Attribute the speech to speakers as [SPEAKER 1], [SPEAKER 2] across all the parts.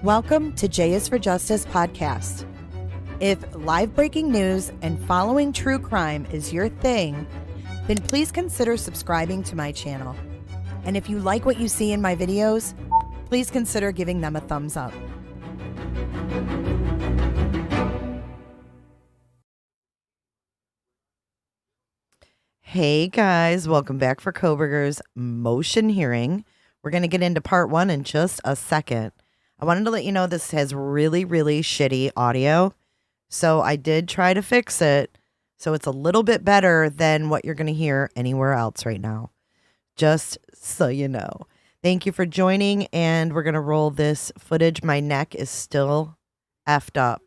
[SPEAKER 1] Welcome to J is for Justice podcast. If live breaking news and following true crime is your thing, then please consider subscribing to my channel. And if you like what you see in my videos, please consider giving them a thumbs up. Hey guys, welcome back for Kohberger's motion hearing. We're going to get into part one in just a second. I wanted to let you know this has really shitty audio. So I did try to fix it. So it's a little bit better than what you're going to hear anywhere else right now. Just so you know. Thank you for joining, and we're going to roll this footage. My neck is still effed up.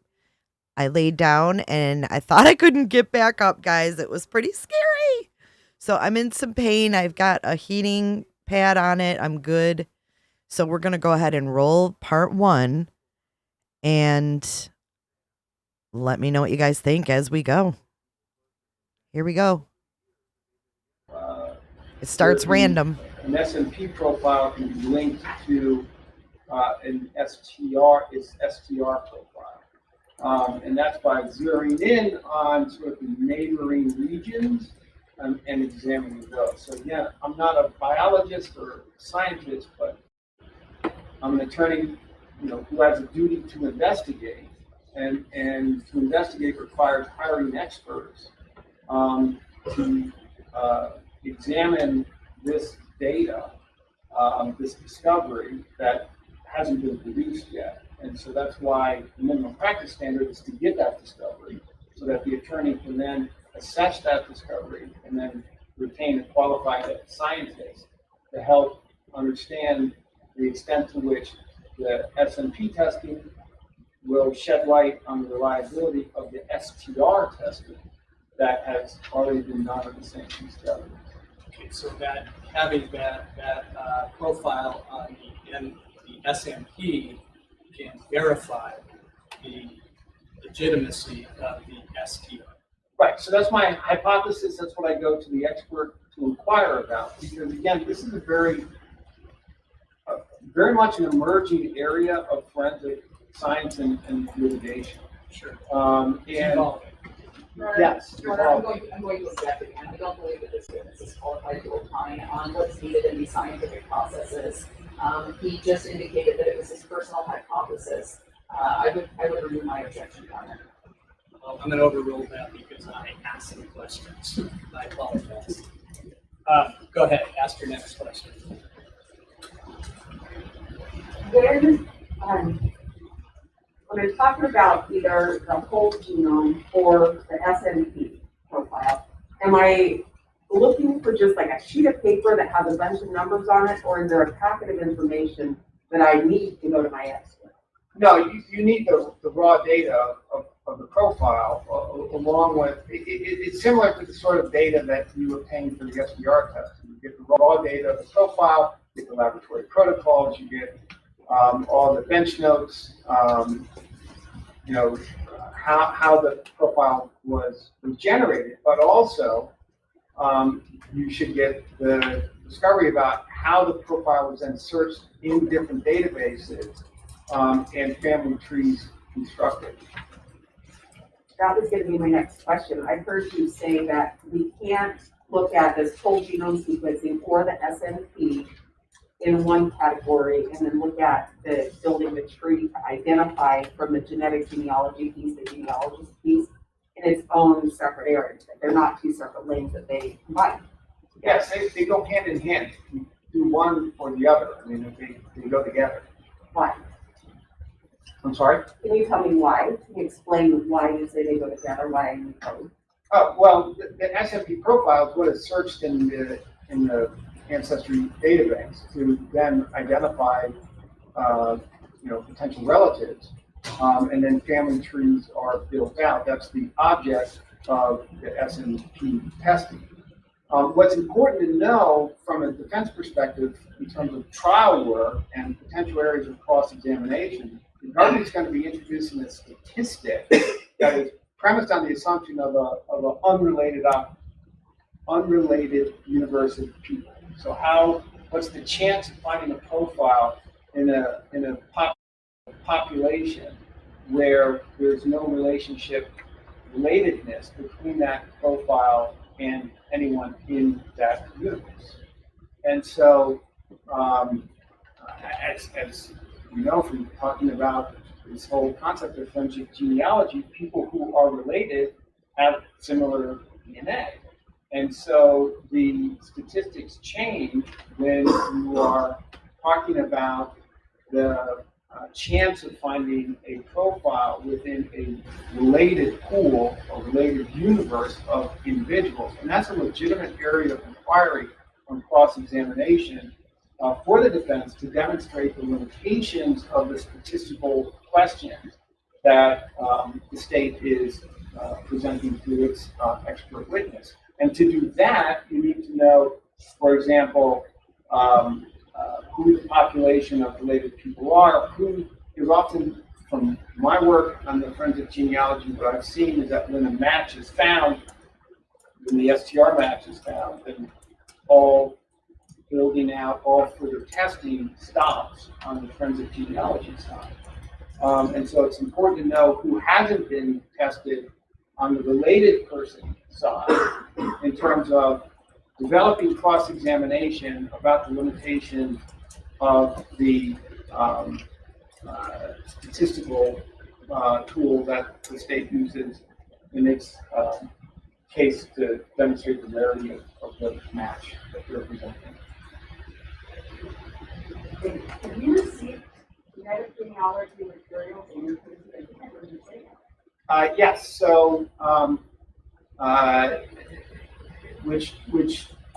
[SPEAKER 1] I laid down and I thought I couldn't get back up, guys. It was pretty scary. So I'm in some pain. I've got a heating pad on it. I'm good. So we're going to go ahead and roll part one and let me know what you guys think as we go. Here we go. It starts random.
[SPEAKER 2] An S&P profile can be linked to an STR profile. And that's by zeroing in on sort of the neighboring regions and examining those. So again, I'm not a biologist or scientist, but I'm an attorney, who has a duty to investigate, and to investigate requires hiring experts to examine this data, this discovery that hasn't been produced yet. And so that's why the minimum practice standard is to get that discovery, so that the attorney can then assess that discovery and then retain a qualified scientist to help understand the extent to which the S&P testing will shed light on the reliability of the STR testing that has already been done on the same together.
[SPEAKER 3] Okay, so that having that profile on the S&P can verify the legitimacy of the STR.
[SPEAKER 2] Right, so that's my hypothesis. That's what I go to the expert to inquire about. Because again, this is a very much an emerging area of forensic science and litigation.
[SPEAKER 3] Sure.
[SPEAKER 2] Yes.
[SPEAKER 4] I'm going to object again. I don't believe that this witness is qualified to opine on what's needed in these scientific processes. He just indicated that it was his personal hypothesis. I would remove my objection on it.
[SPEAKER 3] Well, I'm going to overrule that because I asked some questions. I apologize. Go ahead, ask your next question.
[SPEAKER 4] When I'm talking about either the whole genome or the SNP profile, am I looking for just like a sheet of paper that has a bunch of numbers on it, or is there a packet of information that I need to go to my expert?
[SPEAKER 2] No, you need the raw data of the profile along with, it's similar to the sort of data that you obtain for the SBR test. You get the raw data of the profile, you get the laboratory protocols, you get all the bench notes, how the profile was generated, but also you should get the discovery about how the profile was then searched in different databases and family trees constructed.
[SPEAKER 4] That was going to be my next question. I heard you say that we can't look at this whole genome sequencing or the SNP in one category and then look at the building the tree to identify from the genetic genealogy piece, the genealogist piece, in its own separate areas. They're not two separate lanes that they combine.
[SPEAKER 2] Yes, they go hand in hand. You do one or the other. I mean, they go together.
[SPEAKER 4] Why?
[SPEAKER 2] I'm sorry?
[SPEAKER 4] Can you tell me why? Can you explain why you say they go together? Why you code?
[SPEAKER 2] Oh, well, the SNP profile is what is searched in the ancestry database to then identify potential relatives, and then family trees are built out. That's the object of the SNP testing. What's important to know from a defense perspective in terms of trial work and potential areas of cross-examination, the government is going to be introducing a statistic that is premised on the assumption of an unrelated universe of people. So what's the chance of finding a profile in a population where there's no relatedness between that profile and anyone in that universe. And so, as you know from talking about this whole concept of forensic genealogy, people who are related have similar DNA. And so the statistics change when you are talking about the chance of finding a profile within a related pool or related universe of individuals. And that's a legitimate area of inquiry on cross-examination for the defense to demonstrate the limitations of the statistical questions that the state is presenting to its expert witness. And to do that, you need to know, for example, who the population of related people are, who is often, from my work on the forensic genealogy, what I've seen is that when a match is found, when the STR match is found, then all building out, all further testing stops on the forensic genealogy side. And so it's important to know who hasn't been tested on the related person side in terms of developing cross-examination about the limitations of the statistical tool that the state uses in its case to demonstrate the rarity of the match that they're presenting.
[SPEAKER 4] Have you received genetic genealogy materials in your case?
[SPEAKER 2] Yes. So, which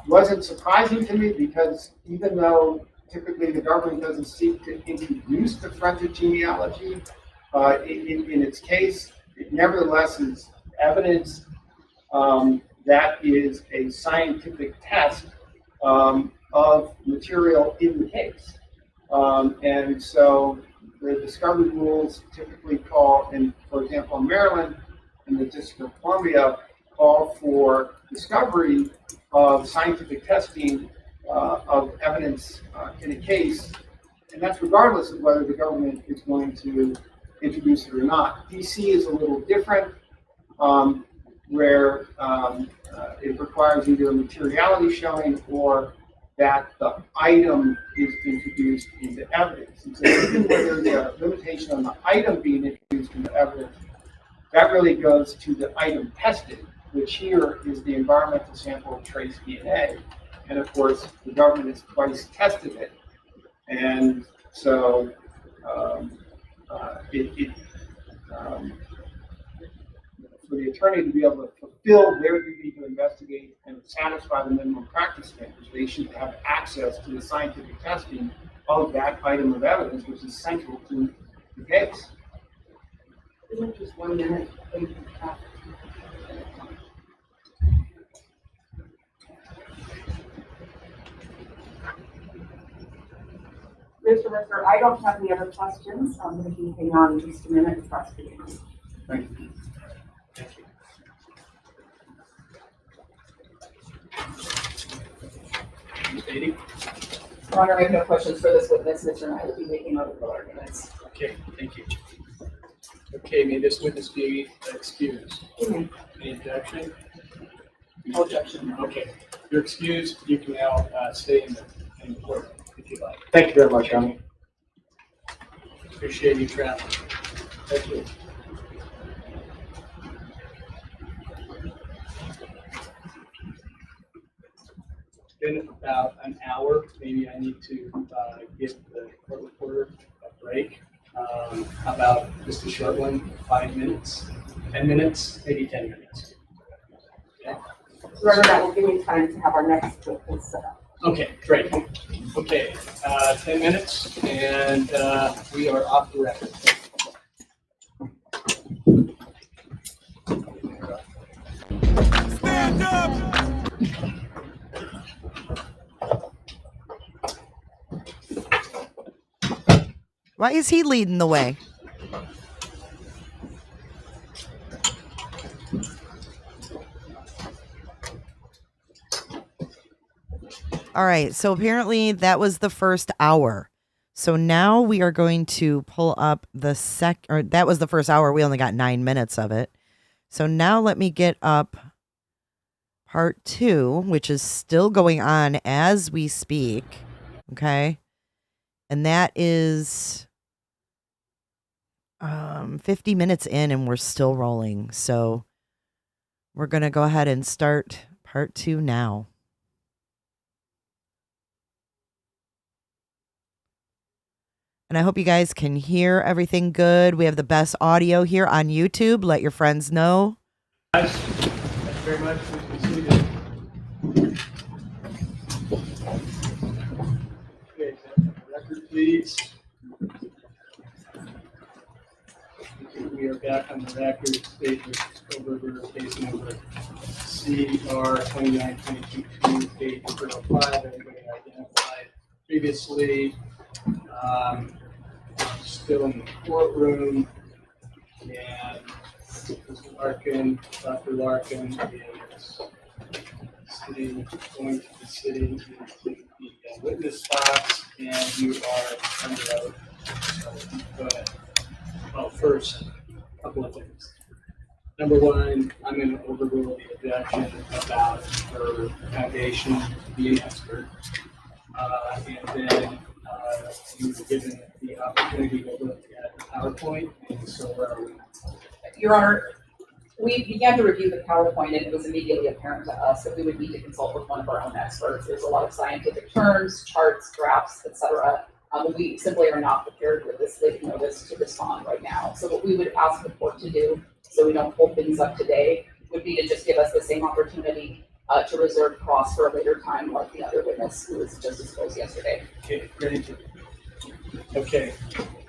[SPEAKER 2] wasn't surprising to me, because even though typically the government doesn't seek to introduce the forensic genealogy, in its case, it nevertheless is evidence that is a scientific test of material in the case. And so the discovery rules typically call, and for example, in Maryland, in the District of Columbia, call for discovery of scientific testing of evidence in a case, and that's regardless of whether the government is going to introduce it or not. DC is a little different, where it requires either a materiality showing or that the item is introduced into evidence. And so even when there's a limitation on the item being introduced into evidence, that really goes to the item tested, which here is the environmental sample of trace DNA. And of course, the government has twice tested it. And so for the attorney to be able to fulfill their duty to investigate and satisfy the minimum practice standards, they should have access to the scientific testing of that item of evidence, which is central to the case.
[SPEAKER 4] Just 1 minute. Mr. Mercer, I don't have any other questions. I'm going to hang on just a minute to prosecute.
[SPEAKER 2] Thank you.
[SPEAKER 3] Thank you. Ms. Beatty?
[SPEAKER 5] Your Honor, I have no questions for this witness. Mr. and I will be making other arguments.
[SPEAKER 3] Okay, thank you. Okay, may this witness be excused? Any objection?
[SPEAKER 5] No objection.
[SPEAKER 3] Okay, you're excused. You can now stay in the court if you like.
[SPEAKER 2] Thank you very much, Your Honor.
[SPEAKER 3] Appreciate you traveling. Thank you. It's been about an hour. Maybe I need to give the court reporter a break. How about just a short one, 5 minutes, 10 minutes, maybe 10 minutes. Okay.
[SPEAKER 4] Remember, that will give me time to have our next witness set up.
[SPEAKER 3] Okay, great. Okay, 10 minutes, and we are off the record.
[SPEAKER 6] Stand up!
[SPEAKER 1] Why is he leading the way? All right, so apparently that was the first hour. So now we are going to pull up that was the first hour. We only got 9 minutes of it. So now let me get up part 2, which is still going on as we speak. Okay. And that is 50 minutes in and we're still rolling. So we're going to go ahead and start part 2 now. And I hope you guys can hear everything good. We have the best audio here on YouTube. Let your friends know.
[SPEAKER 3] Guys, thank you very much. We can see Okay, record, please. We are back on the record. State Kohberger case number CR 2922, page 05. Everybody identified previously. Still in the courtroom, and Mr. Larkin, Dr. Larkin is sitting, going to be sitting into the witness box, and you are under oath. So go ahead. Well, first, a couple of things. Number one, I'm going to overrule the objection about her foundation to be an expert. And then you were given the opportunity to look at the PowerPoint, and so where are we?
[SPEAKER 5] Your Honor, we began to review the PowerPoint and it was immediately apparent to us that we would need to consult with one of our own experts. There's a lot of scientific terms, charts, graphs, etc. We simply are not prepared with this late notice to respond right now. So what we would ask the court to do, so we don't hold things up today, would be to just give us the same opportunity to reserve cross for a later time, like the other witness who was just disclosed yesterday.
[SPEAKER 3] Okay, great. Okay,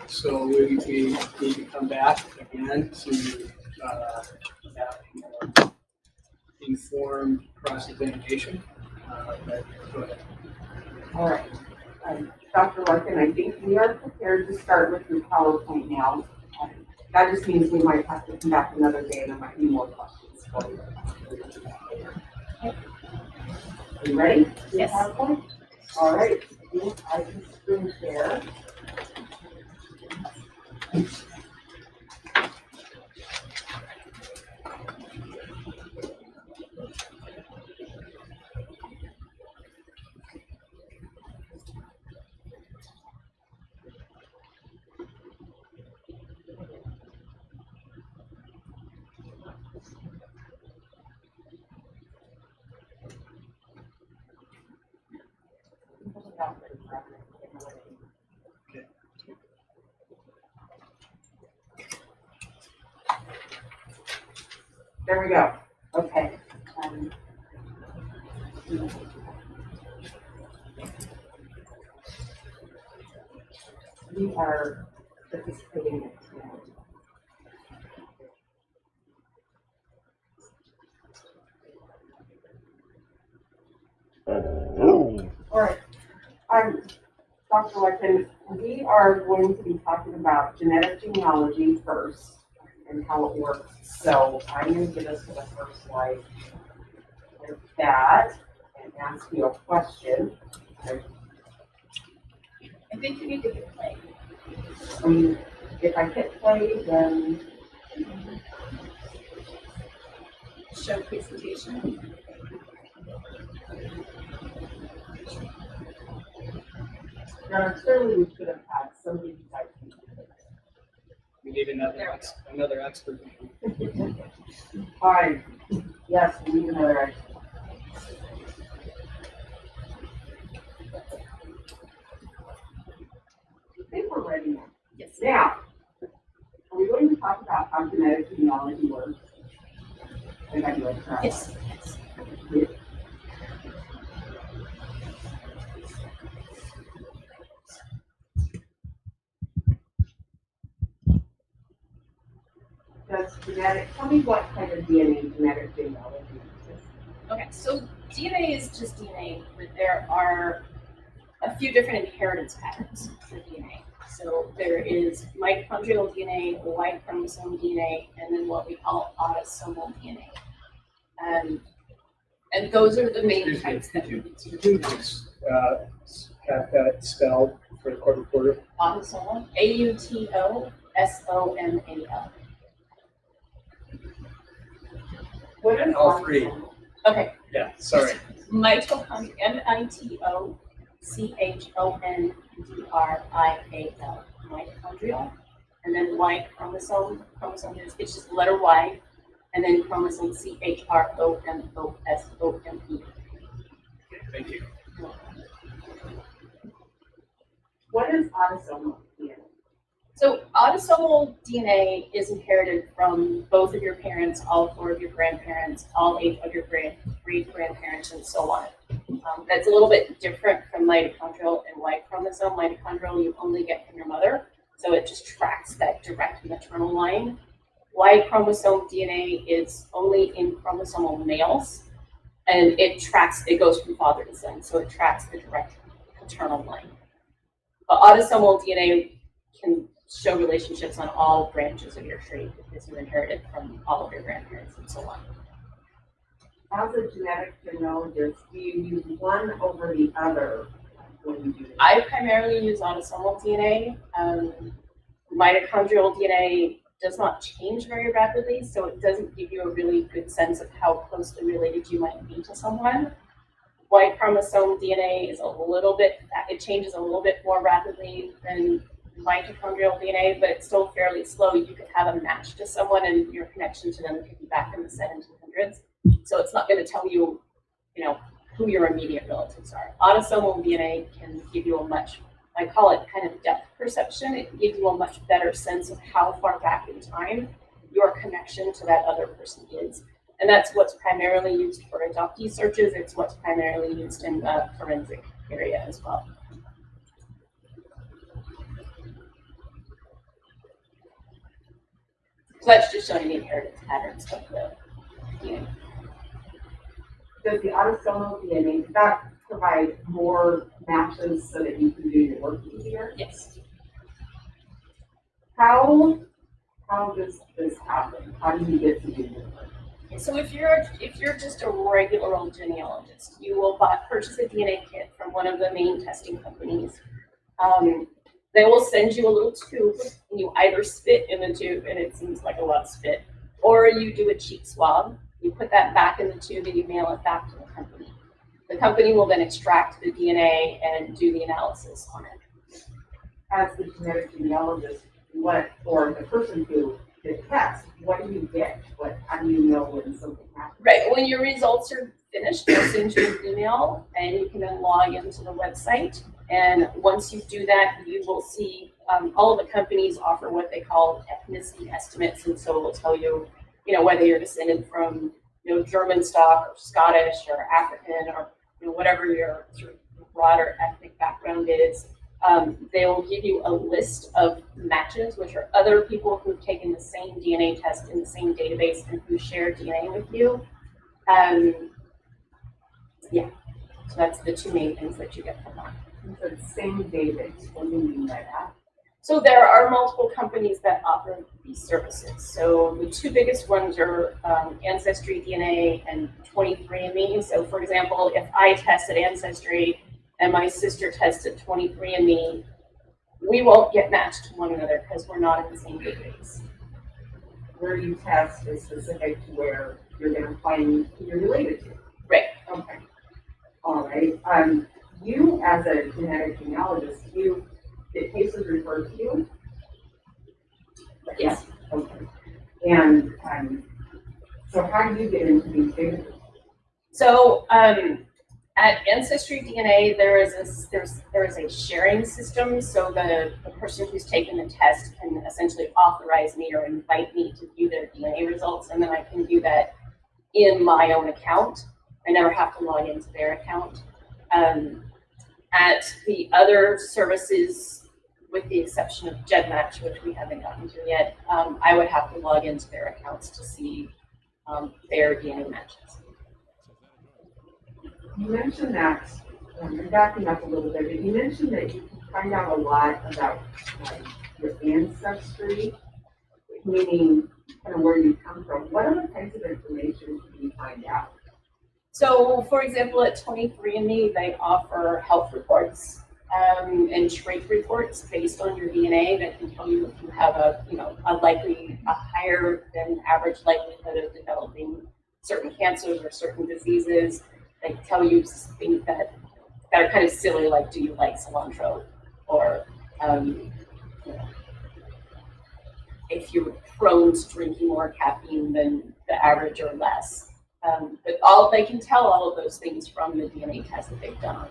[SPEAKER 3] so we need to come back again to have more informed cross-examination. Go ahead.
[SPEAKER 4] All right. Dr. Larkin, I think we are prepared to start with your PowerPoint now. That just means we might have to come back another day and there might be more questions for you. Are you ready?
[SPEAKER 5] Yes.
[SPEAKER 4] PowerPoint? All right. I can screen share. There we go. Okay. We are participating in tonight. All right. Dr. Larkin, we are going to be talking about genetic genealogy first and how it works. So I'm going to get us to the first slide with that and ask you a question.
[SPEAKER 5] I think you need to hit play.
[SPEAKER 4] If I hit play, then
[SPEAKER 5] Show presentation.
[SPEAKER 4] clearly we should have had somebody type.
[SPEAKER 3] We need another expert.
[SPEAKER 4] Fine. Yes, we need another expert. I think we're ready now.
[SPEAKER 5] Yes.
[SPEAKER 4] Now, are we going to talk about how genetic genealogy works? And I do it.
[SPEAKER 5] Yes.
[SPEAKER 4] Yes. Tell me what kind of DNA genetic genealogy is.
[SPEAKER 6] Okay, so DNA is just DNA, but there are a few different inheritance patterns for DNA. So there is mitochondrial DNA, Y chromosome DNA, and then what we call autosomal DNA. And those are the main types that we
[SPEAKER 3] Could you have that spelled for the court reporter?
[SPEAKER 6] Autosomal, AUTOSOMAL.
[SPEAKER 4] What is
[SPEAKER 3] All three.
[SPEAKER 4] autosomal?
[SPEAKER 6] Okay,
[SPEAKER 3] Yeah, sorry.
[SPEAKER 6] mitochondrial, MITOCHONDRIAL, mitochondrial, and then Y chromosome. Chromosome is it's just the letter Y, and then chromosome CHROMOSOME.
[SPEAKER 3] Thank you.
[SPEAKER 4] What is autosomal DNA?
[SPEAKER 6] So autosomal DNA is inherited from both of your parents, all 4 of your grandparents, all 8 of your great-grandparents, and so on. That's a little bit different from mitochondrial and Y chromosome. Mitochondrial you only get from your mother, so it just tracks that direct maternal line. Y chromosome DNA is only in chromosomal males, and it goes from father to son, so it tracks the direct paternal line. But autosomal DNA can show relationships on all branches of your tree because you inherited from all of your grandparents and so on.
[SPEAKER 4] As a genetic genealogist, do you use one over the other when you do this?
[SPEAKER 6] I primarily use autosomal DNA. Mitochondrial DNA does not change very rapidly, so it doesn't give you a really good sense of how closely related you might be to someone. Y chromosome DNA is it changes a little bit more rapidly than mitochondrial DNA, but it's still fairly slow. You could have a match to someone and your connection to them could be back in the 1700s. So it's not going to tell you, who your immediate relatives are. Autosomal DNA can give you I call it kind of depth perception. It can give you a much better sense of how far back in time your connection to that other person is. And that's what's primarily used for adoptee searches. It's what's primarily used in the forensic area as well. So that's just showing the inheritance patterns of the DNA.
[SPEAKER 4] Does the autosomal DNA, does that provide more matches so that you can do your work easier?
[SPEAKER 6] Yes.
[SPEAKER 4] How does this happen? How do you get to do your work?
[SPEAKER 6] So if you're just a regular old genealogist, you will purchase a DNA kit from one of the main testing companies. They will send you a little tube, and you either spit in the tube, and it seems like a lot of spit, or you do a cheek swab. You put that back in the tube, and you mail it back to the company. The company will then extract the DNA and do the analysis on it.
[SPEAKER 4] As the genetic genealogist, or the person who did the test, what do you get? How do you know when something happens?
[SPEAKER 6] Right, when your results are finished, they'll send you an email, and you can then log into the website. And once you do that, you will see all of the companies offer what they call ethnicity estimates, and so it will tell you, whether you're descended from, German stock or Scottish or African or whatever your sort of broader ethnic background is. They will give you a list of matches, which are other people who've taken the same DNA test in the same database and who share DNA with you. So that's the 2 main things that you get from that.
[SPEAKER 4] So the same database, what do you mean by that?
[SPEAKER 6] So there are multiple companies that offer these services. So the 2 biggest ones are Ancestry DNA and 23andMe. So for example, if I tested Ancestry and my sister tested 23andMe, we won't get matched to one another because we're not in the same database.
[SPEAKER 4] Where you test is specific to where you're going to find who you're related to.
[SPEAKER 6] Right.
[SPEAKER 4] Okay. All right. You, as a genetic genealogist, did cases referred to you?
[SPEAKER 6] Yes.
[SPEAKER 4] Okay. And so how do you get into these databases?
[SPEAKER 6] So at Ancestry DNA, there is a sharing system. So the person who's taken the test can essentially authorize me or invite me to view their DNA results, and then I can do that in my own account. I never have to log into their account. At the other services, with the exception of GEDmatch, which we haven't gotten to yet, I would have to log into their accounts to see their DNA matches.
[SPEAKER 4] You mentioned that, you're backing up a little bit, but you mentioned that you can find out a lot about your ancestry, meaning kind of where you come from. What other kinds of information can you find out?
[SPEAKER 6] So, for example, at 23andMe, they offer health reports. and trait reports based on your DNA that can tell you if you have a higher than average likelihood of developing certain cancers or certain diseases. They tell you things that are kind of silly, like do you like cilantro, or you know, if you're prone to drinking more caffeine than the average or less. But they can tell all of those things from the DNA test that they've done.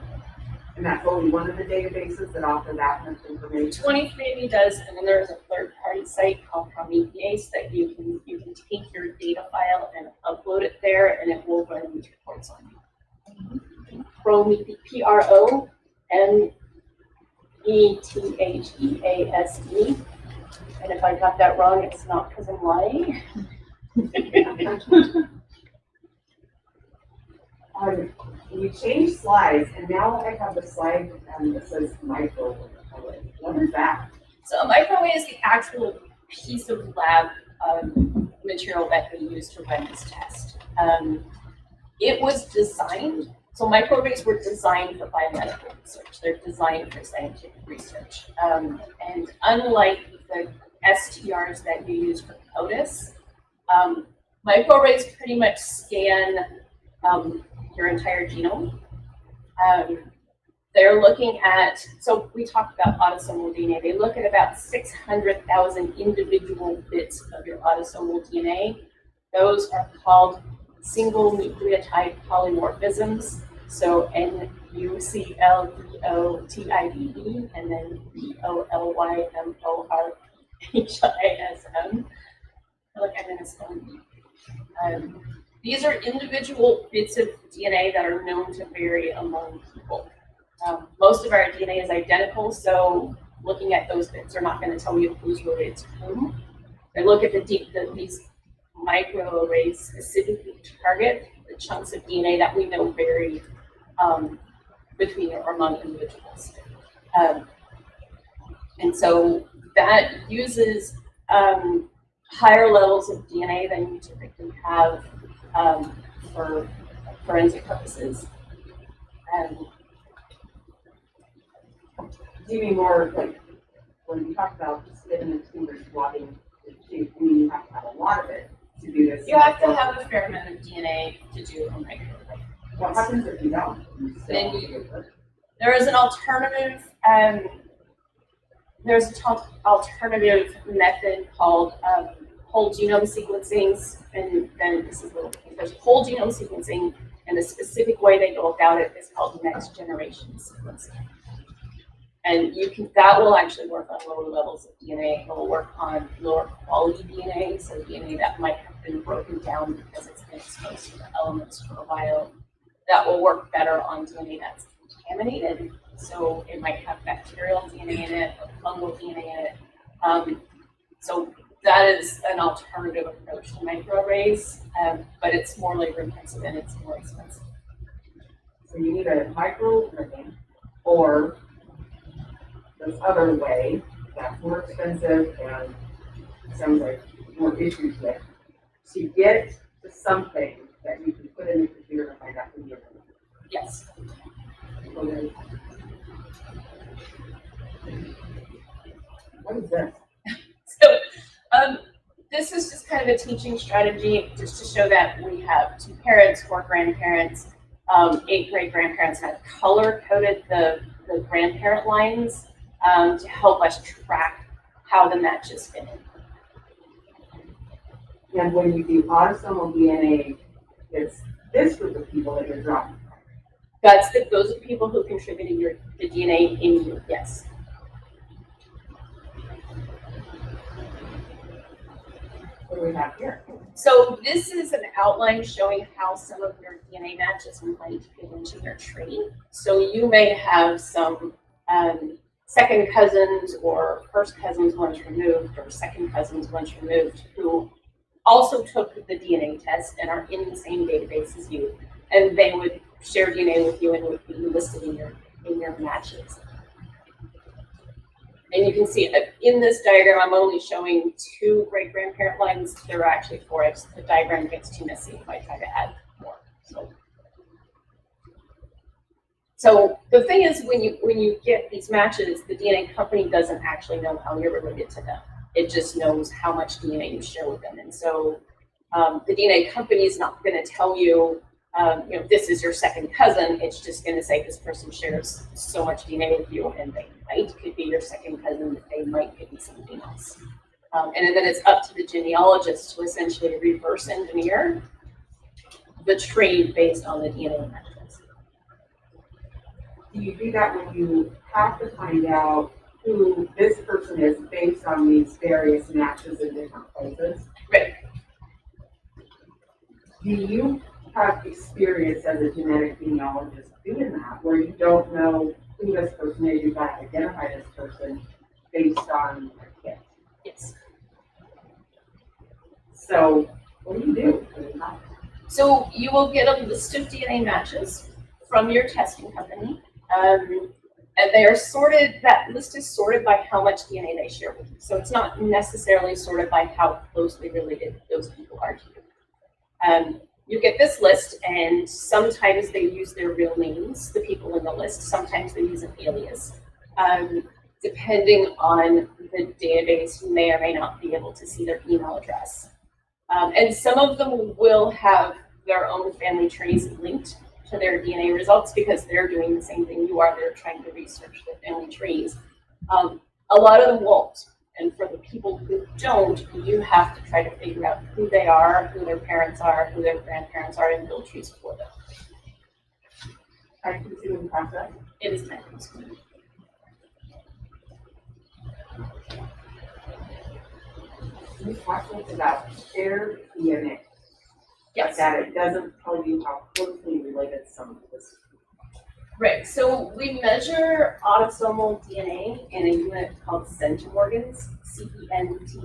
[SPEAKER 4] And that's only one of the databases that offer that much information.
[SPEAKER 6] 23andMe does, and then there's a third-party site called Prometheus that you can take your data file and upload it there, and it will run these reports on you. Prometheus, Promethease. And if I got that wrong, it's not because I'm lying.
[SPEAKER 4] You changed slides, and now I have the slide that says microwave. What is that?
[SPEAKER 6] So a microwave is the actual piece of lab material that we use to run this test. It was designed, so microwaves were designed for biomedical research. They're designed for scientific research. And unlike the STRs that you use for POTUS, microarrays pretty much scan your entire genome. They're looking at, so we talked about autosomal DNA. They look at about 600,000 individual bits of your autosomal DNA. Those are called single nucleotide polymorphisms. So NUCLDOTIDE and then POLYMORPHISM. I feel like I'm in a stone. These are individual bits of DNA that are known to vary among people. Most of our DNA is identical, so looking at those bits are not going to tell you who's related to whom. They look at these microarrays specifically target the chunks of DNA that we know vary between or among individuals. And so that uses higher levels of DNA than you typically have for forensic purposes.
[SPEAKER 4] Do you mean more like when you talk about spit and tumor swabbing, you mean you have to have a lot of it to do this?
[SPEAKER 6] You have to have a fair amount of DNA to do a microarray.
[SPEAKER 4] What happens if you don't?
[SPEAKER 6] Then there is an alternative. There's an alternative method called whole genome sequencing, and then this is there's whole genome sequencing, and the specific way they go about it is called next generation sequencing. And that will actually work on lower levels of DNA. It will work on lower quality DNA, so DNA that might have been broken down because it's been exposed to the elements for a while. That will work better on DNA that's contaminated. So it might have bacterial DNA in it, or fungal DNA in it. So that is an alternative approach to microarrays, but it's more labor intensive and it's more expensive.
[SPEAKER 4] So you need a microarray, or this other way that's more expensive and sounds like more issues with, to get to something that you can put in the computer and find out who you're in.
[SPEAKER 6] Yes.
[SPEAKER 4] Okay. What is this?
[SPEAKER 6] So this is just kind of a teaching strategy just to show that we have 2 parents, 4 grandparents, 8 great-grandparents have color-coded the grandparent lines to help us track how the matches fit in.
[SPEAKER 4] And when you do autosomal DNA, it's this group of people that you're drawing.
[SPEAKER 6] Those are the people who contributed the DNA in you, yes.
[SPEAKER 4] What do we have here?
[SPEAKER 6] So this is an outline showing how some of your DNA matches might fit into your trait. So you may have some second cousins or first cousins once removed, or second cousins once removed, who also took the DNA test and are in the same database as you, and they would share DNA with you and would be listed in your matches. And you can see in this diagram, I'm only showing 2 great-grandparent lines. There are actually 4. The diagram gets too messy if I try to add more. So the thing is, when you get these matches, the DNA company doesn't actually know how you're related to them. It just knows how much DNA you share with them. And so the DNA company is not going to tell you, this is your second cousin. It's just going to say this person shares so much DNA with you, and they could be your second cousin. They might could be something else. And then it's up to the genealogist to essentially reverse engineer the tree based on the DNA matches.
[SPEAKER 4] Do you do that when you have to find out who this person is based on these various matches in different places?
[SPEAKER 6] Right.
[SPEAKER 4] Do you have experience as a genetic genealogist doing that, where you don't know who this person is, you've got to identify this person based on their kit?
[SPEAKER 6] Yes.
[SPEAKER 4] So what do you do?
[SPEAKER 6] So you will get a list of DNA matches from your testing company, and they are sorted. That list is sorted by how much DNA they share with you. So it's not necessarily sorted by how closely related those people are to you. You get this list, and sometimes they use their real names, the people in the list. Sometimes they use an alias. Depending on the database, you may or may not be able to see their email address. And some of them will have their own family trees linked to their DNA results because they're doing the same thing you are. They're trying to research the family trees. A lot of them won't. And for the people who don't, you have to try to figure out who they are, who their parents are, who their grandparents are, and build trees for them.
[SPEAKER 4] Time-consuming process?
[SPEAKER 6] It is time-consuming.
[SPEAKER 4] You talked about shared DNA.
[SPEAKER 6] Yes.
[SPEAKER 4] That it doesn't tell you how closely related some of this.
[SPEAKER 6] Right. So we measure autosomal DNA in a unit called centimorgans, CENTIMORGANS.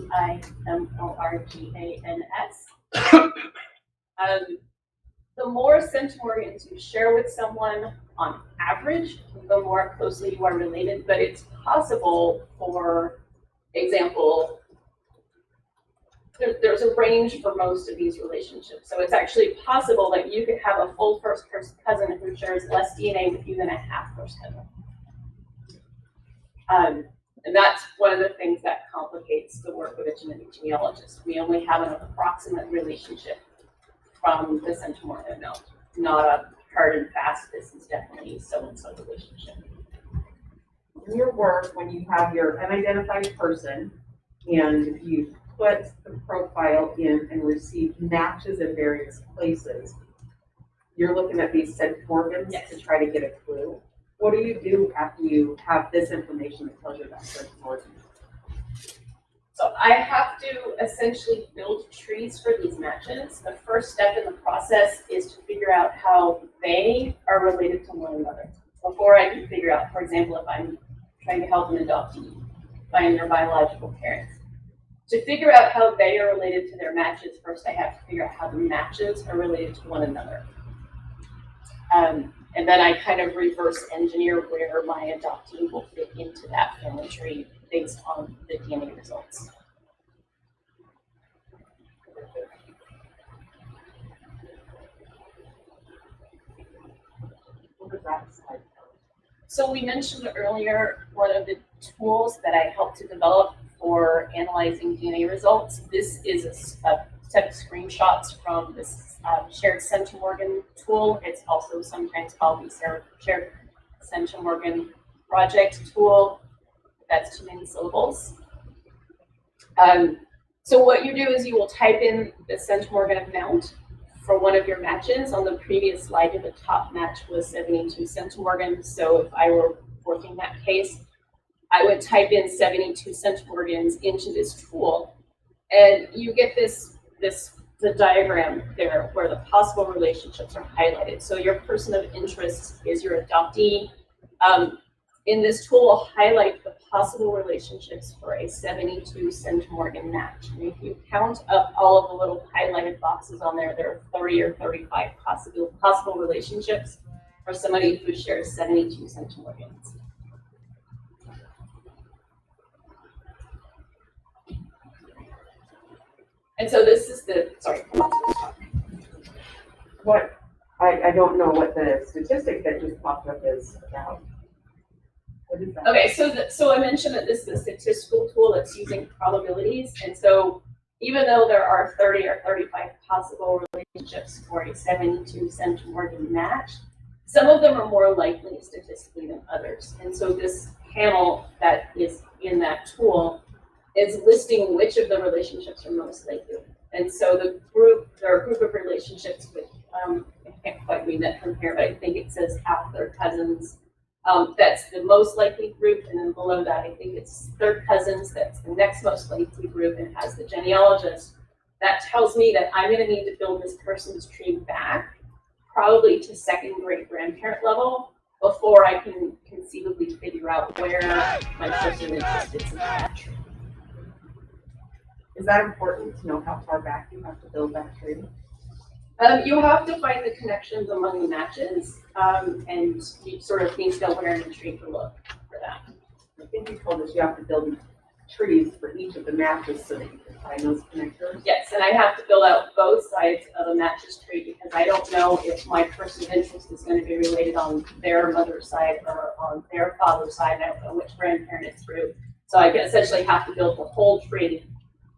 [SPEAKER 6] The more centimorgans you share with someone, on average, the more closely you are related. But it's possible, for example, there's a range for most of these relationships. So it's actually possible that you could have a full first cousin who shares less DNA with you than a half first cousin. And that's one of the things that complicates the work of a genetic genealogist. We only have an approximate relationship from the centimorgan amount, not a hard and fast, this is definitely so-and-so relationship.
[SPEAKER 4] In your work, when you have your unidentified person, and you put the profile in and receive matches in various places, you're looking at these centimorgans to try to get a clue. What do you do after you have this information that tells you about centimorgans?
[SPEAKER 6] So I have to essentially build trees for these matches. The first step in the process is to figure out how they are related to one another. Before I can figure out, for example, if I'm trying to help an adoptee find their biological parents. To figure out how they are related to their matches, first I have to figure out how the matches are related to one another. And then I kind of reverse engineer where my adoptee will fit into that family tree based on the DNA results.
[SPEAKER 4] What does that decide?
[SPEAKER 6] So we mentioned earlier one of the tools that I helped to develop for analyzing DNA results. This is a set of screenshots from this shared centimorgan tool. It's also sometimes called the shared centimorgan project tool. That's too many syllables. So what you do is you will type in the centimorgan amount for one of your matches. On the previous slide, the top match was 72 centimorgans. So if I were working that case, I would type in 72 centimorgans into this tool, and you get the diagram there where the possible relationships are highlighted. So your person of interest is your adoptee. In this tool, we'll highlight the possible relationships for a 72 centimorgan match. And if you count up all of the little highlighted boxes on there, there are 30 or 35 possible relationships for somebody who shares 72 centimorgans. And so this is the, sorry.
[SPEAKER 4] What I don't know what the statistic that just popped up is about. What is that?
[SPEAKER 6] Okay, so I mentioned that this is a statistical tool that's using probabilities, and so even though there are 30 or 35 possible relationships for a 72 centimorgan match, some of them are more likely statistically than others. And so this panel that is in that tool is listing which of the relationships are most likely. And so there are a group of relationships with, I can't quite read that from here, but I think it says half their cousins. That's the most likely group, and then below that, I think it's third cousins. That's the next most likely group, and has the genealogist. That tells me that I'm going to need to build this person's tree back, probably to second great grandparent level, before I can conceivably figure out where my person interest is in that tree.
[SPEAKER 4] Is that important to know how far back you have to build that tree?
[SPEAKER 6] You have to find the connections among the matches, and you sort of need to know where in the tree to look for that.
[SPEAKER 4] I think you told us you have to build trees for each of the matches so that you can find those connectors.
[SPEAKER 6] Yes, and I have to fill out both sides of a matches tree because I don't know if my person of interest is going to be related on their mother's side or on their father's side. I don't know which grandparent it's through. So I essentially have to build the whole tree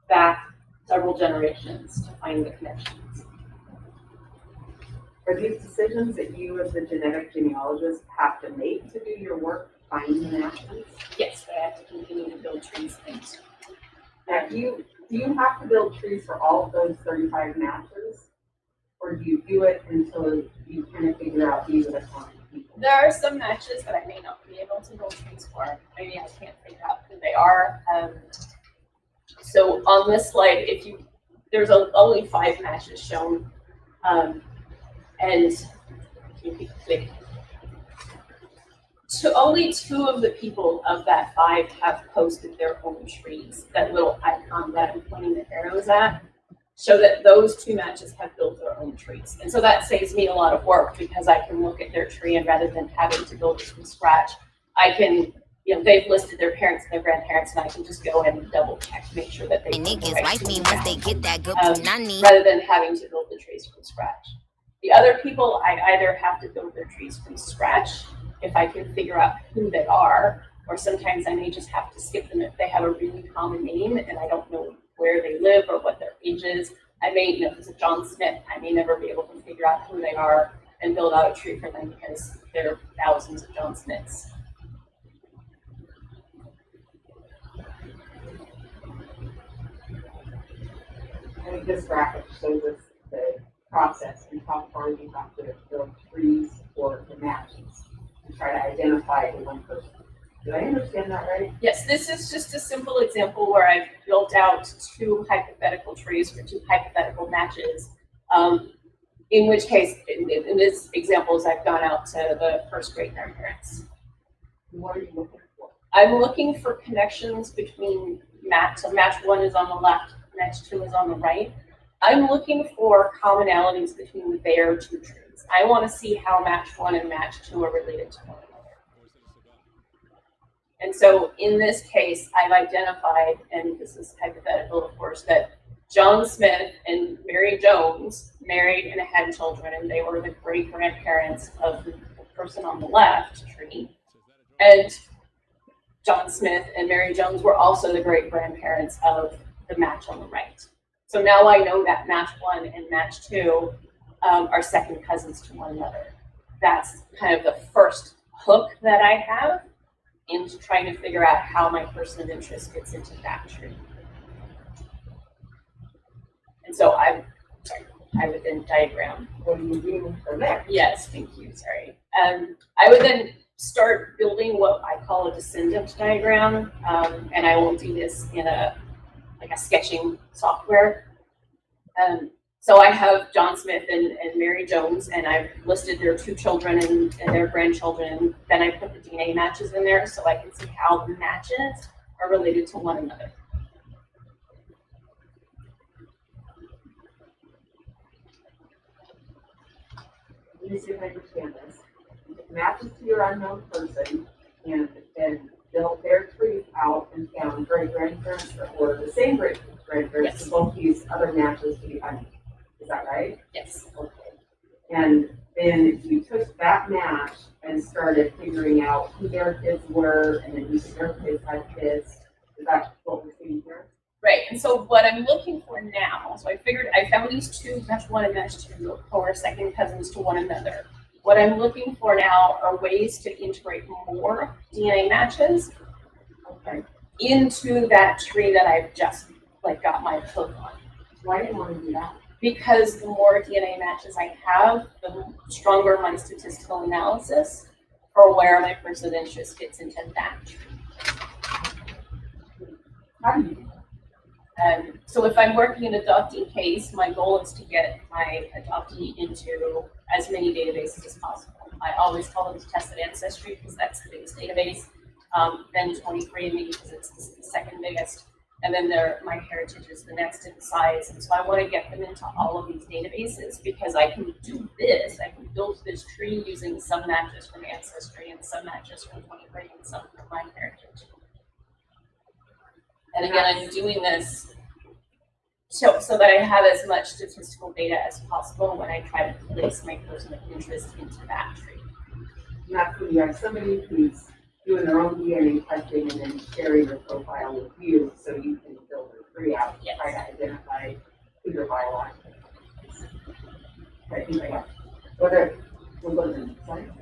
[SPEAKER 6] back several generations to find the connections.
[SPEAKER 4] Are these decisions that you as the genetic genealogist have to make to do your work finding the matches?
[SPEAKER 6] Yes, but I have to continue to build trees things.
[SPEAKER 4] Now, do you have to build trees for all of those 35 matches? Or do you do it until you kind of figure out these are the common people?
[SPEAKER 6] There are some matches that I may not be able to build trees for. Maybe I can't figure out who they are. So on this slide, there's only 5 matches shown, and if you click, only 2 of the people of that 5 have posted their own trees. That little icon that I'm pointing the arrows at show that those 2 matches have built their own trees. And so that saves me a lot of work because I can look at their tree, and rather than having to build it from scratch, I can, they've listed their parents and their grandparents, and I can just go in and double check, make sure that they rather than having to build the trees from scratch. The other people, I either have to build their trees from scratch if I can figure out who they are, or sometimes I may just have to skip them if they have a really common name and I don't know where they live or what their age is. I may, if it's a John Smith, I may never be able to figure out who they are and build out a tree for them because there are thousands of John Smiths.
[SPEAKER 4] I think this graphic shows us the process and how far you have to build trees for the matches and try to identify the one person. Did I understand that right?
[SPEAKER 6] Yes, this is just a simple example where I've built out 2 hypothetical trees for 2 hypothetical matches. In which case, in this example, I've gone out to the first great grandparents.
[SPEAKER 4] What are you looking for?
[SPEAKER 6] I'm looking for connections between match. So match 1 is on the left, match 2 is on the right. I'm looking for commonalities between their 2 trees. I want to see how match 1 and match 2 are related to one another. And so in this case, I've identified, and this is hypothetical, of course, that John Smith and Mary Jones married and had children, and they were the great grandparents of the person on the left tree. And John Smith and Mary Jones were also the great grandparents of the match on the right. So now I know that match 1 and match 2 are second cousins to one another. That's kind of the first hook that I have into trying to figure out how my person of interest fits into that tree. And so I would then diagram.
[SPEAKER 4] What do you do from there?
[SPEAKER 6] Yes, thank you, sorry. I would then start building what I call a descendant diagram, and I will do this in a sketching software. So I have John Smith and Mary Jones, and I've listed their 2 children and their grandchildren. Then I put the DNA matches in there so I can see how the matches are related to one another.
[SPEAKER 4] Let me see if I understand this. It matches to your unknown person, and then built their trees out and found great grandparents or the same great grandparents
[SPEAKER 6] Yes.
[SPEAKER 4] in both these other matches to be unknown. Is that right?
[SPEAKER 6] Yes.
[SPEAKER 4] Okay. And And you took that match and started figuring out who their kids were, and then who their kids had kids. Is that what we're seeing here?
[SPEAKER 6] Right, and so what I'm looking for now, so I found these two, match one and match two, who are second cousins to one another. What I'm looking for now are ways to integrate more DNA matches into that tree that I've just got my hook on.
[SPEAKER 4] Why do you want to do that?
[SPEAKER 6] Because the more DNA matches I have, the stronger my statistical analysis for where my person of interest fits into that tree.
[SPEAKER 4] How do you?
[SPEAKER 6] So if I'm working an adoptee case, my goal is to get my adoptee into as many databases as possible. I always call it tested ancestry because that's the biggest database. Then 23andMe because it's the second biggest. And then my heritage is the next in size. And so I want to get them into all of these databases because I can do this. I can build this tree using some matches from Ancestry and some matches from 23 and some from my heritage. And again, I'm doing this so that I have as much statistical data as possible when I try to place my person of interest into that tree.
[SPEAKER 4] And that's when you have somebody who's doing their own DNA testing and then sharing their profile with you so you can build a tree out to try to identify who your biological is. I think I got we'll go to the next slide.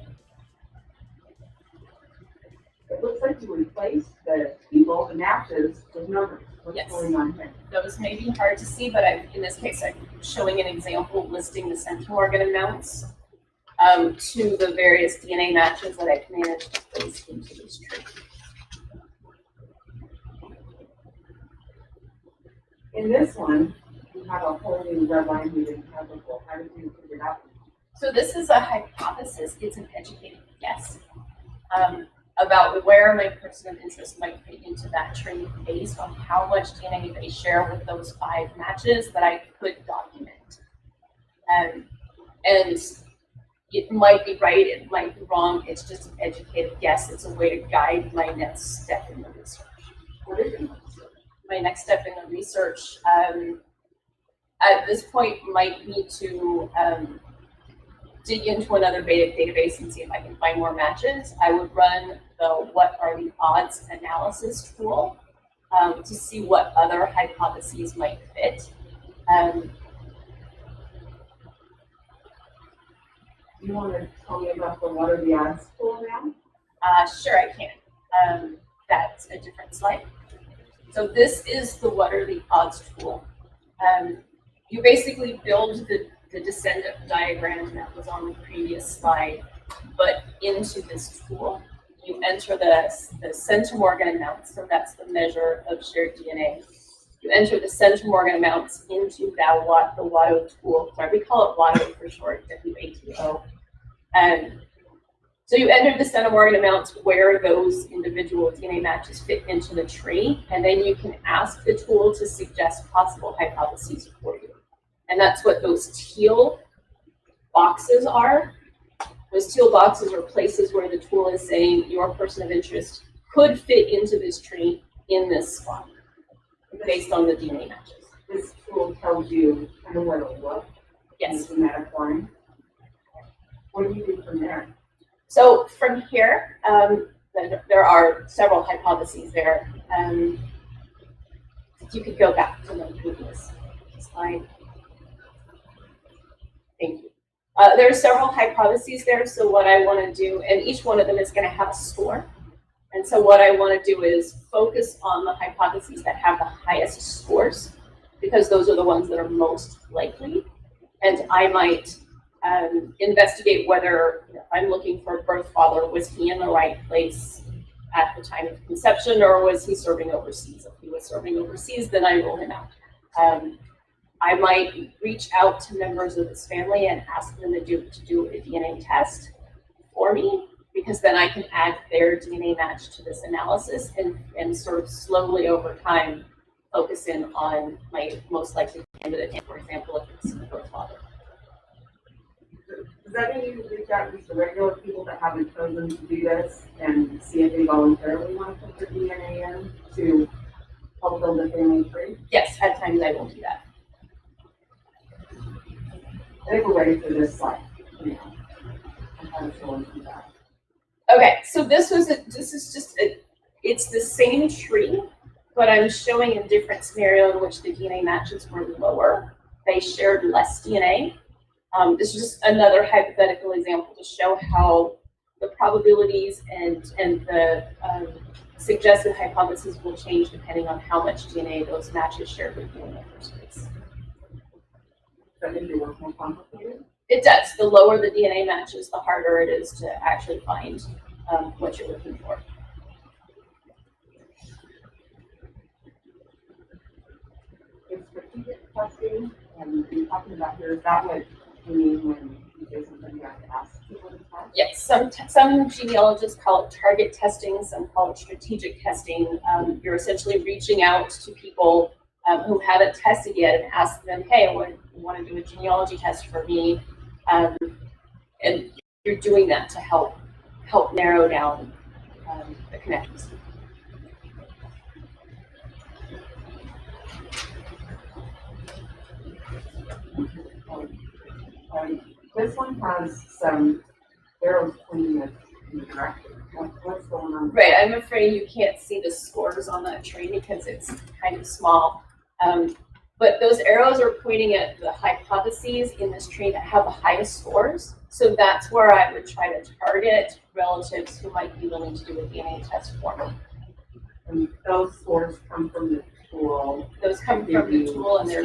[SPEAKER 4] It looks like you replaced the people, the matches, with numbers. What's going on here?
[SPEAKER 6] Those may be hard to see, but in this case, I'm showing an example listing the centimorgan amounts to the various DNA matches that I've managed to place into this tree.
[SPEAKER 4] In this one, you have a whole new red line we didn't have before. How did you figure it out?
[SPEAKER 6] So this is a hypothesis. It's an educated guess about where my person of interest might fit into that tree based on how much DNA they share with those 5 matches that I could document. And it might be right, it might be wrong. It's just an educated guess. It's a way to guide my next step in the research.
[SPEAKER 4] What is it?
[SPEAKER 6] My next step in the research, at this point, might need to dig into another database and see if I can find more matches. I would run the what are the odds analysis tool to see what other hypotheses might fit.
[SPEAKER 4] You want to tell me about the what are the odds tool now?
[SPEAKER 6] Sure, I can. That's a different slide. So this is the what are the odds tool. You basically build the descendant diagram that was on the previous slide, but into this tool. You enter the centimorgan amounts, so that's the measure of shared DNA. You enter the centimorgan amounts into the WATO tool. Sorry, we call it WATO for short, WATO. So you enter the centimorgan amounts where those individual DNA matches fit into the tree, and then you can ask the tool to suggest possible hypotheses for you. And that's what those teal boxes are. Those teal boxes are places where the tool is saying your person of interest could fit into this tree in this spot based on the DNA matches.
[SPEAKER 4] This tool tells you kind of where to look.
[SPEAKER 6] Yes.
[SPEAKER 4] In that form. What do you do from there?
[SPEAKER 6] So from here, there are several hypotheses there. If you could go back to the previous slide. Thank you. There are several hypotheses there, so what I want to do, and each one of them is going to have a score. And so what I want to do is focus on the hypotheses that have the highest scores, because those are the ones that are most likely. And I might investigate whether, if I'm looking for a birth father, was he in the right place at the time of conception, or was he serving overseas? If he was serving overseas, then I rule him out. I might reach out to members of his family and ask them to do a DNA test for me, because then I can add their DNA match to this analysis and sort of slowly over time focus in on my most likely candidate, for example, if it's the birth father.
[SPEAKER 4] Does that mean you reach out to the regular people that haven't chosen to do this and see if they voluntarily want to put their DNA in to help build a family tree?
[SPEAKER 6] Yes, at times I will do that.
[SPEAKER 4] I think we're ready for this slide. Yeah. going through that.
[SPEAKER 5] Okay, so this is just it's the same tree, but I'm showing a different scenario in which the DNA matches were lower. They shared less DNA. This is just another hypothetical example to show how the probabilities and the suggested hypotheses will change depending on how much DNA those matches shared with you in the first place.
[SPEAKER 4] Does that make your work more complicated?
[SPEAKER 5] It does. The lower the DNA matches, the harder it is to actually find what you're looking for.
[SPEAKER 4] Is strategic testing, and you're talking about here, is that what you mean when you say something you have to ask people to test?
[SPEAKER 5] Yes, some genealogists call it target testing, some call it strategic testing. You're essentially reaching out to people who haven't tested yet and ask them, hey, I want to do a genealogy test for me. And you're doing that to help narrow down the connections.
[SPEAKER 4] This one has some arrows pointing in the direction. What's going on?
[SPEAKER 5] Right, I'm afraid you can't see the scores on that tree because it's kind of small. But those arrows are pointing at the hypotheses in this tree that have the highest scores. So that's where I would try to target relatives who might be willing to do a DNA test for me.
[SPEAKER 4] And those scores come from the tool.
[SPEAKER 5] Those come from the tool and they're,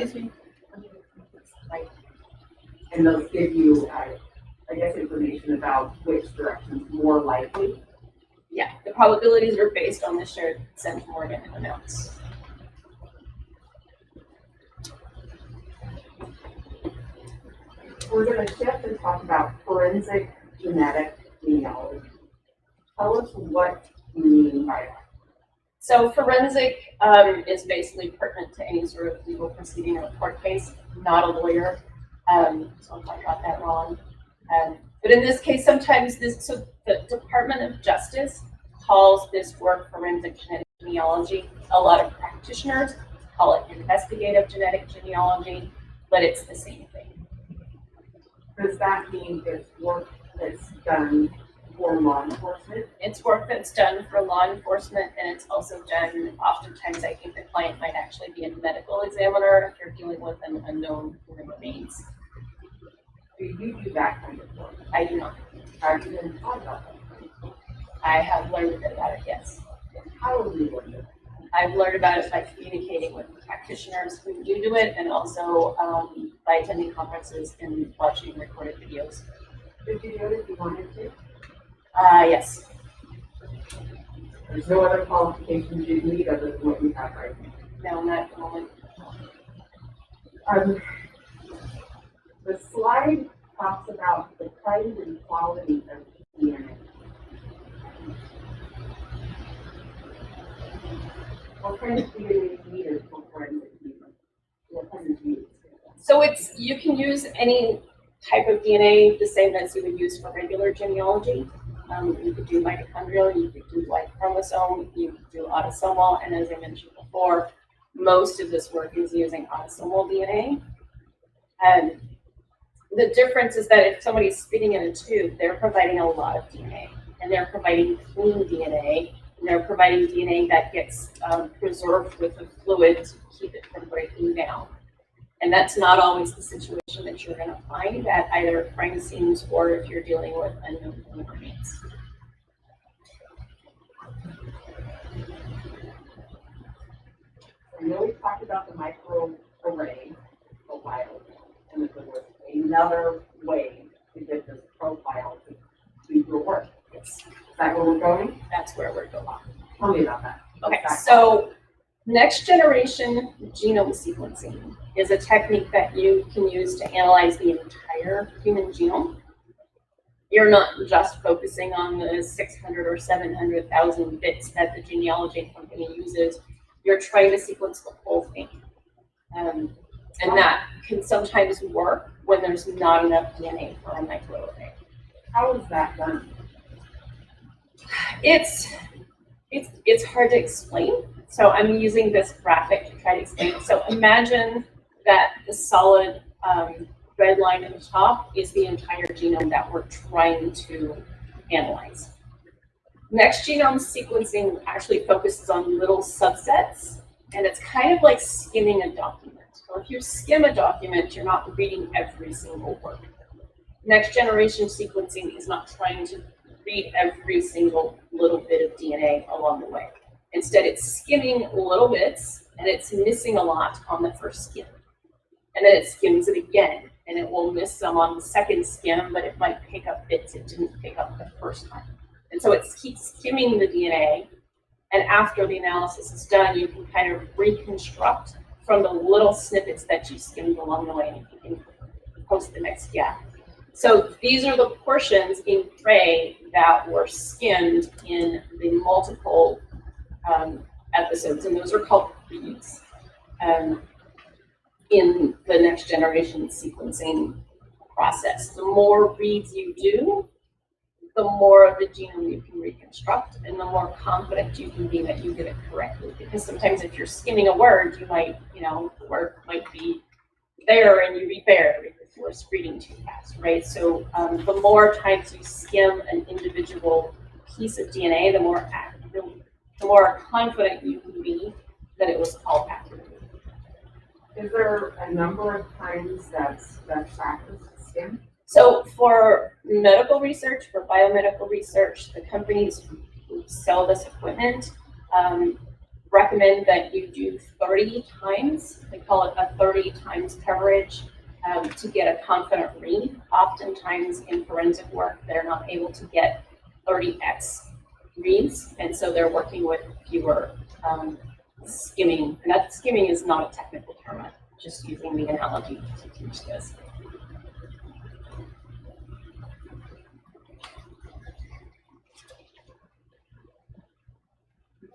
[SPEAKER 4] And those give you, I guess, information about which direction is more likely.
[SPEAKER 5] yeah, the probabilities are based on the shared centimorgan amounts.
[SPEAKER 4] We're going to shift and talk about forensic genetic genealogy. Tell us what you mean by that.
[SPEAKER 5] So forensic is basically pertinent to any sort of legal proceeding or court case, not a lawyer. So if I got that wrong. But in this case, sometimes so the Department of Justice calls this work forensic genetic genealogy. A lot of practitioners call it investigative genetic genealogy, but it's the same thing.
[SPEAKER 4] Does that mean there's work that's done for law enforcement?
[SPEAKER 5] It's work that's done for law enforcement, and it's also done, oftentimes I think the client might actually be a medical examiner if you're dealing with an unknown human remains.
[SPEAKER 4] Do you do that kind of work?
[SPEAKER 5] I do not.
[SPEAKER 4] Have you been taught about that?
[SPEAKER 5] I have learned a bit about it, yes.
[SPEAKER 4] How have you learned it?
[SPEAKER 5] I've learned about it by communicating with practitioners who do it, and also by attending conferences and watching recorded videos.
[SPEAKER 4] Did you do it if you wanted to?
[SPEAKER 5] Yes.
[SPEAKER 4] There's no other qualifications you need other than what you have right now.
[SPEAKER 5] No, not at the moment.
[SPEAKER 4] The slide talks about the kind and quality of DNA. What kind of DNA is needed for forensic DNA? What kind of DNA?
[SPEAKER 5] So you can use any type of DNA the same as you would use for regular genealogy. You could do mitochondrial, you could do Y chromosome, you could do autosomal, and as I mentioned before, most of this work is using autosomal DNA. And the difference is that if somebody's spitting in a tube, they're providing a lot of DNA, and they're providing clean DNA, and they're providing DNA that gets preserved with the fluid to keep it from breaking down. And that's not always the situation that you're going to find at either crime scenes or if you're dealing with unknown human remains.
[SPEAKER 4] I know we talked about the microarray a while ago, and that there was another way to get this profile to do your work.
[SPEAKER 5] Yes,
[SPEAKER 4] Is that where we're going?
[SPEAKER 5] that's where we're going.
[SPEAKER 4] Tell me about that.
[SPEAKER 5] Okay, so next generation genome sequencing is a technique that you can use to analyze the entire human genome. You're not just focusing on the 600 or 700,000 bits that the genealogy company uses. You're trying to sequence the whole thing. And that can sometimes work when there's not enough DNA for a microarray.
[SPEAKER 4] How is that done?
[SPEAKER 5] It's hard to explain. So I'm using this graphic to try to explain it. So imagine that the solid
[SPEAKER 6] red line at the top is the entire genome that we're trying to analyze. Next genome sequencing actually focuses on little subsets, and it's kind of like skimming a document. So if you skim a document, you're not reading every single word. Next generation sequencing is not trying to read every single little bit of DNA along the way. Instead, it's skimming little bits, and it's missing a lot on the first skim. And then it skims it again, and it will miss some on the second skim, but it might pick up bits it didn't pick up the first time. And so it keeps skimming the DNA, and after the analysis is done, you can kind of reconstruct from the little snippets that you skimmed along the way, and you can post the next gap. So these are the portions in gray that were skimmed in the multiple episodes, and those are called reads in the next generation sequencing process. The more reads you do, the more of the genome you can reconstruct, and the more confident you can be that you did it correctly. Because sometimes if you're skimming a word, you might, the word might be there and you read there because you're reading too fast, right? So the more times you skim an individual piece of DNA, the more confident you can be that it was called accurately.
[SPEAKER 4] Is there a number of times that's practiced to skim?
[SPEAKER 6] So for medical research, for biomedical research, the companies who sell this equipment recommend that you do 30 times. They call it a 30 times coverage to get a confident read. Oftentimes in forensic work, they're not able to get 30x reads, and so they're working with fewer skimming. And that skimming is not a technical term. I'm just using the analogy to teach this.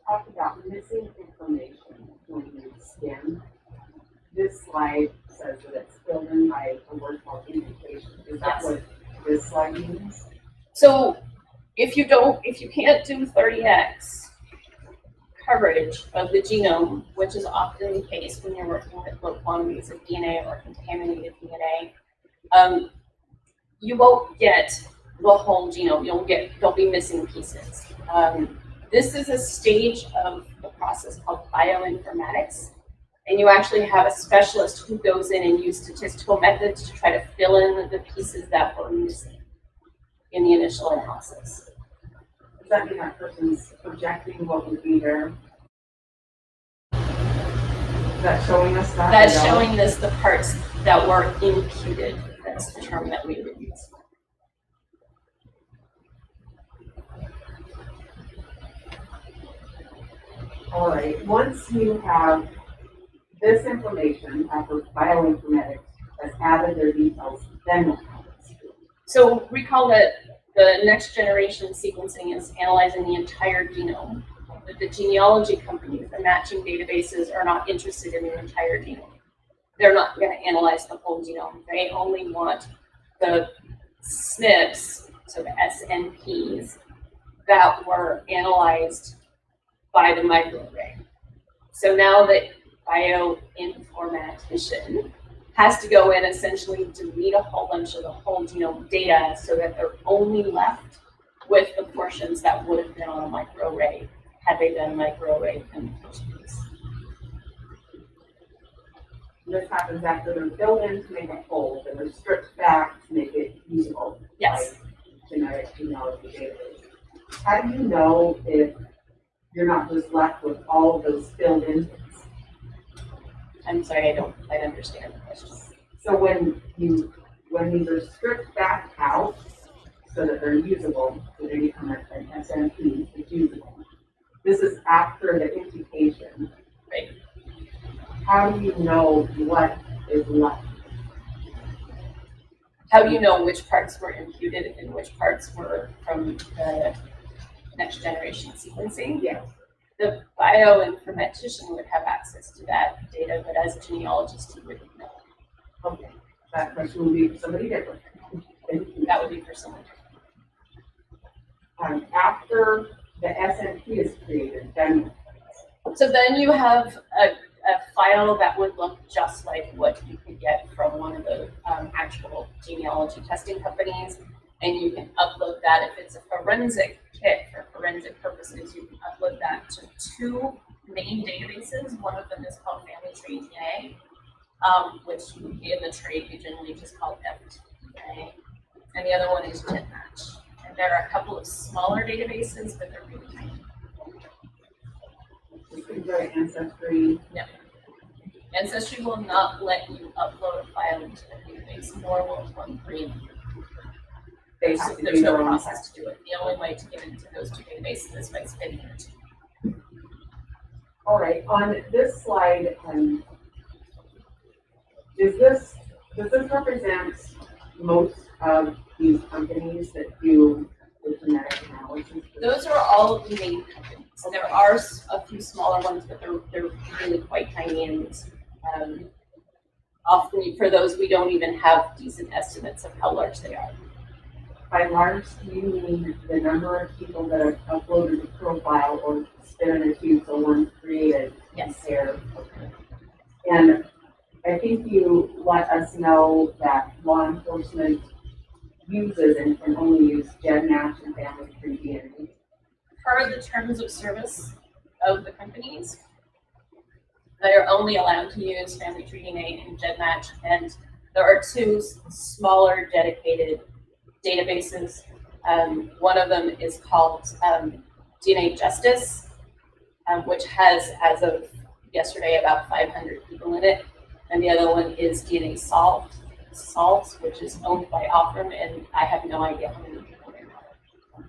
[SPEAKER 4] Talk about missing information when you skim. This slide says that it's filled in by a word called indication. Is that what this slide means?
[SPEAKER 6] So if you can't do 30x coverage of the genome, which is often the case when you're working with low quantities of DNA or contaminated DNA, you won't get the whole genome. You'll be missing pieces. This is a stage of the process called bioinformatics, and you actually have a specialist who goes in and use statistical methods to try to fill in the pieces that were missing in the initial analysis.
[SPEAKER 4] Does that mean that person's projecting what would be there? Is that showing us that?
[SPEAKER 6] That's showing us the parts that were imputed. That's the term that we would use.
[SPEAKER 4] All right, once you have this information, after bioinformatics has added their details, then what happens?
[SPEAKER 6] So recall that the next generation sequencing is analyzing the entire genome. But the genealogy companies, the matching databases, are not interested in the entire genome. They're not going to analyze the whole genome. They only want the SNPs, so the SNPs, that were analyzed by the microarray. So now the bioinformatician has to go in and essentially delete a whole bunch of the whole genome data so that they're only left with the portions that would have been on a microarray had they done microarray in the first place.
[SPEAKER 4] This happens after they're filled in to make a whole, and they're stripped back to make it usable.
[SPEAKER 6] Yes.
[SPEAKER 4] Like genetic genealogy database. How do you know if you're not just left with all of those filled in things?
[SPEAKER 6] I'm sorry, I don't understand the question.
[SPEAKER 4] So when these are stripped back out so that they're usable, so they become an SNP, it's usable. This is after the imputation.
[SPEAKER 6] Right.
[SPEAKER 4] How do you know what is left?
[SPEAKER 6] How do you know which parts were imputed and which parts were from the next generation sequencing?
[SPEAKER 4] Yes.
[SPEAKER 6] The bioinformatician would have access to that data, but as a genealogist, you wouldn't know.
[SPEAKER 4] Okay. That question will be for somebody different.
[SPEAKER 6] That would be for someone different.
[SPEAKER 4] After the SNP is created, then
[SPEAKER 6] So then you have a file that would look just like what you could get from one of the actual genealogy testing companies, and you can upload that. If it's a forensic kit for forensic purposes, you can upload that to two main databases. One of them is called Family Tree DNA, which in the trade we generally just call FTDNA, and the other one is GenMatch. And there are a couple of smaller databases, but they're really tiny.
[SPEAKER 4] You can go to Ancestry.
[SPEAKER 6] No. Ancestry will not let you upload a file into the database, nor will one create.
[SPEAKER 4] They have to
[SPEAKER 6] There's
[SPEAKER 4] do
[SPEAKER 6] no
[SPEAKER 4] their own
[SPEAKER 6] process to do it. The only way to get into those two databases is by spinning it.
[SPEAKER 4] All right, on this slide, does this represent most of these companies that do the genetic analysis?
[SPEAKER 6] Those are all of the main companies. There are a few smaller ones, but they're really quite tiny, and often for those we don't even have decent estimates of how large they are.
[SPEAKER 4] By large, do you mean the number of people that have uploaded a profile or spin in a tube so one's created?
[SPEAKER 6] Yes.
[SPEAKER 4] There. And I think you let us know that law enforcement uses and can only use GenMatch and Family Tree DNA.
[SPEAKER 6] Per the terms of service of the companies, they are only allowed to use Family Tree DNA and GenMatch, and there are two smaller dedicated databases. One of them is called DNA Justice, which has, as of yesterday, about 500 people in it, and the other one is DNA Solved, which is owned by Optum, and I have no idea how many people there are.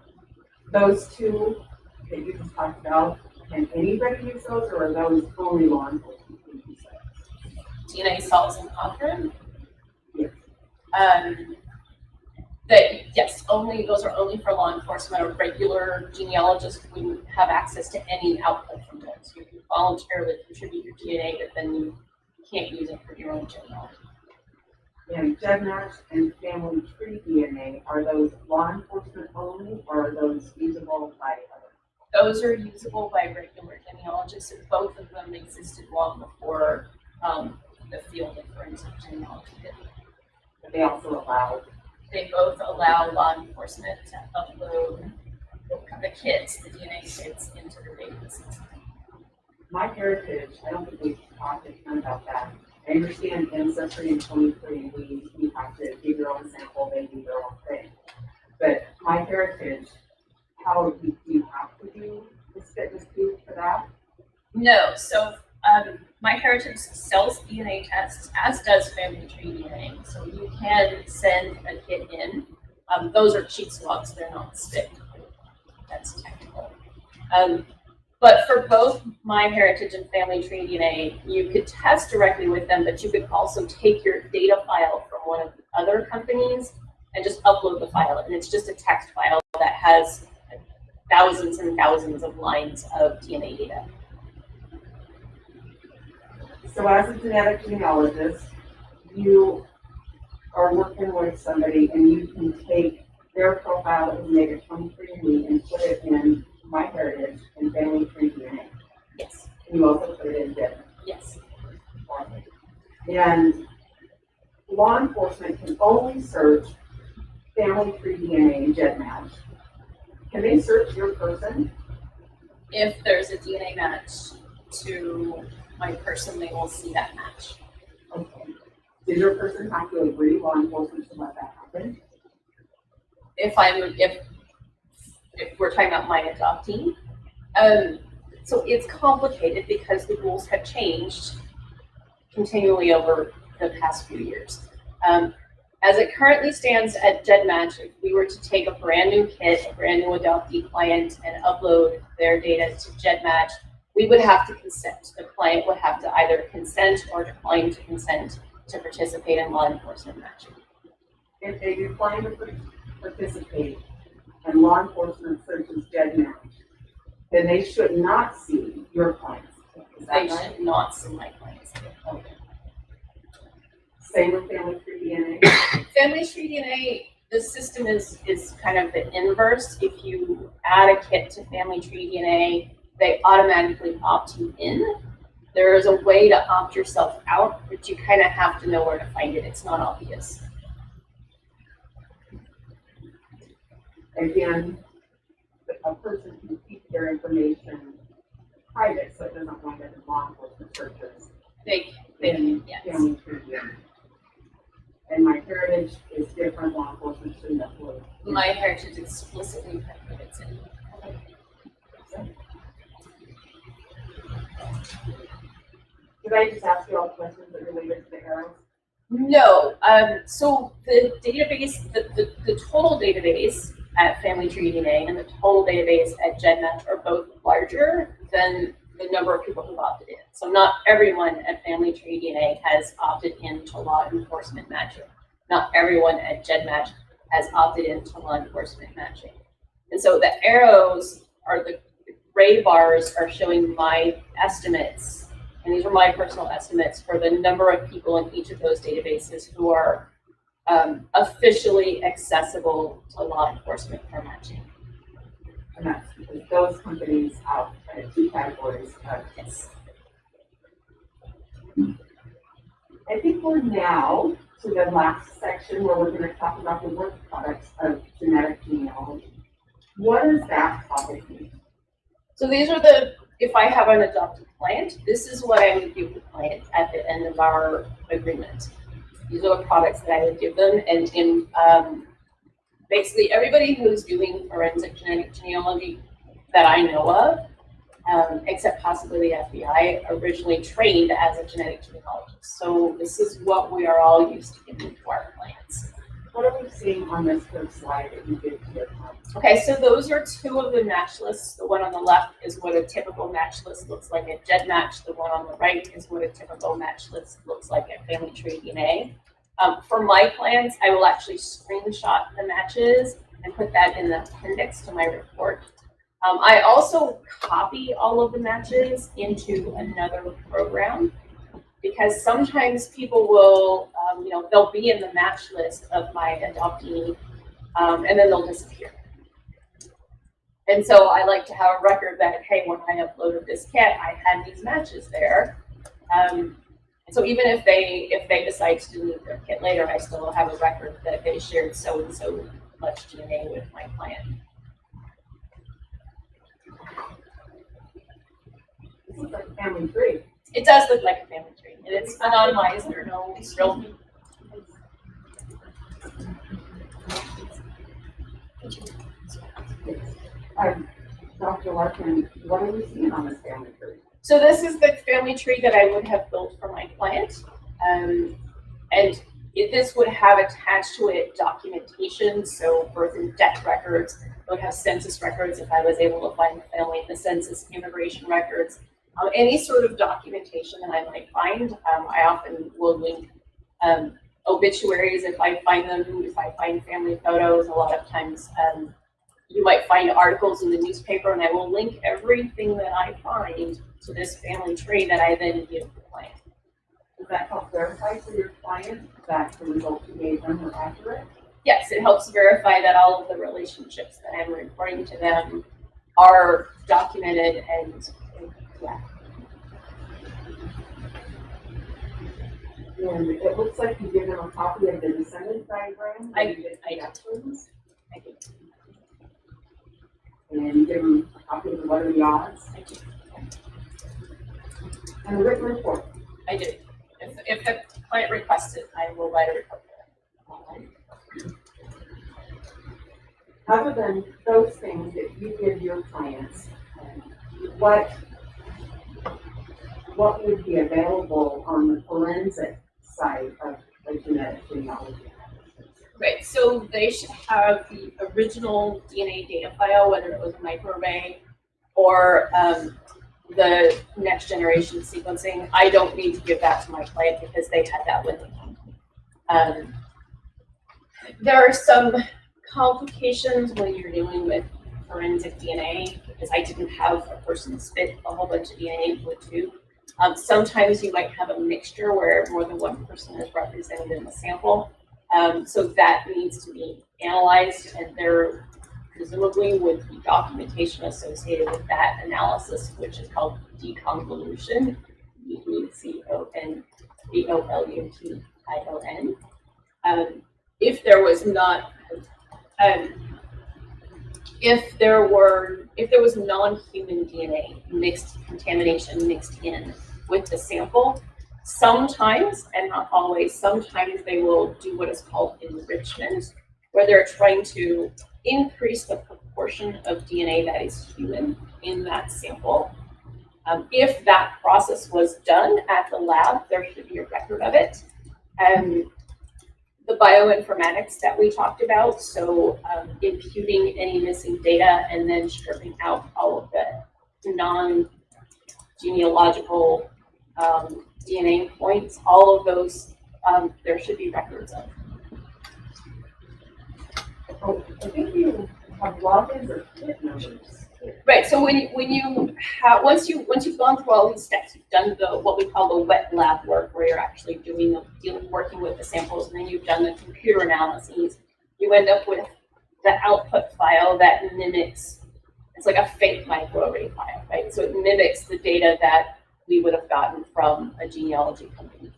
[SPEAKER 4] Those two that you just talked about, can anybody use those, or are those only law enforcement who use those?
[SPEAKER 6] DNA Solves and Optum.
[SPEAKER 4] Yes.
[SPEAKER 6] Yes, those are only for law enforcement. A regular genealogist wouldn't have access to any output from those. You can voluntarily contribute your DNA, but then you can't use it for your own genealogy.
[SPEAKER 4] And GenMatch and Family Tree DNA, are those law enforcement only, or are those usable by others?
[SPEAKER 6] Those are usable by regular genealogists, and both of them existed long before the field of forensic genealogy did.
[SPEAKER 4] But they also allow.
[SPEAKER 6] They both allow law enforcement to upload the kits, the DNA kits, into their databases.
[SPEAKER 4] My heritage, I don't think we've talked a ton about that. I understand Ancestry and 23, we have to give your own sample, they do their own thing. But my heritage, how do you have to do the fitness tube for that?
[SPEAKER 6] No, so MyHeritage sells DNA tests, as does Family Tree DNA. So you can send a kit in. Those are cheek swabs, they're not stick. That's technical. But for both MyHeritage and Family Tree DNA, you could test directly with them, but you could also take your data file from one of the other companies and just upload the file. And it's just a text file that has thousands and thousands of lines of DNA data.
[SPEAKER 4] So as a genetic genealogist, you are working with somebody and you can take their profile that was made at 23andMe and put it in MyHeritage and Family Tree DNA.
[SPEAKER 6] Yes.
[SPEAKER 4] And you also put it in GenMatch.
[SPEAKER 6] Yes.
[SPEAKER 4] And law enforcement can only search Family Tree DNA and GenMatch. Can they search your person?
[SPEAKER 6] If there's a DNA match to my person, they will see that match.
[SPEAKER 4] Okay. Does your person have to agree, law enforcement, to let that happen?
[SPEAKER 6] If we're talking about my adoptee, so it's complicated because the rules have changed continually over the past few years. As it currently stands at GenMatch, if we were to take a brand new kit, a brand new adoptee client, and upload their data to GenMatch, we would have to consent. The client would have to either consent or decline to consent to participate in law enforcement matching.
[SPEAKER 4] If they decline to participate and law enforcement searches GenMatch, then they should not see your clients. Is that
[SPEAKER 6] They
[SPEAKER 4] right?
[SPEAKER 6] should not see my clients. Okay.
[SPEAKER 4] Same with Family Tree DNA.
[SPEAKER 6] Family Tree DNA, the system is kind of the inverse. If you add a kit to Family Tree DNA, they automatically opt you in. There is a way to opt yourself out, but you kind of have to know where to find it. It's not obvious.
[SPEAKER 4] Again, a person can keep their information private, so it doesn't wind up in law enforcement searches.
[SPEAKER 6] They yes.
[SPEAKER 4] Family tree. And my heritage is different, law enforcement shouldn't have looked.
[SPEAKER 6] My heritage explicitly prohibits it.
[SPEAKER 4] Did I just ask you all questions that related to the arrows?
[SPEAKER 6] No. So the database, the total database at Family Tree DNA and the total database at GEDmatch are both larger than the number of people who opted in. So not everyone at Family Tree DNA has opted into law enforcement matching. Not everyone at GEDmatch has opted into law enforcement matching. And so the arrows are the gray bars are showing my estimates. And these are my personal estimates for the number of people in each of those databases who are officially accessible to law enforcement for matching.
[SPEAKER 4] And that's because those companies have two categories of
[SPEAKER 6] Yes.
[SPEAKER 4] I think we're now to the last section where we're going to talk about the work products of genetic genealogy. What does that topic mean?
[SPEAKER 6] So these are the, if I have an adopted client, this is what I would give the client at the end of our agreement. These are the products that I would give them, and in basically everybody who's doing forensic genetic genealogy that I know of, except possibly the FBI, originally trained as a genetic genealogist. So this is what we are all used to giving to our clients.
[SPEAKER 4] What are we seeing on this first slide that you did to your clients?
[SPEAKER 6] Okay, so those are two of the match lists. The one on the left is what a typical match list looks like at GEDmatch. The one on the right is what a typical match list looks like at Family Tree DNA. For my clients, I will actually screenshot the matches and put that in the appendix to my report. I also copy all of the matches into another program because sometimes people will, they'll be in the match list of my adoptee and then they'll disappear. And so I like to have a record that, hey, when I uploaded this kit, I had these matches there. So even if they decide to delete their kit later, I still have a record that they shared so and so much DNA with my client.
[SPEAKER 4] This is like a family tree.
[SPEAKER 6] It does look like a family tree, and it's anonymized. There are no real.
[SPEAKER 4] Dr. Larkin, what are we seeing on this family tree?
[SPEAKER 6] So this is the family tree that I would have built for my client, and this would have attached to it documentation, so birth and death records. It would have census records if I was able to find the family in the census, immigration records, any sort of documentation that I might find. I often will link obituaries if I find them, if I find family photos. A lot of times you might find articles in the newspaper, and I will link everything that I find to this family tree that I then give the client.
[SPEAKER 4] Does that help verify for your client that the results you gave them were accurate?
[SPEAKER 6] Yes, it helps verify that all of the relationships that I'm reporting to them are documented and yeah.
[SPEAKER 4] And it looks like you give them a copy of the descendant diagram.
[SPEAKER 6] I do.
[SPEAKER 4] And you give them a copy of the what are the odds.
[SPEAKER 6] I do.
[SPEAKER 4] And the written report.
[SPEAKER 6] I do. If the client requests it, I will write a report for them.
[SPEAKER 4] Other than those things that you give your clients, what would be available on the forensic side of the genetic genealogy?
[SPEAKER 6] Right, so they should have the original DNA data file, whether it was a microarray or the next generation sequencing. I don't need to give that to my client because they had that with them. There are some complications when you're dealing with forensic DNA because I didn't have a person spit a whole bunch of DNA into a tube. Sometimes you might have a mixture where more than one person is represented in the sample. So that needs to be analyzed, and there presumably would be documentation associated with that analysis, which is called deconvolution. Broussard. If there was not, if there was non-human DNA contamination mixed in with the sample, sometimes, and not always, sometimes they will do what is called enrichment, where they're trying to increase the proportion of DNA that is human in that sample. If that process was done at the lab, there should be a record of it. The bioinformatics that we talked about, so imputing any missing data and then stripping out all of the non-genealogical DNA points, all of those there should be records of.
[SPEAKER 4] Oh, I think you have logins or kit numbers.
[SPEAKER 6] Right. So when you have once you've gone through all these steps, you've done what we call the wet lab work, where you're actually working with the samples, and then you've done the computer analyses. You end up with the output file that mimics. It's like a fake microarray file, right? So it mimics the data that we would have gotten from a genealogy company.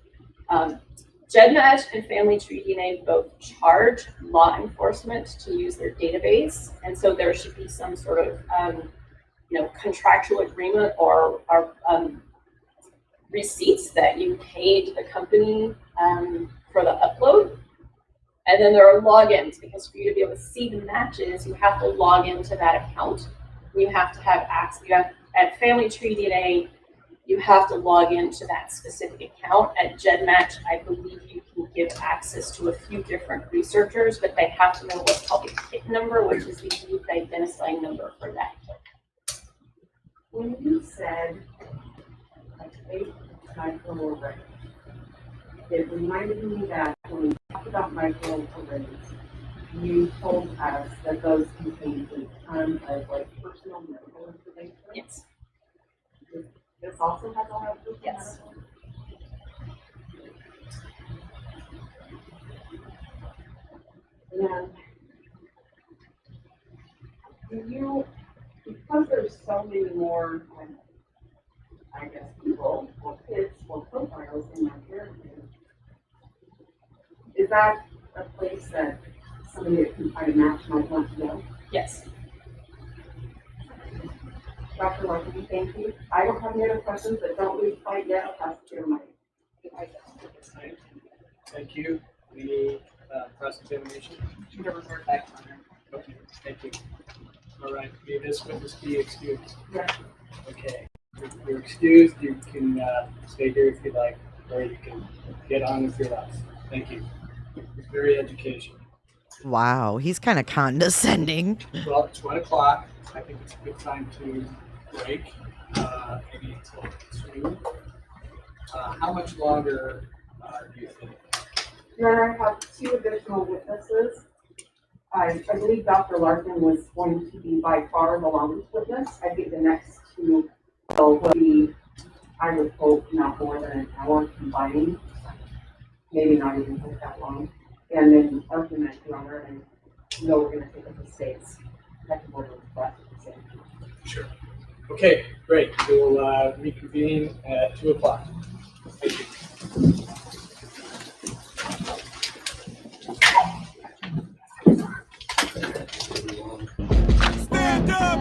[SPEAKER 6] GEDmatch and Family Tree DNA both charge law enforcement to use their database, and so there should be some sort of contractual agreement or receipts that you paid the company for the upload. And then there are logins, because for you to be able to see the matches, you have to log into that account. You have to have access. At Family Tree DNA, you have to log into that specific account. At GEDmatch, I believe you can give access to a few different researchers, but they have to know what's called the kit number, which is the unique identifying number for that kit.
[SPEAKER 4] When you said a fake microarray, it reminded me that when we talked about microarrays, you told us that those contain a ton of personal medical information.
[SPEAKER 6] Yes.
[SPEAKER 4] This also has all that personal
[SPEAKER 6] Yes.
[SPEAKER 4] medical. And because there's so many more, I guess, people or kids or profiles in my area, is that a place that somebody that can find a match might want to go?
[SPEAKER 6] Yes.
[SPEAKER 4] Dr. Larkin, thank you. I don't have any other questions, but don't leave quite yet. I'll pass it to my.
[SPEAKER 3] Thank you. Any cross-examination? Okay, thank you. All right, may this witness be excused?
[SPEAKER 4] Yes.
[SPEAKER 3] Okay, you're excused. You can stay here if you like, or you can get on with your life. Thank you. It's very educational.
[SPEAKER 1] Wow, he's kind of condescending.
[SPEAKER 3] Well, it's 1 o'clock. I think it's a good time to break. Maybe until 2. How much longer do you think?
[SPEAKER 4] Your Honor, I have 2 additional witnesses. I believe Dr. Larkin was going to be by far the longest witness. I think the next 2 will be, I would hope, not more than an hour combining. Maybe not even take that long. And then argument, Your Honor, and we're going to take up the state's second order request at the same time.
[SPEAKER 3] Sure. Okay, great. We'll reconvene at 2 o'clock. Thank you.
[SPEAKER 7] Stand up!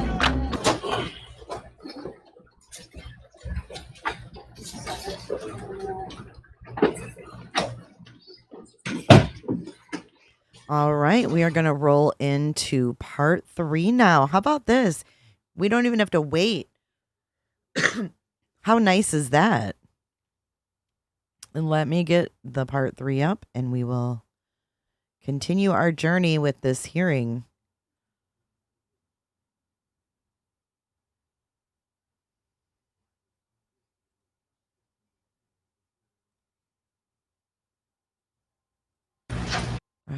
[SPEAKER 1] All right, we are going to roll into part 3 now. How about this? We don't even have to wait. How nice is that? And let me get the part 3 up, and we will continue our journey with this hearing.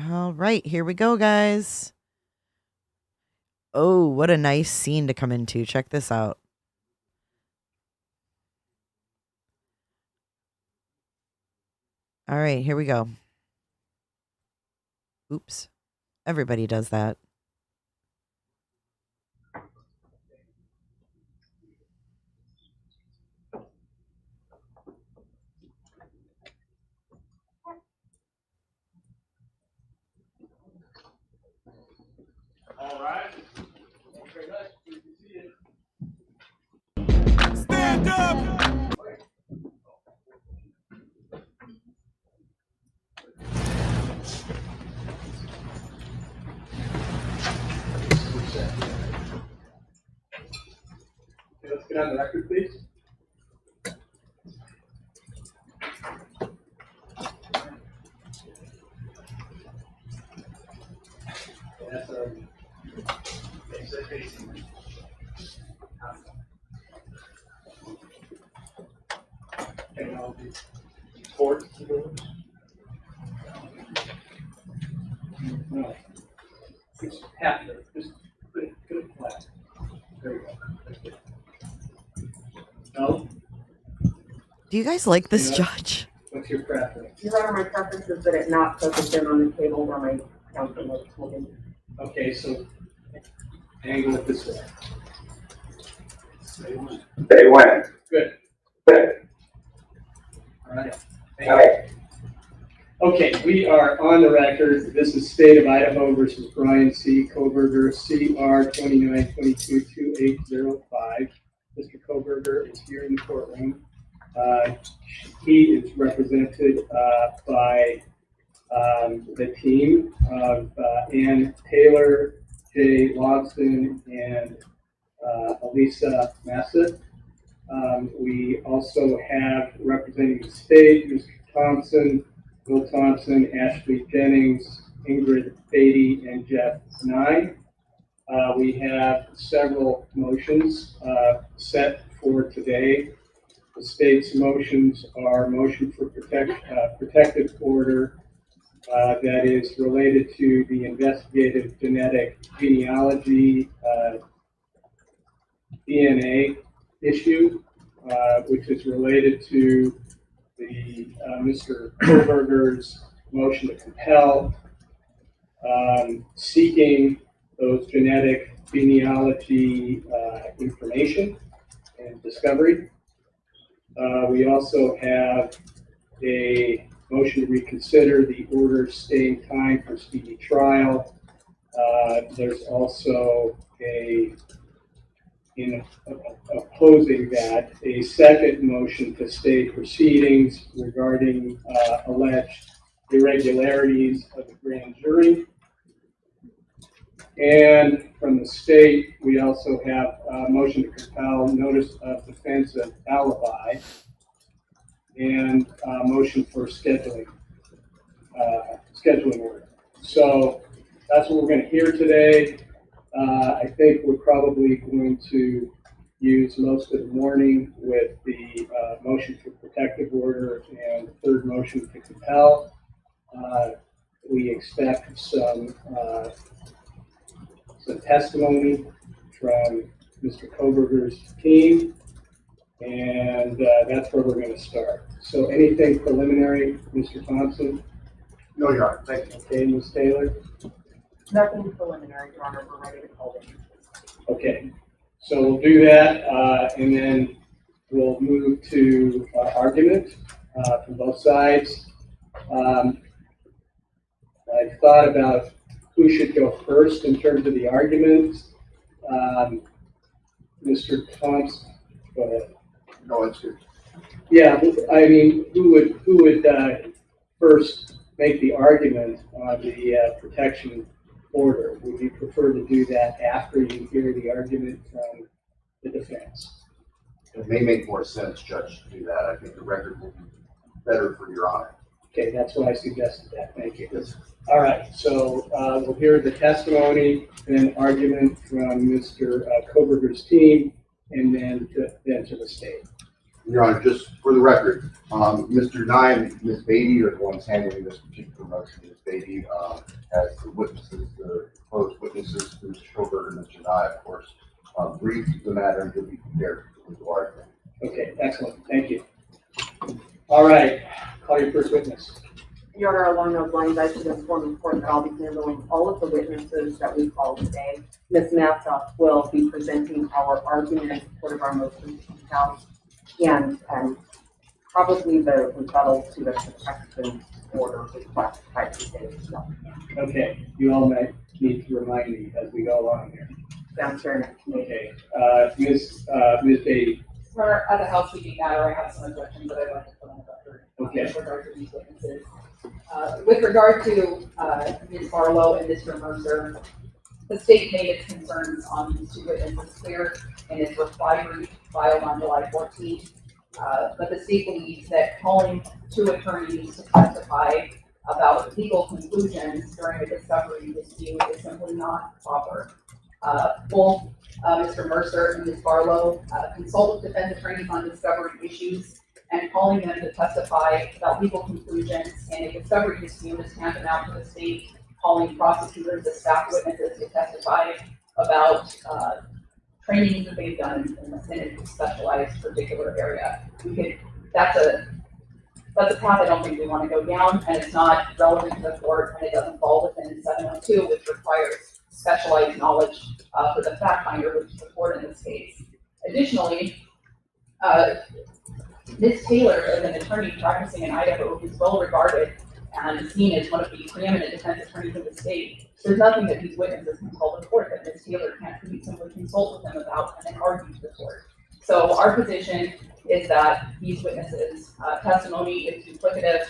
[SPEAKER 1] All right, here we go, guys. Oh, what a nice scene to come into. Check this out. All right, here we go. Oops. Everybody does that.
[SPEAKER 3] All right. Thanks very much. Good to see you.
[SPEAKER 7] Stand up!
[SPEAKER 3] Okay, let's get on the record, please. That's our technology. Sports. No. Just half of it. Just put it flat. There we go. That's good. No?
[SPEAKER 1] Do you guys like this
[SPEAKER 3] Yeah.
[SPEAKER 1] judge?
[SPEAKER 3] What's your preference?
[SPEAKER 4] Your Honor, my preference is that it not focus in on the table where my counsel was holding.
[SPEAKER 3] Okay, so angle it this way.
[SPEAKER 2] They went.
[SPEAKER 3] Good.
[SPEAKER 2] Good.
[SPEAKER 3] All right. Thank you. Okay, we are on the record. This is State of Idaho versus Bryan C. Kohberger, CR 29222805. Mr. Kohberger is here in the courtroom. He is represented by the team of Ann Taylor, Jay Lobson, and Elisa Massa. We also have representing the state, Mr. Thompson, Bill Thompson, Ashley Jennings, Ingrid Beatty, and Jeff Nye. We have several motions set for today. The state's motions are motion for protective order that is related to the investigative genetic genealogy DNA issue, which is related to the Mr. Kohberger's motion to compel, seeking those genetic genealogy information and discovery. We also have a motion to reconsider the order staying time for speedy trial. There's also in opposing that, a second motion to stay proceedings regarding alleged irregularities of the grand jury. And from the state, we also have a motion to compel notice of defense of alibi and a motion for scheduling order. So that's what we're going to hear today. I think we're probably going to use most of the morning with the motion for protective order and the third motion to compel. We expect some testimony from Mr. Kohberger's team, and that's where we're going to start. So anything preliminary, Mr. Thompson?
[SPEAKER 2] No, Your Honor. Thank you.
[SPEAKER 3] Okay, Ms. Taylor?
[SPEAKER 4] Nothing preliminary, Your Honor, we're ready to call it.
[SPEAKER 3] Okay, so we'll do that, and then we'll move to argument from both sides. I thought about who should go first in terms of the arguments. Mr. Thompson, go ahead.
[SPEAKER 2] No, it's good.
[SPEAKER 3] Yeah, I mean, who would first make the argument on the protection order? Would you prefer to do that after you hear the argument from the defense?
[SPEAKER 8] It may make more sense, Judge, to do that. I think the record will be better for Your Honor.
[SPEAKER 3] Okay, that's why I suggested that. Thank you.
[SPEAKER 8] Yes.
[SPEAKER 3] All right, so we'll hear the testimony and argument from Mr. Kohberger's team, and then to the state.
[SPEAKER 8] Your Honor, just for the record, Mr. Nye and Ms. Beatty are the ones handling this particular motion. Ms. Beatty has the witnesses, the proposed witnesses, Mr. Kohberger and Mr. Nye, of course, briefed the matter and will be prepared for the argument.
[SPEAKER 3] Okay, excellent. Thank you. All right, call your first witness.
[SPEAKER 4] Your Honor, along those lines, I should inform the court that I'll be handling all of the witnesses that we call today. Ms. Massa will be presenting our argument in support of our motion to compel, and probably the rebuttal to the protection order request by the state as well.
[SPEAKER 3] Okay, you all might need to remind me as we go along here.
[SPEAKER 4] Sounds fair.
[SPEAKER 3] Okay, Ms. Beatty.
[SPEAKER 5] For as a housekeeping matter, I have some objections that I'd like to put on the record.
[SPEAKER 3] Okay.
[SPEAKER 5] With regard to these witnesses. With regard to Ms. Barlow and Mr. Mercer, the state made its concerns on these two witnesses clear in its reply brief filed on July 14th. But the state believes that calling two attorneys to testify about legal conclusions during a discovery dispute is simply not proper. Both Mr. Mercer and Ms. Barlow consult with defense attorneys on discovery issues, and calling them to testify about legal conclusions in a discovery dispute is tantamount to the state calling prosecutors as staff witnesses to testify about trainings that they've done in a specialized particular area. That's a path I don't think we want to go down, and it's not relevant to the court, and it doesn't fall within 702, which requires specialized knowledge for the fact finder, which is the court in this case. Additionally, Ms. Taylor, as an attorney practicing in Idaho, who's well regarded and seen as one of the preeminent defense attorneys in the state, there's nothing that these witnesses can tell the court that Ms. Taylor can't simply consult with them about and then argue to the court. So our position is that these witnesses' testimony is duplicative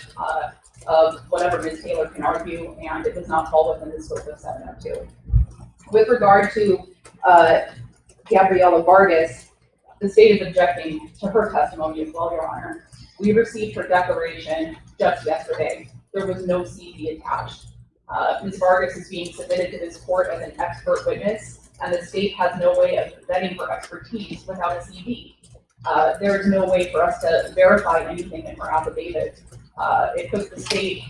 [SPEAKER 5] of whatever Ms. Taylor can argue, and it does not fall within the scope of 702. With regard to Gabriela Vargas, the state is objecting to her testimony as well, Your Honor. We received her declaration just yesterday. There was no CV attached. Ms. Vargas is being submitted to this court as an expert witness, and the state has no way of vetting her expertise without a CV. There is no way for us to verify anything in her affidavit. It puts the state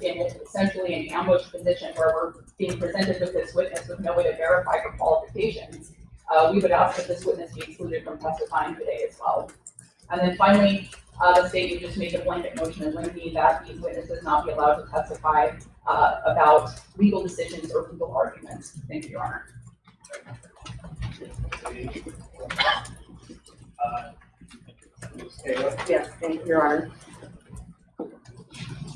[SPEAKER 5] in essentially an ambush position where we're being presented with this witness with no way to verify her qualifications. We would ask that this witness be excluded from testifying today as well. And then finally, the state would just make a blanket motion in limine that these witnesses not be allowed to testify about legal decisions or legal arguments. Thank you, Your Honor.
[SPEAKER 3] Ms. Taylor.
[SPEAKER 4] Yes, thank you, Your Honor.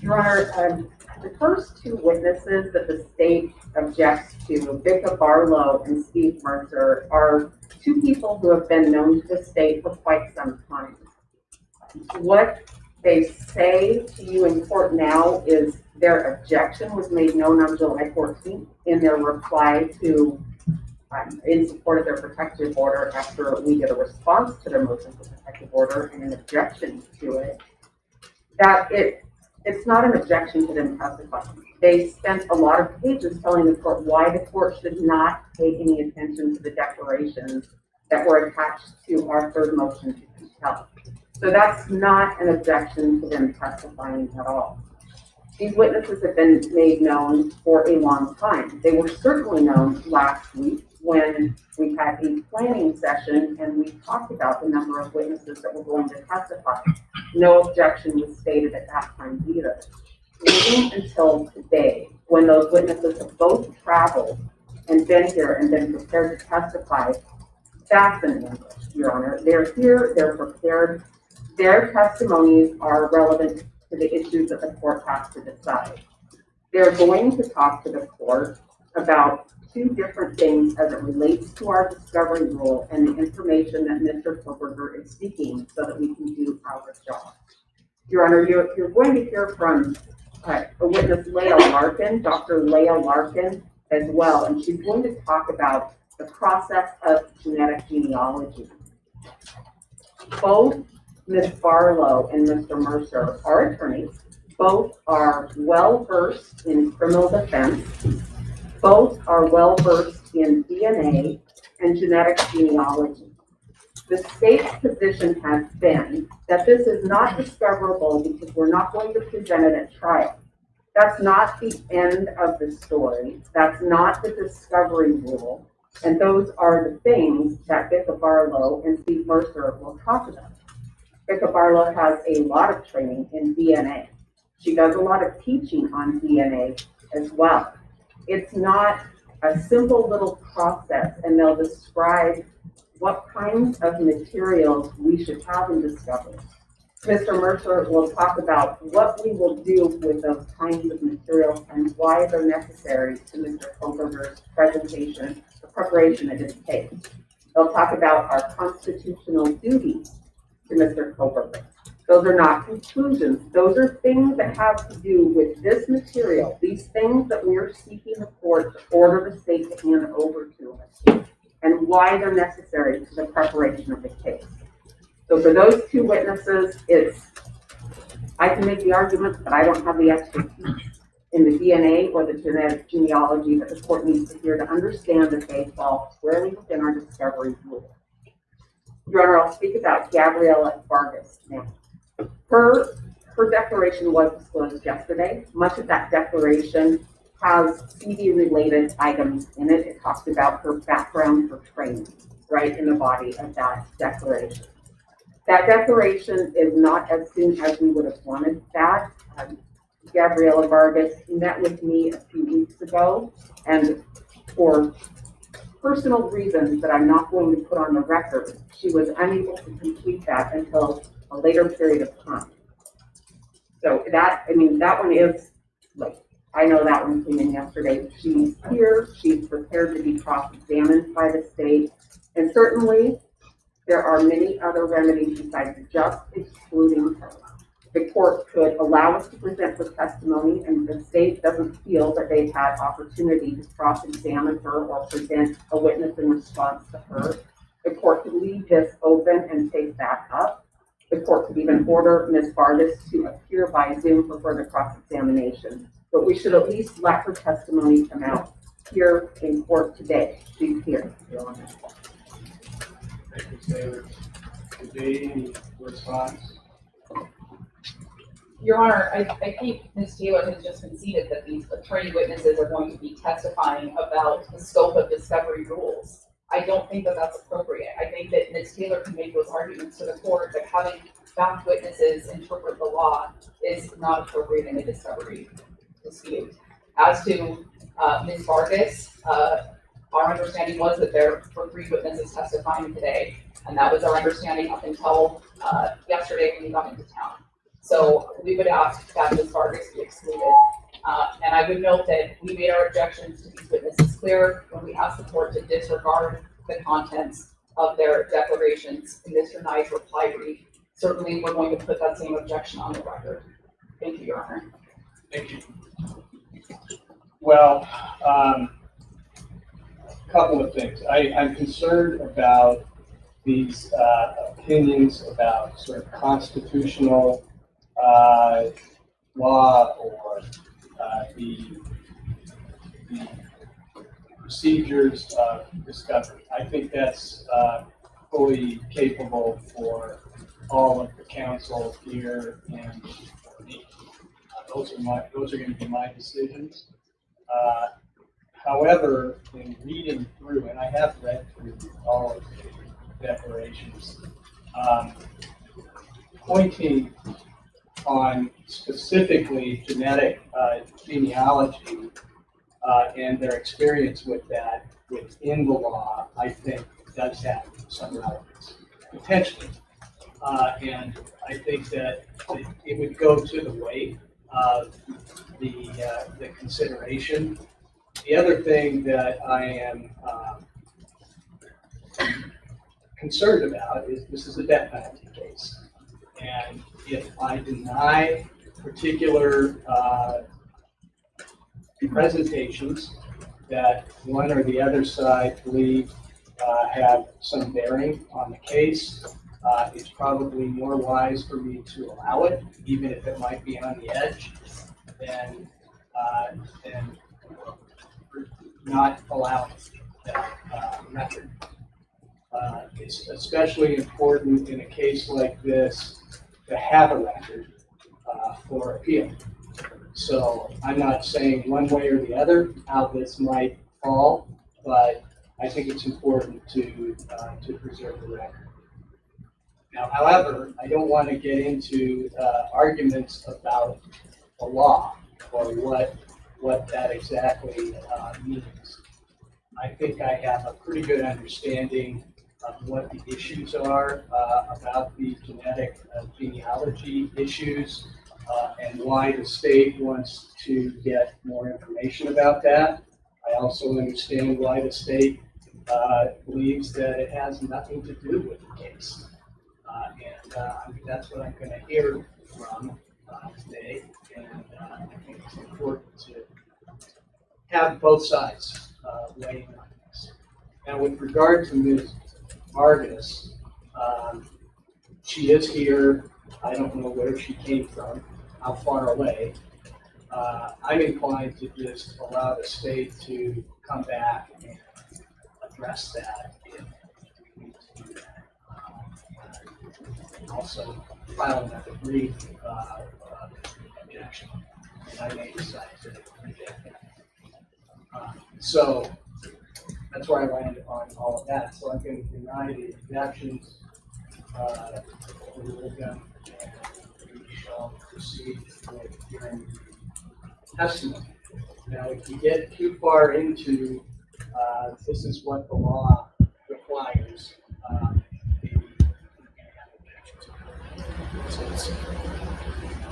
[SPEAKER 4] Your Honor, the first two witnesses that the state objects to, Victor Barlow and Steve Mercer, are two people who have been known to the state for quite some time. What they say to you in court now is their objection was made known on July 14th in their reply to, in support of their protective order after we did a response to their motion for protective order and an objection to it, that it's not an objection to them testifying. They spent a lot of pages telling the court why the court should not pay any attention to the declarations that were attached to our third motion to compel. So that's not an objection to them testifying at all. These witnesses have been made known for a long time. They were certainly known last week when we had a planning session and we talked about the number of witnesses that were going to testify. No objection was stated at that time either. Waiting until today, when those witnesses have both traveled and been here and been prepared to testify, that's an ambush, Your Honor. They're here, they're prepared. Their testimonies are relevant to the issues that the court has to decide. They're going to talk to the court about two different things as it relates to our discovery rule and the information that Mr. Kohberger is seeking so that we can do our job. Your Honor, you're going to hear from a witness, Leah Larkin, Dr. Leah Larkin as well, and she's going to talk about the process of genetic genealogy. Both Ms. Barlow and Mr. Mercer are attorneys. Both are well-versed in criminal defense. Both are well-versed in DNA and genetic genealogy. The state's position has been that this is not discoverable because we're not going to present it at trial. That's not the end of the story. That's not the discovery rule. And those are the things that Victor Barlow and Steve Mercer will talk about. Victor Barlow has a lot of training in DNA. She does a lot of teaching on DNA as well. It's not a simple little process, and they'll describe what kinds of materials we should have in discovery. Mr. Mercer will talk about what we will do with those kinds of materials and why they're necessary to Mr. Kohberger's presentation, the preparation of his case. They'll talk about our constitutional duties to Mr. Kohberger. Those are not conclusions. Those are things that have to do with this material, these things that we're seeking the court to order the state to hand over to us, and why they're necessary to the preparation of the case. So for those two witnesses, I can make the argument, but I don't have the expertise in the DNA or the genetic genealogy that the court needs to hear to understand that they fall squarely within our discovery rule. Your Honor, I'll speak about Gabriela Vargas now. Her declaration was disclosed yesterday. Much of that declaration has CD-related items in it. It talks about her background, her training, right in the body of that declaration. That declaration is not as soon as we would have wanted that. Gabriela Vargas met with me a few weeks ago, and for personal reasons that I'm not going to put on the record, she was unable to complete that until a later period of time. So that one is, like, I know that one came in yesterday. She's here, she's prepared to be cross-examined by the state, and certainly there are many other remedies besides just excluding her. The court could allow us to present her testimony, and the state doesn't feel that they've had opportunity to cross-examine her or present a witness in response to her. The court could leave this open and take that up. The court could even order Ms. Vargas to appear by Zoom for further cross-examination. But we should at least let her testimony come out here in court today. She's here.
[SPEAKER 3] Thank you, Taylor. Any response?
[SPEAKER 5] Your Honor, I think Ms. Taylor has just conceded that these attorney witnesses are going to be testifying about the scope of discovery rules. I don't think that that's appropriate. I think that Ms. Taylor can make those arguments to the court that having fact witnesses interpret the law is not appropriate in a discovery dispute. As to Ms. Vargas, our understanding was that there were 3 witnesses testifying today, and that was our understanding up until yesterday when we got into town. So we would ask that Ms. Vargas be excluded. And I would note that we made our objections to these witnesses clear when we asked the court to disregard the contents of their declarations in Mr. Nye's reply brief. Certainly, we're going to put that same objection on the record. Thank you, Your Honor.
[SPEAKER 3] Thank you. Well, a couple of things. I'm concerned about these opinions about sort of constitutional law or the procedures of discovery. I think that's fully capable for all of the counsel here and for me. Those are going to be my decisions. However, in reading through, and I have read through all of the declarations, pointing on specifically genetic genealogy and their experience with that within the law, I think does have some relevance, potentially. And I think that it would go to the weight of the consideration. The other thing that I am concerned about is this is a death penalty case. And if I deny particular presentations that one or the other side believe have some bearing on the case, it's probably more wise for me to allow it, even if it might be on the edge, than not allowing that method. It's especially important in a case like this to have a record for appeal. So I'm not saying one way or the other how this might fall, but I think it's important to preserve the record. Now, however, I don't want to get into arguments about the law or what that exactly means. I think I have a pretty good understanding what the issues are about the genetic genealogy issues and why the state wants to get more information about that. I also understand why the state believes that it has nothing to do with the case. I mean, that's what I'm going to hear from today. And I think it's important to have both sides weighing on this. Now, with regard to Ms. Vargas, she is here. I don't know where she came from, how far away. I'm inclined to just allow the state to come back and address that if we need to do that. And also file another brief objection, and I may decide to reject that. So that's where I landed on all of that. So I'm going to deny the objections. We're going and we shall proceed with hearing testimony. Now, if you get too far into this is what the law requires,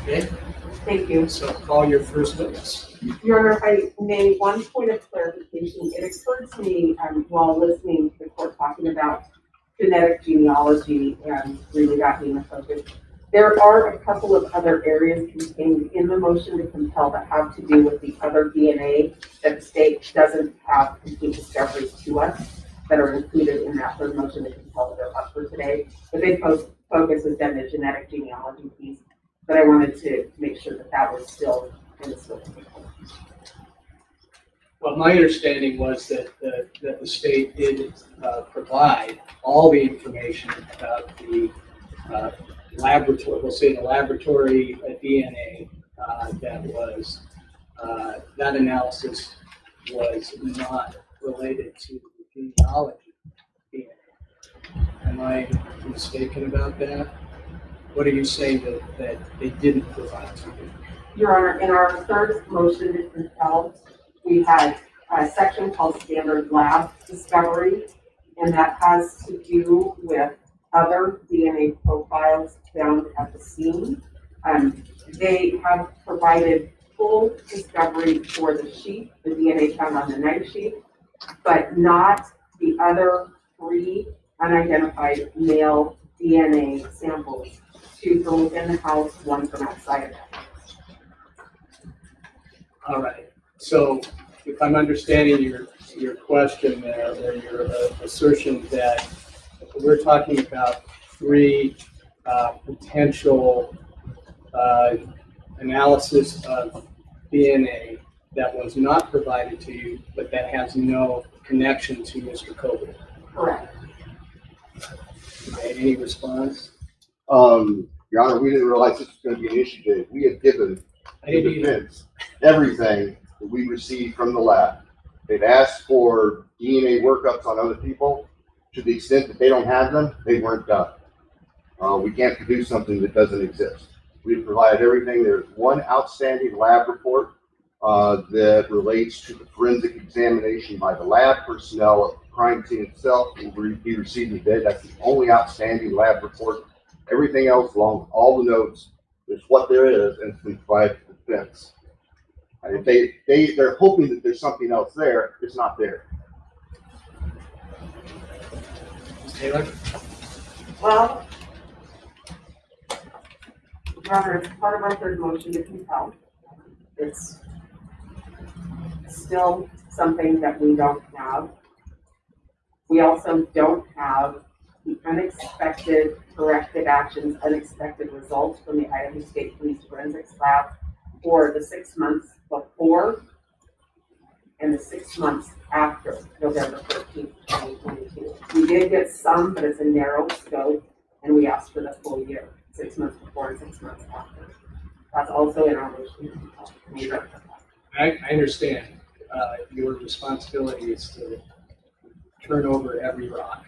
[SPEAKER 3] okay?
[SPEAKER 4] Thank you.
[SPEAKER 3] So call your first witness.
[SPEAKER 4] Your Honor, if I may, one point of clarification. It occurred to me while listening to the court talking about genetic genealogy and really that being a focus. There are a couple of other areas contained in the motion to compel that have to do with the other DNA that the state doesn't have complete discoveries to us that are included in that third motion to compel that are up for today. The big focus has been the genetic genealogy piece, but I wanted to make sure that that was still in the scope of the court.
[SPEAKER 3] Well, my understanding was that the state did provide all the information about the laboratory, we'll say the laboratory DNA that was, that analysis was not related to the genealogy DNA. Am I mistaken about that? What are you saying that they didn't provide to you?
[SPEAKER 4] Your Honor, in our third motion to compel, we had a section called standard lab discovery, and that has to do with other DNA profiles found at the scene. They have provided full discovery for the sheep, the DNA found on the knife sheep, but not the other 3 unidentified male DNA samples, 2 from within the house, 1 from outside of the house.
[SPEAKER 3] All right. So if I'm understanding your question there, or your assertion that we're talking about 3 potential analysis of DNA that was not provided to you, but that has no connection to Mr. Kohberger.
[SPEAKER 4] Correct.
[SPEAKER 3] Okay, any response?
[SPEAKER 8] Your Honor, we didn't realize this was going to be an issue today. We have given the defense everything that we received from the lab. They've asked for DNA workups on other people. To the extent that they don't have them, they weren't done. We can't produce something that doesn't exist. We've provided everything. There's one outstanding lab report that relates to the forensic examination by the lab personnel of the crime scene itself. We'll be receiving today. That's the only outstanding lab report. Everything else, along with all the notes, is what there is, and it's been provided to the defense. And if they're hoping that there's something else there, it's not there.
[SPEAKER 3] Taylor?
[SPEAKER 4] Well, Your Honor, it's part of our third motion to compel. It's still something that we don't have. We also don't have the unexpected corrective actions, unexpected results from the Idaho State Police Forensics Lab for the 6 months before and the 6 months after November 13th, 2022. We did get some, but it's a narrow scope, and we asked for the full year, 6 months before and 6 months after. That's also in our motion.
[SPEAKER 3] Sure. I understand your responsibility is to turn over every rock,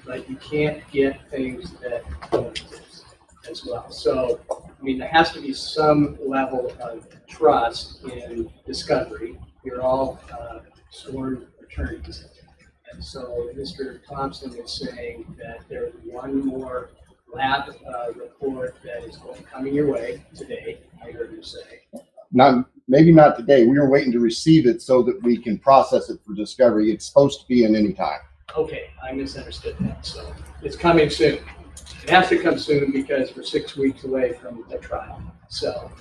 [SPEAKER 3] but you can't get things that don't exist as well. So, I mean, there has to be some level of trust in discovery. You're all sworn attorneys, And so Mr. Thompson is saying that there's one more lab report that is coming your way today, I heard you say.
[SPEAKER 8] Maybe not today. We were waiting to receive it so that we can process it for discovery. It's supposed to be in any time.
[SPEAKER 3] Okay, I misunderstood that. So it's coming soon. It has to come soon because we're 6 weeks away from the trial. So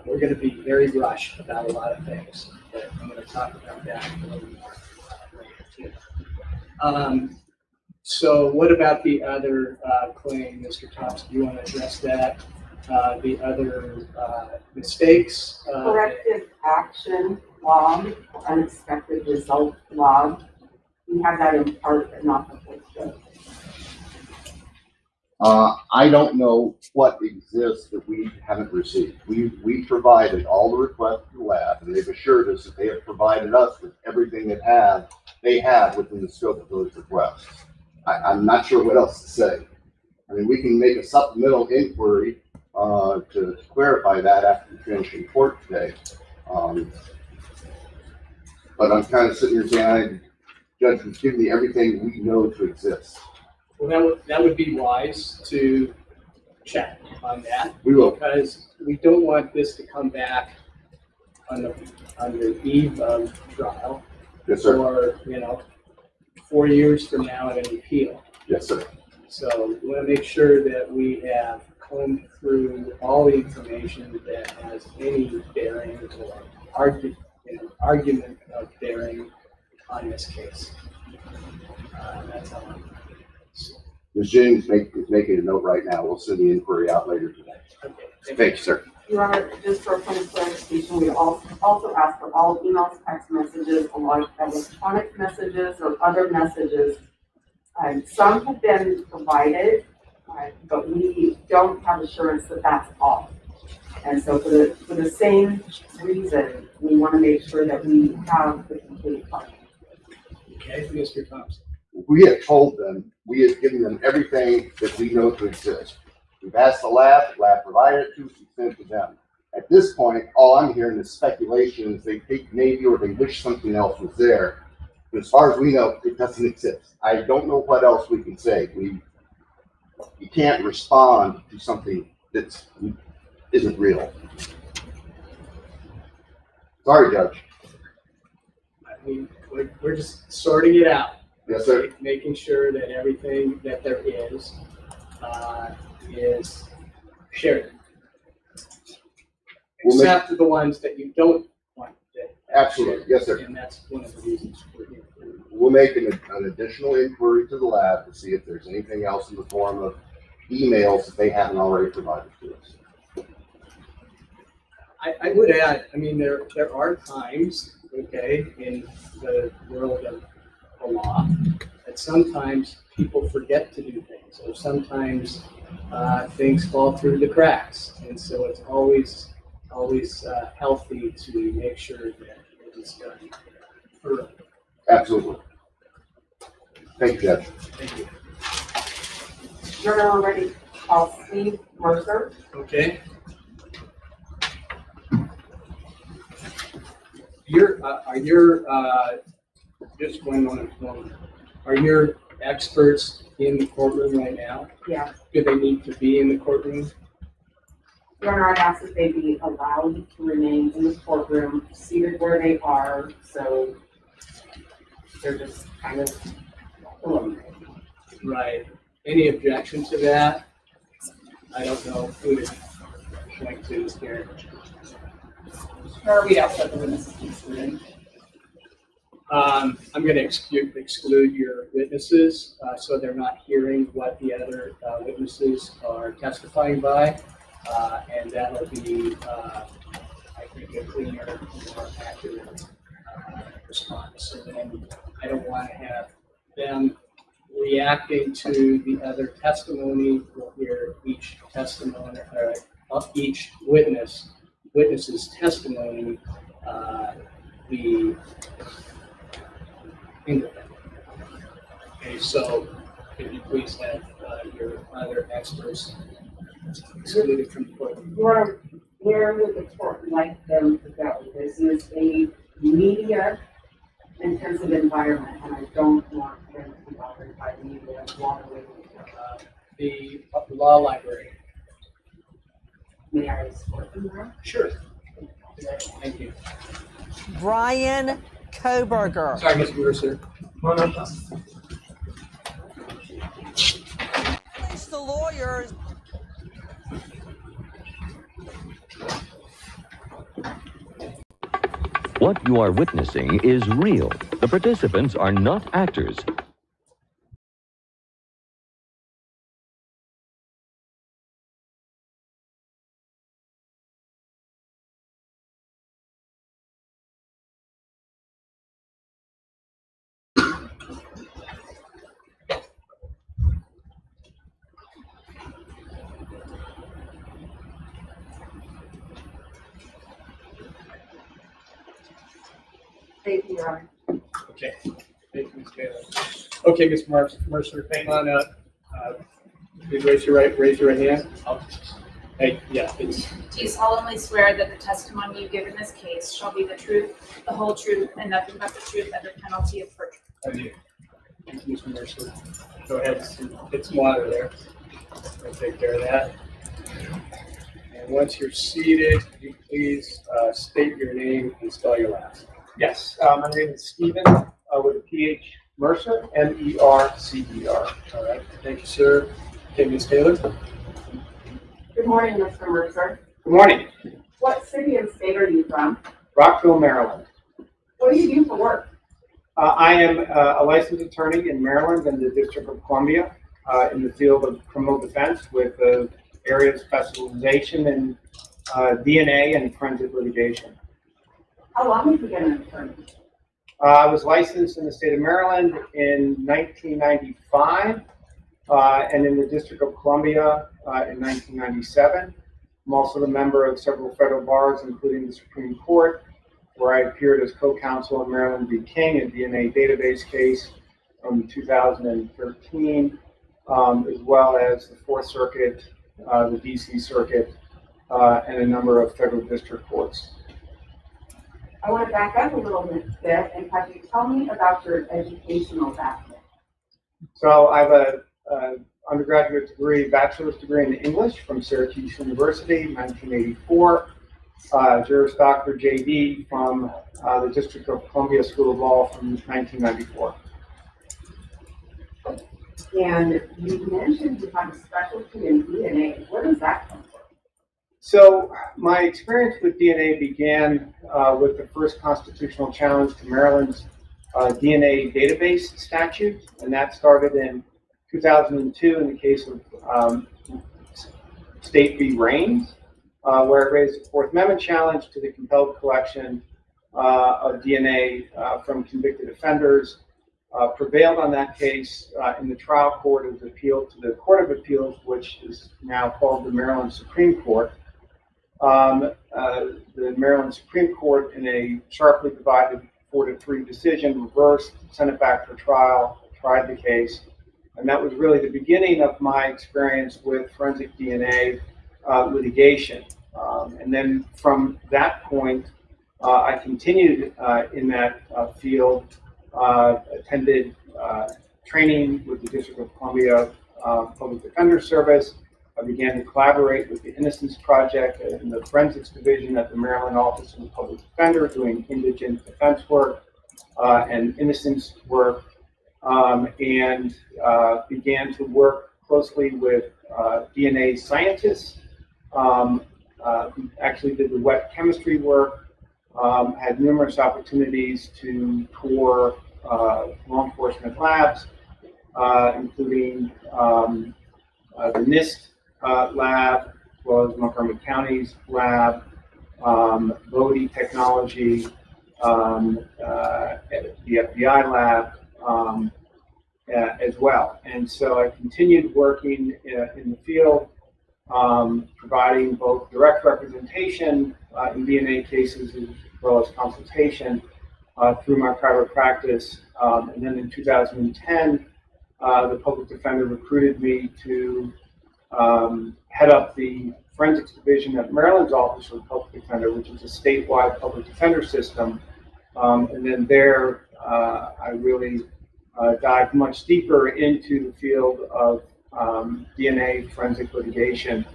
[SPEAKER 3] we're going to be very rushed about a lot of things, but I'm going to talk about that a little more later too. So what about the other claim, Mr. Thompson? Do you want to address that? The other mistakes?
[SPEAKER 4] Corrective action log, unexpected result log. We have that in part, but not the full scope.
[SPEAKER 8] I don't know what exists that we haven't received. We provided all the requests to the lab, and they've assured us that they have provided us with everything they have within the scope of those requests. I'm not sure what else to say. I mean, we can make a supplemental inquiry to clarify that after we finish in court today. But I'm kind of sitting here saying, Judge, was giving me everything we know to exist.
[SPEAKER 3] Well, that would be wise to check on that.
[SPEAKER 8] We will.
[SPEAKER 3] Because we don't want this to come back on the eve of trial.
[SPEAKER 8] Yes, sir.
[SPEAKER 3] Or, 4 years from now at an appeal.
[SPEAKER 8] Yes, sir.
[SPEAKER 3] So we want to make sure that we have combed through all the information that has any bearing or argument of bearing on this case. That's how I'm.
[SPEAKER 8] Ms. James is making a note right now. We'll send the inquiry out later today.
[SPEAKER 3] Okay.
[SPEAKER 8] Thank you, sir.
[SPEAKER 4] Your Honor, just for a point of clarification, we also ask for all emails, text messages, electronic messages, or other messages. Some have been provided, but we don't have assurance that that's all. And so for the same reason, we want to make sure that we have the complete file.
[SPEAKER 3] Okay, Mr. Thompson.
[SPEAKER 8] We have told them, we have given them everything that we know to exist. We've asked the lab provided it to us, we sent it to them. At this point, all I'm hearing is speculation, is they think maybe or they wish something else was there. But as far as we know, it doesn't exist. I don't know what else we can say. You can't respond to something that isn't real. Sorry, Judge.
[SPEAKER 3] I mean, we're just sorting it out.
[SPEAKER 8] Yes, sir.
[SPEAKER 3] Making sure that everything that there is shared.
[SPEAKER 8] We'll
[SPEAKER 3] Except for the ones that you don't want to.
[SPEAKER 8] Absolutely. Yes, sir.
[SPEAKER 3] And that's one of the reasons we're here.
[SPEAKER 8] We'll make an additional inquiry to the lab to see if there's anything else in the form of emails that they haven't already provided to us.
[SPEAKER 3] I would add, I mean, there are times, okay, in the world of the law that sometimes people forget to do things, or sometimes things fall through the cracks, and so it's always healthy to make sure that it is done thoroughly.
[SPEAKER 8] Absolutely. Thank you, Judge.
[SPEAKER 3] Thank you.
[SPEAKER 4] You're now ready to call Steve Mercer.
[SPEAKER 3] Okay. Just one moment. Are your experts in the courtroom right now?
[SPEAKER 4] Yeah.
[SPEAKER 3] Do they need to be in the courtroom?
[SPEAKER 4] Your Honor, I ask that they be allowed to remain in the courtroom, seated where they are, so they're just kind of alone.
[SPEAKER 3] Right. Any objection to that? I don't know who to point to here.
[SPEAKER 5] Or we'd also have the witnesses be excluded.
[SPEAKER 3] I'm going to exclude your witnesses, so they're not hearing what the other witnesses are testifying by, and that'll be, I think, a cleaner, more accurate response. So then I don't want to have them reacting to the other testimony. We'll hear each testimony, each witness's testimony be independent. Okay, so could you please have your other experts excluded from the courtroom?
[SPEAKER 4] Where would the court like them to go? This is a media intensive environment, and I don't want them to be bothered by me with long waiting.
[SPEAKER 3] The law library.
[SPEAKER 4] May I escort them there?
[SPEAKER 3] Sure. Thank you.
[SPEAKER 7] Bryan Kohberger.
[SPEAKER 3] Sorry, Ms. Mercer. Come on up.
[SPEAKER 7] It's the lawyers.
[SPEAKER 9] What you are witnessing is real. The participants are not actors.
[SPEAKER 4] Thank you, Your Honor.
[SPEAKER 3] Okay. Thank you, Ms. Taylor. Okay, Ms. Mercer, hang on up. Please raise your right hand. Hey, yeah, please.
[SPEAKER 10] Do you solemnly swear that the testimony you give in this case shall be the truth, the whole truth, and nothing but the truth under penalty of perjury?
[SPEAKER 3] I do. Thank you, Ms. Mercer. Go ahead and get some water there. I'll take care of that. And once you're seated, could you please state your name and spell your last name?
[SPEAKER 2] Yes, my name is Stephen, with a PH Mercer, Mercer.
[SPEAKER 3] All right, thank you, sir. Okay, Ms. Taylor?
[SPEAKER 4] Good morning, Mr. Mercer.
[SPEAKER 2] Good morning,
[SPEAKER 4] What city and state are you from?
[SPEAKER 2] Rockville, Maryland.
[SPEAKER 4] What do you do for work?
[SPEAKER 2] I am a licensed attorney in Maryland and the District of Columbia in the field of criminal defense with an area of specialization in DNA and forensic litigation.
[SPEAKER 4] How long have you been an attorney?
[SPEAKER 2] I was licensed in the state of Maryland in 1995 and in the District of Columbia in 1997. I'm also a member of several federal bars, including the Supreme Court, where I appeared as co-counsel in Maryland v. King, a DNA database case from 2013, as well as the Fourth Circuit, the DC Circuit, and a number of federal district courts.
[SPEAKER 4] I want to back up a little bit and have you tell me about your educational background.
[SPEAKER 2] So I have a undergraduate degree, bachelor's degree in English from Syracuse University, 1984. Juris Doctor JD from the District of Columbia School of Law from 1994.
[SPEAKER 4] And you mentioned you have a specialty in DNA. Where does that come from?
[SPEAKER 2] So my experience with DNA began with the first constitutional challenge to Maryland's DNA database statute, and that started in 2002 in the case of State v. Raines, where it raised a Fourth Amendment challenge to the compelled collection of DNA from convicted offenders. Prevailed on that case in the trial court. It was appealed to the Court of Appeals, which is now called the Maryland Supreme Court. The Maryland Supreme Court, in a sharply divided 4-3 decision, reversed, sent it back for trial, tried the case, and that was really the beginning of my experience with forensic DNA litigation. And then from that point, I continued in that field, attended training with the District of Columbia Public Defender Service. I began to collaborate with the Innocence Project in the Forensics Division at the Maryland Office of the Public Defender, doing indigent defense work and innocence work, and began to work closely with DNA scientists. Actually did the wet chemistry work, had numerous opportunities to tour law enforcement labs, including the NIST lab, as well as Montgomery County's lab, Bodie Technology, the FBI lab, as well. And so I continued working in the field, providing both direct representation in DNA cases as well as consultation through my private practice. And then in 2010, the public defender recruited me to head up the forensics division at Maryland's Office of the Public Defender, which is a statewide public defender system. And then there I really dived much deeper into the field of DNA forensic litigation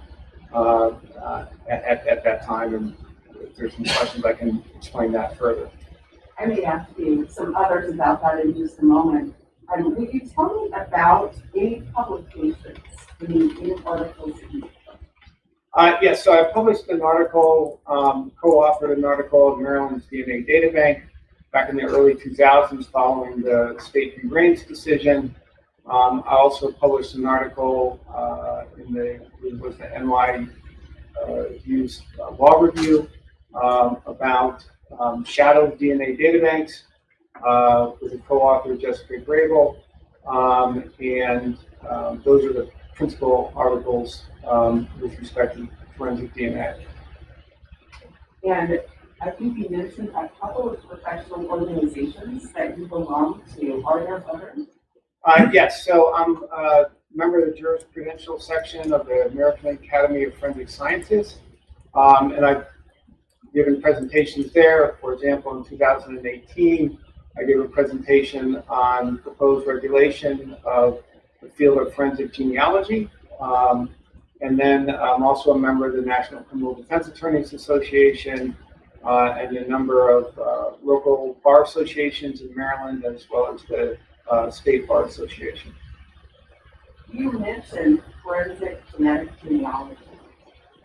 [SPEAKER 2] at that time, and if there's some questions, I can explain that further.
[SPEAKER 4] I may ask you some others about that in just a moment. Would you tell me about any publications, any articles that you
[SPEAKER 2] Yes, so I published an article, co-authored an article in Maryland's DNA Databank back in the early 2000s following the State v. Raines decision. I also published an article in the NY Used Law Review about shadow DNA databanks with a co-author, Jessica Grable, and those are the principal articles with respect to forensic DNA.
[SPEAKER 4] And I think you mentioned a couple of professional organizations that you belong to. Are there others?
[SPEAKER 2] Yes, so I'm a member of the jurisprudential section of the American Academy of Forensic Sciences, and I've given presentations there. For example, in 2018, I gave a presentation on proposed regulation of the field of forensic genealogy. And then I'm also a member of the National Criminal Defense Attorneys Association and a number of local bar associations in Maryland, as well as the State Bar Association.
[SPEAKER 4] You mentioned forensic genetic genealogy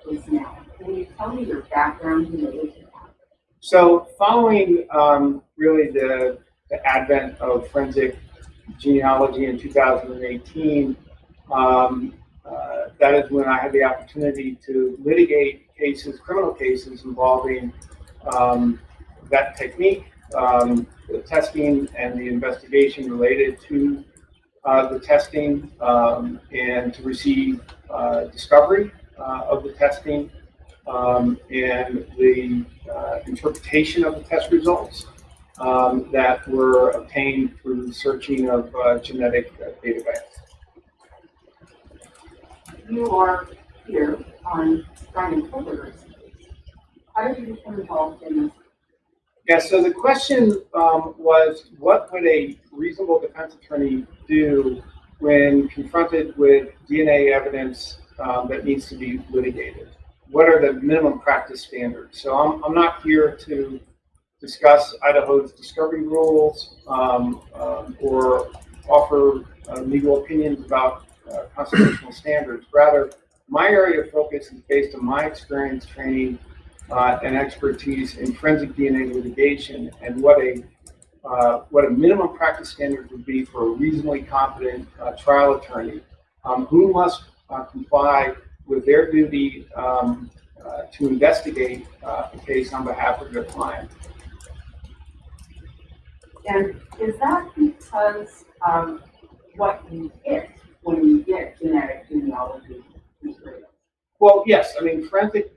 [SPEAKER 4] just now. Can you tell me your background related to that?
[SPEAKER 2] So following really the advent of forensic genealogy in 2018, that is when I had the opportunity to litigate cases, criminal cases involving that technique, the testing and the investigation related to the testing, and to receive discovery of the testing and the interpretation of the test results that were obtained through searching of genetic databanks.
[SPEAKER 4] You are here on Bryan Kohberger's case. How did you become involved in this?
[SPEAKER 2] Yeah, so the question was, what would a reasonable defense attorney do when confronted with DNA evidence that needs to be litigated? What are the minimum practice standards? So I'm not here to discuss Idaho's discovery rules or offer legal opinions about constitutional standards. Rather, my area of focus is based on my experience, training, and expertise in forensic DNA litigation, and what a minimum practice standard would be for a reasonably competent trial attorney who must comply with their duty to investigate a case on behalf of their client.
[SPEAKER 4] And is that because what you get when you get genetic genealogy material?
[SPEAKER 2] Well, yes. I mean, forensic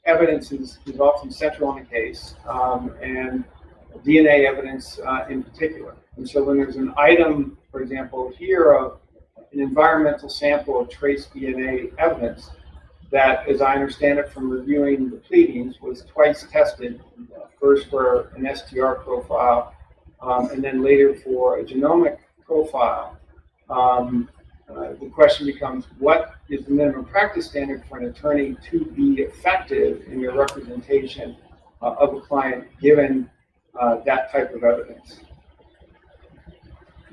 [SPEAKER 2] evidence is often central in a case, and DNA evidence in particular. And so when there's an item, for example, here of an environmental sample of trace DNA evidence that, as I understand it from reviewing the pleadings, was twice tested, first for an STR profile, and then later for a genomic profile. The question becomes, what is the minimum practice standard for an attorney to be effective in their representation of a client given that type of evidence?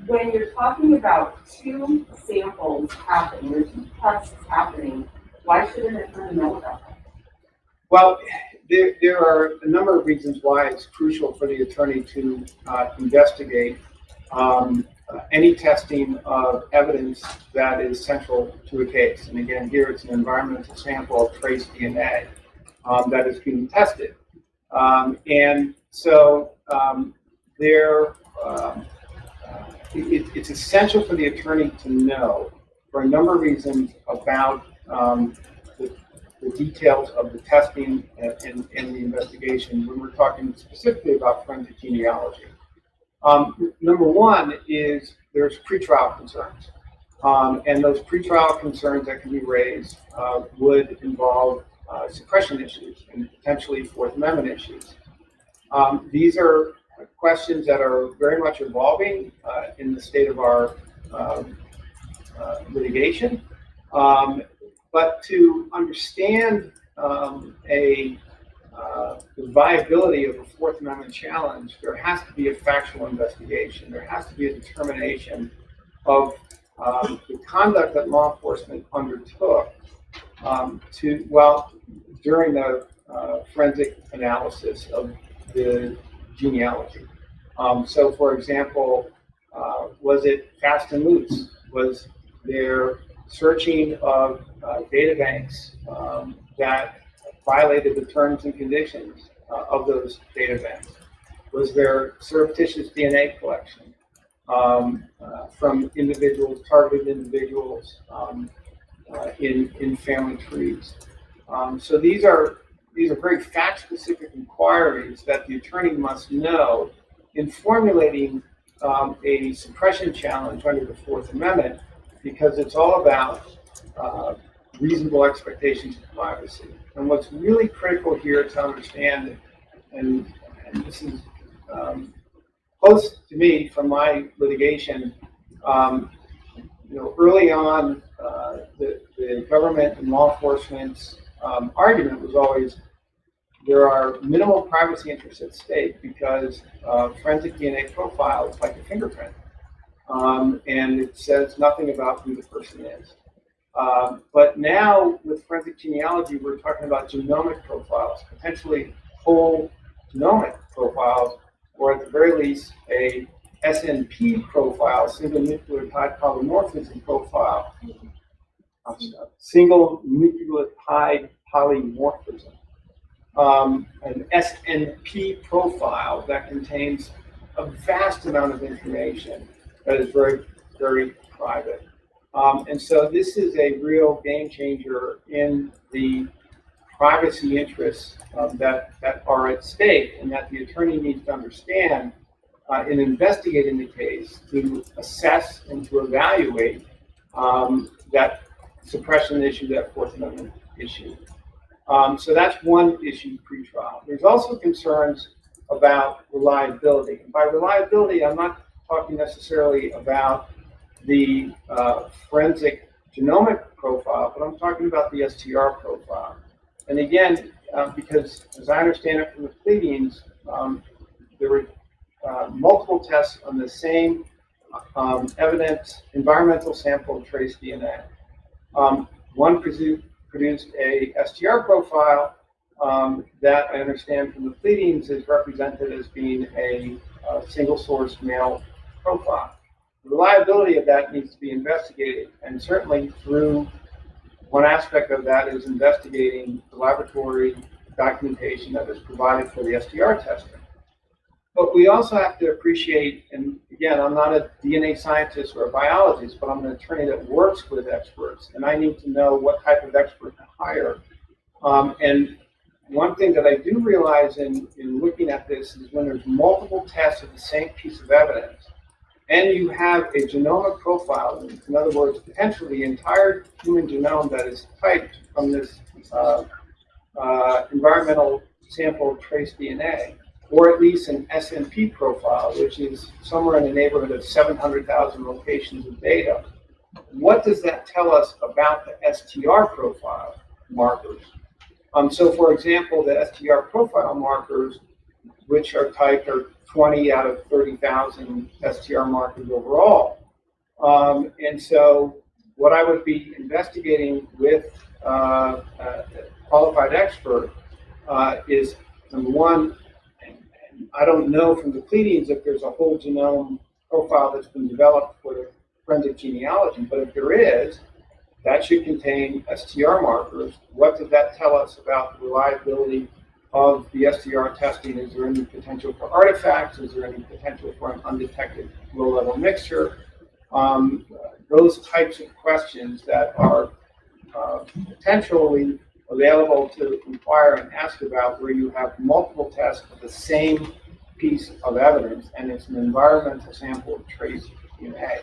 [SPEAKER 4] When you're talking about two samples happening, or two tests happening, why should an attorney know about that?
[SPEAKER 2] Well, there are a number of reasons why it's crucial for the attorney to investigate any testing of evidence that is central to a case. And again, here it's an environmental sample of trace DNA that is being tested. And so it's essential for the attorney to know, for a number of reasons, about the details of the testing and the investigation when we're talking specifically about forensic genealogy. Number one is there's pretrial concerns. And those pretrial concerns that can be raised would involve suppression issues and potentially Fourth Amendment issues. These are questions that are very much evolving in the state of our litigation. But to understand the viability of a Fourth Amendment challenge, there has to be a factual investigation. There has to be a determination of the conduct that law enforcement undertook during the forensic analysis of the genealogy. So, for example, was it fast and loose? Was there searching of data banks that violated the terms and conditions of those data banks? Was there surreptitious DNA collection from individuals, targeted individuals in family trees? So these are very fact-specific inquiries that the attorney must know in formulating a suppression challenge under the Fourth Amendment, because it's all about reasonable expectations of privacy. And what's really critical here to understand, and this is close to me from my litigation, early on, the government and law enforcement's argument was always there are minimal privacy interests at stake because forensic DNA profile is like a fingerprint, and it says nothing about who the person is. But now with forensic genealogy, we're talking about genomic profiles, potentially whole genomic profiles, or at the very least a SNP profile, single nucleotide polymorphism profile, single nucleotide polymorphism, an SNP profile that contains a vast amount of information that is very, very private. And so this is a real game changer in the privacy interests that are at stake, and that the attorney needs to understand in investigating the case to assess and to evaluate that suppression issue, that Fourth Amendment issue. So that's one issue pre-trial. There's also concerns about reliability. And by reliability, I'm not talking necessarily about the forensic genomic profile, but I'm talking about the STR profile. And again, because as I understand it from the pleadings, there were multiple tests on the same evidence, environmental sample of trace DNA. One produced a STR profile that I understand from the pleadings is represented as being a single source male profile. The reliability of that needs to be investigated, and certainly through one aspect of that is investigating the laboratory documentation that is provided for the STR testing. But we also have to appreciate, and again, I'm not a DNA scientist or a biologist, but I'm an attorney that works with experts, and I need to know what type of expert to hire. And one thing that I do realize in looking at this is when there's multiple tests of the same piece of evidence, and you have a genomic profile, in other words, potentially the entire human genome that is typed from this environmental sample of trace DNA, or at least an SNP profile, which is somewhere in the neighborhood of 700,000 locations of data. What does that tell us about the STR profile markers? So for example, the STR profile markers, which are typed, are 20 out of 30,000 STR markers overall. And so what I would be investigating with a qualified expert is, number one, and I don't know from the pleadings if there's a whole genome profile that's been developed for the forensic genealogy, but if there is, that should contain STR markers. What does that tell us about the reliability of the STR testing? Is there any potential for artifacts? Is there any potential for an undetected low-level mixture? Those types of questions that are potentially available to inquire and ask about, where you have multiple tests of the same piece of evidence, and it's an environmental sample of trace DNA.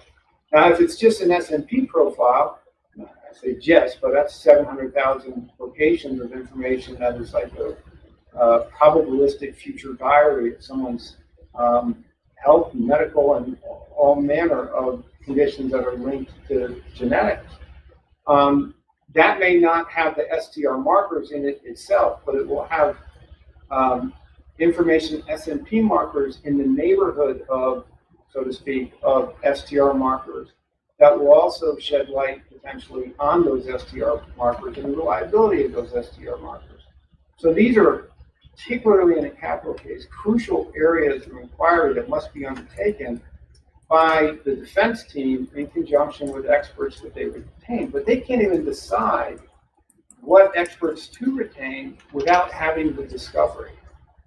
[SPEAKER 2] Now, if it's just an SNP profile, I say just, but that's 700,000 locations of information that is like a probabilistic future diary of someone's health, medical, and all manner of conditions that are linked to genetics. That may not have the STR markers in it itself, but it will have information SNP markers in the neighborhood of, so to speak, of STR markers that will also shed light potentially on those STR markers and the reliability of those STR markers. So these are, particularly in a capital case, crucial areas of inquiry that must be undertaken by the defense team in conjunction with experts that they retain. But they can't even decide what experts to retain without having the discovery.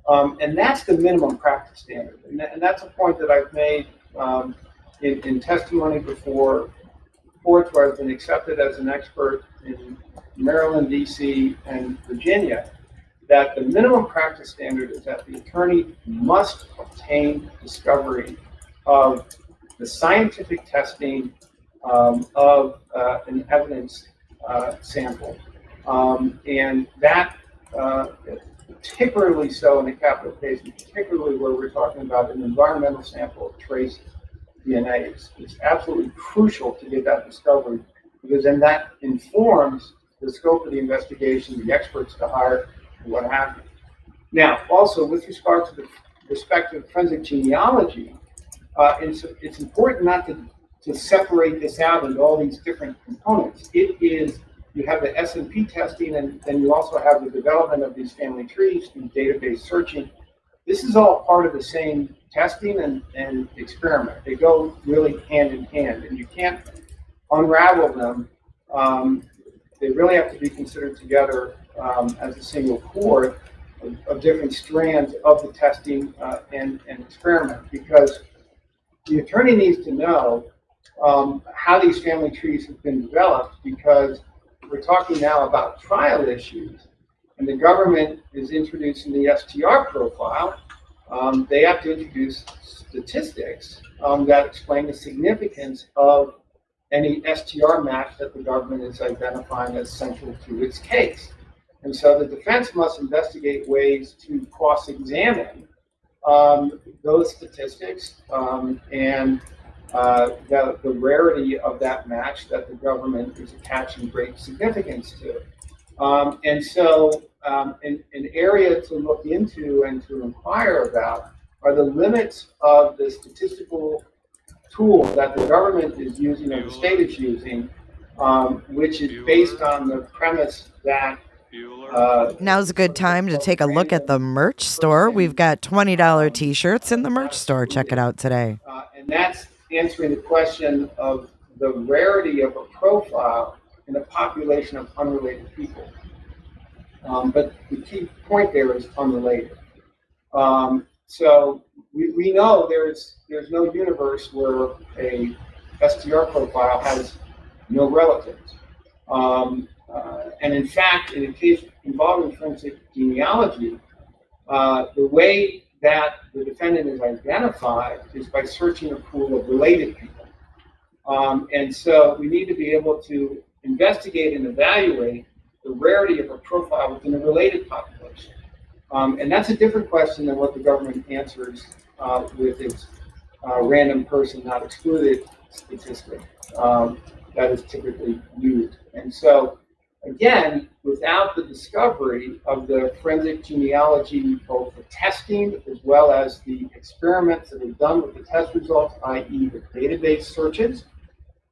[SPEAKER 2] And that's the minimum practice standard. And that's a point that I've made in testimony before courts where I've been accepted as an expert in Maryland, DC, and Virginia, that the minimum practice standard is that the attorney must obtain discovery of the scientific testing of an evidence sample. And that, particularly so in a capital case, and particularly where we're talking about an environmental sample of trace DNA, it's absolutely crucial to get that discovery, because then that informs the scope of the investigation, the experts to hire, and what have you. Now, also with respect to forensic genealogy, it's important not to separate this out into all these different components. It is, you have the SNP testing, and then you also have the development of these family trees and database searching. This is all part of the same testing and experiment. They go really hand in hand, and you can't unravel them. They really have to be considered together as a single cord of different strands of the testing and experiment, because the attorney needs to know how these family trees have been developed, because we're talking now about trial issues, and the government is introducing the STR profile. They have to introduce statistics that explain the significance of any STR match that the government is identifying as central to its case. And so the defense must investigate ways to cross-examine those statistics and the rarity of that match that the government is attaching great significance to. And so an area to look into and to inquire about are the limits of the statistical tool that the government is using or the state is using, which is based on the premise that
[SPEAKER 1] now's a good time to take a look at the merch store. We've got $20 t-shirts in the merch store. Check it out today.
[SPEAKER 2] And that's answering the question of the rarity of a profile in a population of unrelated people. But the key point there is unrelated. So we know there's no universe where a STR profile has no relatives. And in fact, in a case involving forensic genealogy, the way that the defendant is identified is by searching a pool of related people. And so we need to be able to investigate and evaluate the rarity of a profile within a related population. And that's a different question than what the government answers with its random person not excluded statistic that is typically used. And so, again, without the discovery of the forensic genealogy, both the testing as well as the experiments that are done with the test results, i.e. the database searches,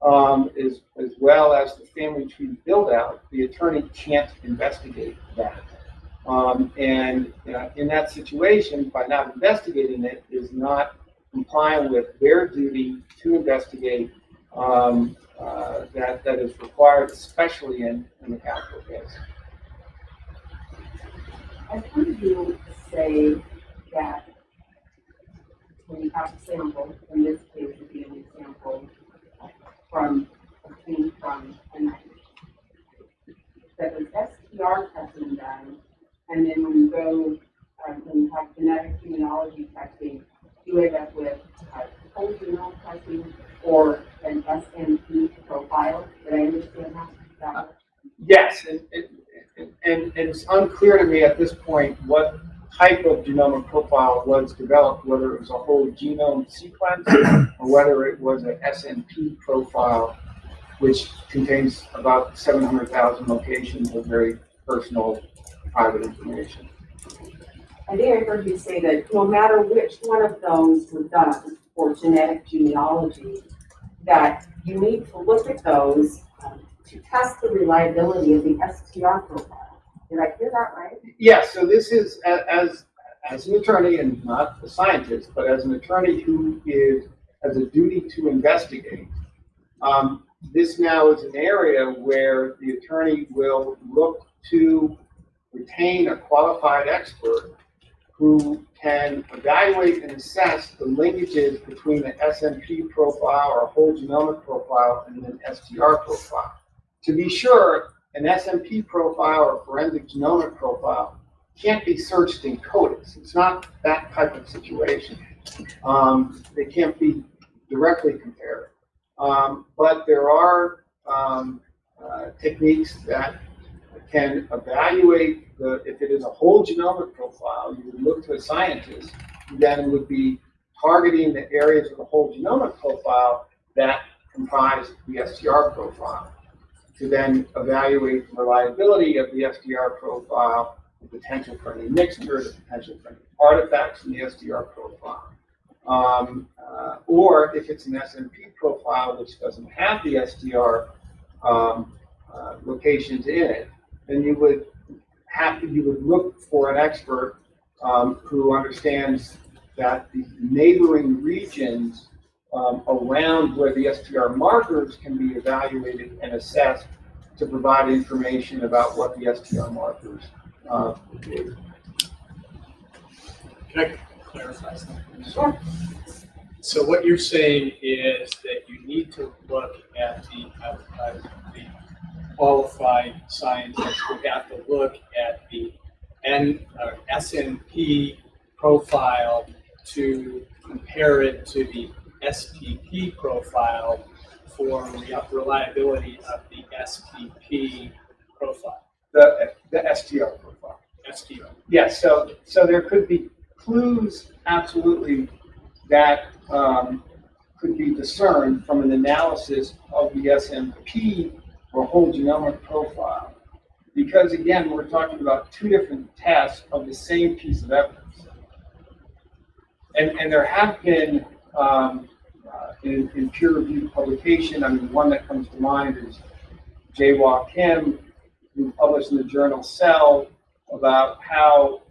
[SPEAKER 2] as well as the family tree build-out, the attorney can't investigate that. And in that situation, by not investigating it, is not complying with their duty to investigate that is required, especially in the capital case.
[SPEAKER 4] I've heard you say that when you have a sample, in this case, would be an example obtained from a knife, that was STR testing done, and then when you go, when you have genetic genealogy testing, you end up with whole genome testing or an SNP profile. Did I understand that?
[SPEAKER 2] Yes, and it's unclear to me at this point what type of genomic profile was developed, whether it was a whole genome sequence or whether it was an SNP profile, which contains about 700,000 locations of very personal, private information.
[SPEAKER 4] I think I heard you say that no matter which one of those were done for genetic genealogy, that you need to look at those to test the reliability of the STR profile. Did I hear that right?
[SPEAKER 2] Yes, so this is, as an attorney and not a scientist, but as an attorney who has a duty to investigate, this now is an area where the attorney will look to retain a qualified expert who can evaluate and assess the linkages between the SNP profile or whole genomic profile and an STR profile. To be sure, an SNP profile or forensic genomic profile can't be searched in CODIS. It's not that type of situation. They can't be directly compared. But there are techniques that can evaluate if it is a whole genomic profile, you would look to a scientist who then would be targeting the areas of the whole genomic profile that comprise the STR profile to then evaluate the reliability of the STR profile, the potential for any mixture, the potential for any artifacts in the STR profile. Or if it's an SNP profile which doesn't have the STR locations in it, then you would look for an expert who understands that the neighboring regions around where the STR markers can be evaluated and assessed to provide information about what the STR markers do.
[SPEAKER 3] Can I clarify something? Sure. So what you're saying is that you need to look at the qualified scientists who have to look at the SNP profile to compare it to the STP profile for reliability of the STP profile.
[SPEAKER 2] The STR profile.
[SPEAKER 3] STR.
[SPEAKER 2] Yes, so there could be clues, absolutely, that could be discerned from an analysis of the SNP or whole genomic profile. Because again, we're talking about two different tests of the same piece of evidence. And there have been, in peer-reviewed publication, I mean, one that comes to mind is Jae-Wah Kim, who published in the journal Cell about how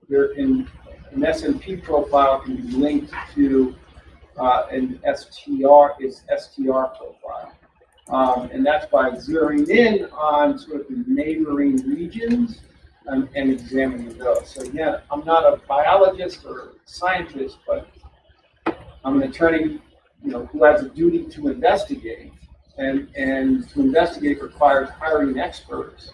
[SPEAKER 2] an SNP profile can be linked to an STR profile. And that's by zeroing in on sort of the neighboring regions and examining those. So again, I'm not a biologist or scientist, but I'm an attorney, who has a duty to investigate, and to investigate requires hiring experts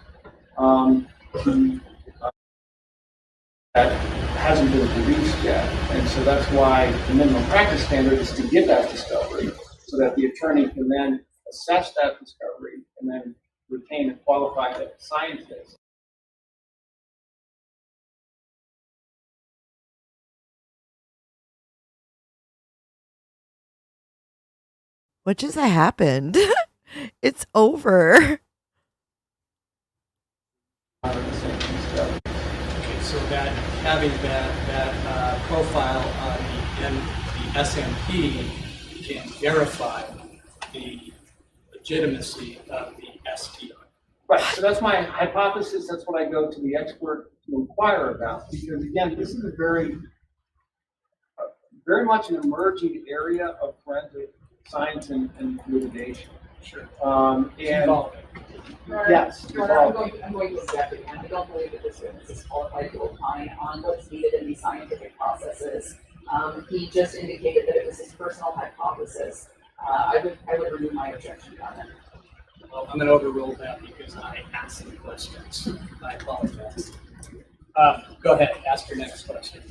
[SPEAKER 2] that hasn't been produced yet. And so that's why the minimum practice standard is to get that discovery so that the attorney can then assess that discovery and then retain a qualified scientist.
[SPEAKER 1] What just happened? It's over.
[SPEAKER 3] Okay, so that having that profile on the SNP can verify the legitimacy of the STR.
[SPEAKER 2] Right, so that's my hypothesis. That's what I go to the expert to inquire about. Because again, this is a very much an emerging area of forensic science and litigation.
[SPEAKER 3] Sure.
[SPEAKER 2] And yes,
[SPEAKER 5] I'm going to object again. I don't believe that this witness is qualified to opine on what's needed in these scientific processes. He just indicated that it was his personal hypothesis. I would remove my objection on it.
[SPEAKER 3] Well, I'm going to overrule that because I asked the questions. I apologize. Go ahead, ask your next question.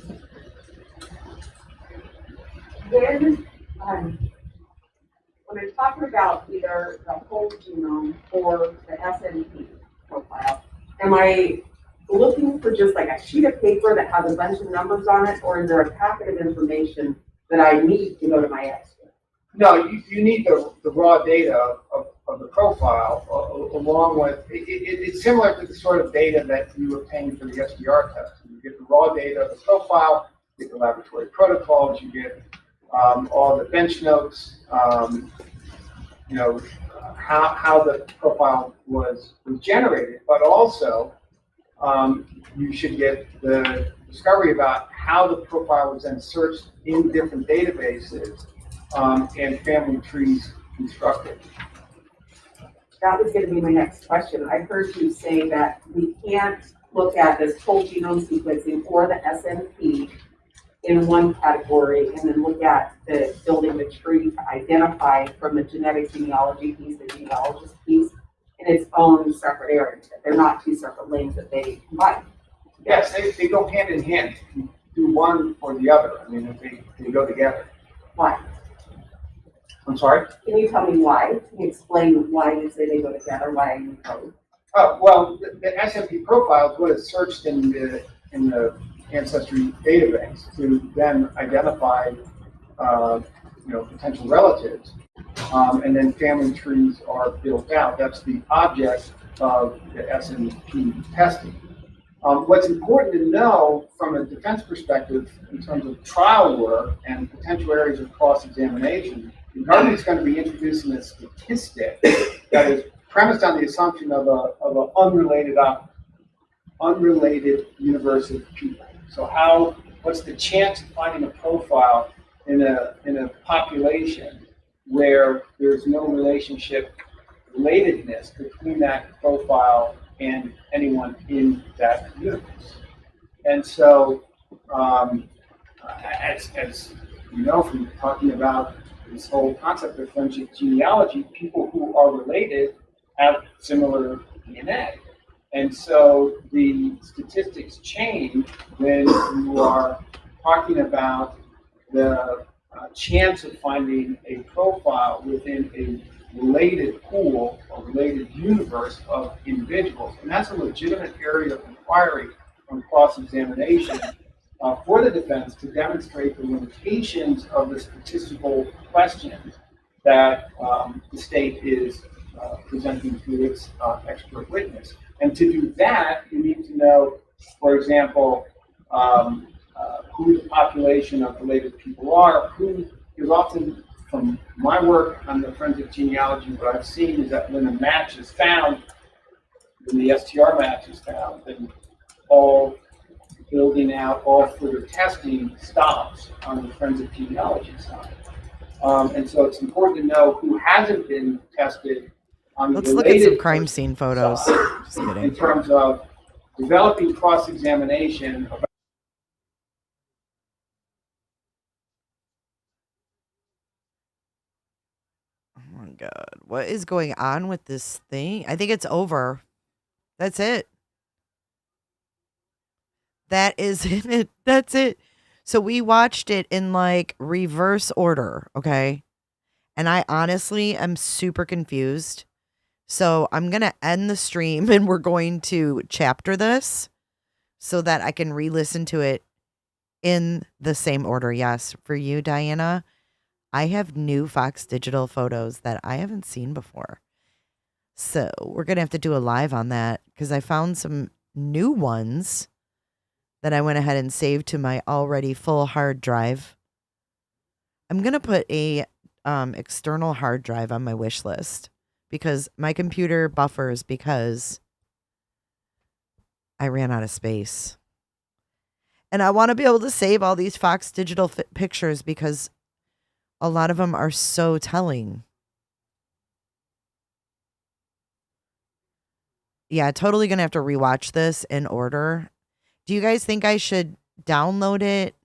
[SPEAKER 4] When I'm talking about either the whole genome or the SNP profile, am I looking for just like a sheet of paper that has a bunch of numbers on it, or is there a packet of information that I need to go to my expert?
[SPEAKER 2] No, you need the raw data of the profile along with, it's similar to the sort of data that you obtain for the SDR test. You get the raw data of the profile, you get the laboratory protocols, you get all the bench notes, you know, how the profile was generated, but also you should get the discovery about how the profile was then searched in different databases and family trees constructed.
[SPEAKER 4] That was going to be my next question. I heard you say that we can't look at this whole genome sequencing or the SNP in one category and then look at the building the tree to identify from the genetic genealogy piece, the genealogist piece, in its own separate area. They're not two separate lanes that they combine.
[SPEAKER 2] Yes, they go hand in hand. You do one or the other. I mean, they go together.
[SPEAKER 4] Why?
[SPEAKER 2] I'm sorry?
[SPEAKER 4] Can you tell me why? Can you explain why you say they go together, why you know?
[SPEAKER 2] Well, the SNP profile is what is searched in the ancestry database to then identify potential relatives, and then family trees are built out. That's the object of the SNP testing. What's important to know from a defense perspective in terms of trial work and potential areas of cross-examination, the government's going to be introducing a statistic that is premised on the assumption of an unrelated universe of people. So what's the chance of finding a profile in a population where there's no relatedness between that profile and anyone in that universe? And so, as you know from talking about this whole concept of forensic genealogy, people who are related have similar DNA. And so the statistics change when you are talking about the chance of finding a profile within a related pool or related universe of individuals. And that's a legitimate area of inquiry on cross-examination for the defense to demonstrate the limitations of the statistical questions that the state is presenting to its expert witness. And to do that, you need to know, for example, who the population of related people are, who is often, from my work on the forensic genealogy, what I've seen is that when a match is found, when the STR match is found, then all building out, all further testing stops on the forensic genealogy side. And so it's important to know who hasn't been tested on the
[SPEAKER 1] Let's look at some
[SPEAKER 2] related
[SPEAKER 1] crime scene photos. Just kidding.
[SPEAKER 2] in terms of developing cross-examination about
[SPEAKER 1] Oh my God. What is going on with this thing? I think it's over. That's it. That is it. That's it. So we watched it in like reverse order, okay? And I honestly am super confused. So I'm going to end the stream and we're going to chapter this so that I can re-listen to it in the same order. Yes, for you, Diana, I have new Fox Digital photos that I haven't seen before. So we're going to have to do a live on that because I found some new ones that I went ahead and saved to my already full hard drive. I'm going to put a external hard drive on my wish list because my computer buffers because I ran out of space. And I want to be able to save all these Fox Digital pictures because a lot of them are so telling. Yeah, totally going to have to rewatch this in order. Do you guys think I should download it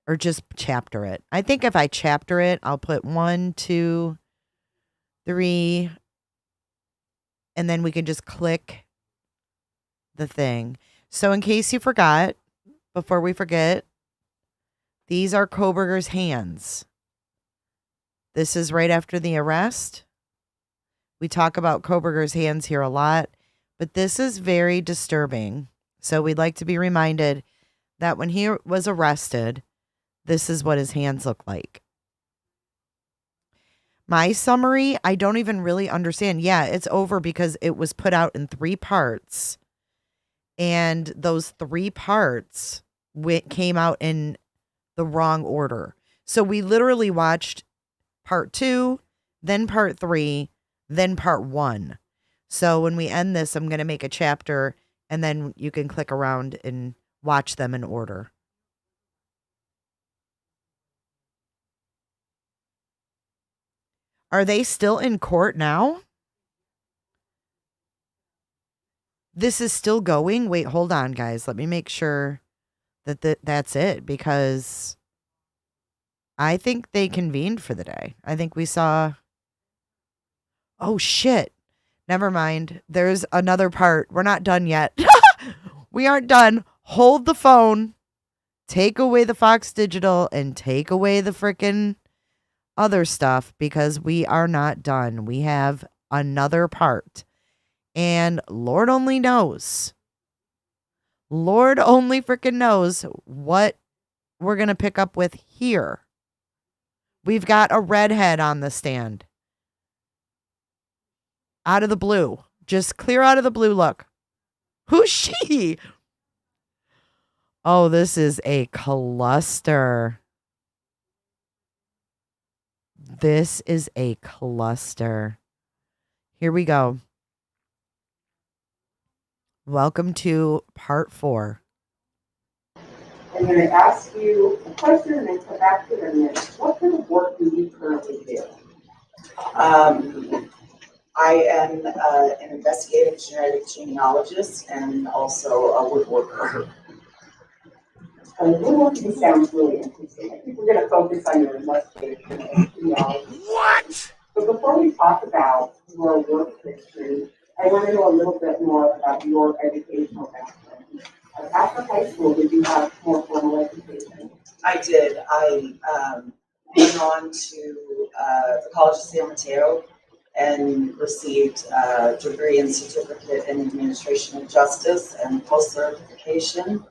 [SPEAKER 1] or just chapter it? I think if I chapter it, I'll put 1, 2, 3, and then we can just click the thing. So in case you forgot, before we forget, these are Kohberger's hands. This is right after the arrest. We talk about Kohberger's hands here a lot. But this is very disturbing. So we'd like to be reminded that when he was arrested, this is what his hands look like. My summary, I don't even really understand. Yeah, it's over because it was put out in 3 parts. And those 3 parts came out in the wrong order. So we literally watched part 2, then part 3, then part 1. So when we end this, I'm going to make a chapter and then you can click around and watch them in order. Are they still in court now? This is still going? Wait, hold on, guys. Let me make sure that that's it, because I think they convened for the day. I think we saw... Oh, shit. Never mind. There's another part. We're not done yet. We aren't done. Hold the phone. Take away the Fox Digital and take away the frickin' other stuff, because we are not done. We have another part. And Lord only knows. Lord only frickin' knows what we're going to pick up with here. We've got a redhead on the stand. Out of the blue. Just clear out of the blue. Look. Who's she? Oh, this is a cluster. This is a cluster. Here we go. Welcome to part 4.
[SPEAKER 4] I'm going to ask you a question and then come back to it in a minute. What kind of work do you currently do?
[SPEAKER 11] I am an investigative genetic genealogist and also a woodworker.
[SPEAKER 4] Woodworking sounds really interesting. I think we're going to focus on your investigative genealogy.
[SPEAKER 11] What?
[SPEAKER 4] But before we talk about your work history, I want to know a little bit more about your educational background. After high school, did you have more formal education?
[SPEAKER 11] I did. I went on to the College of San Mateo and received a degree and certificate in administration of justice and post-certification.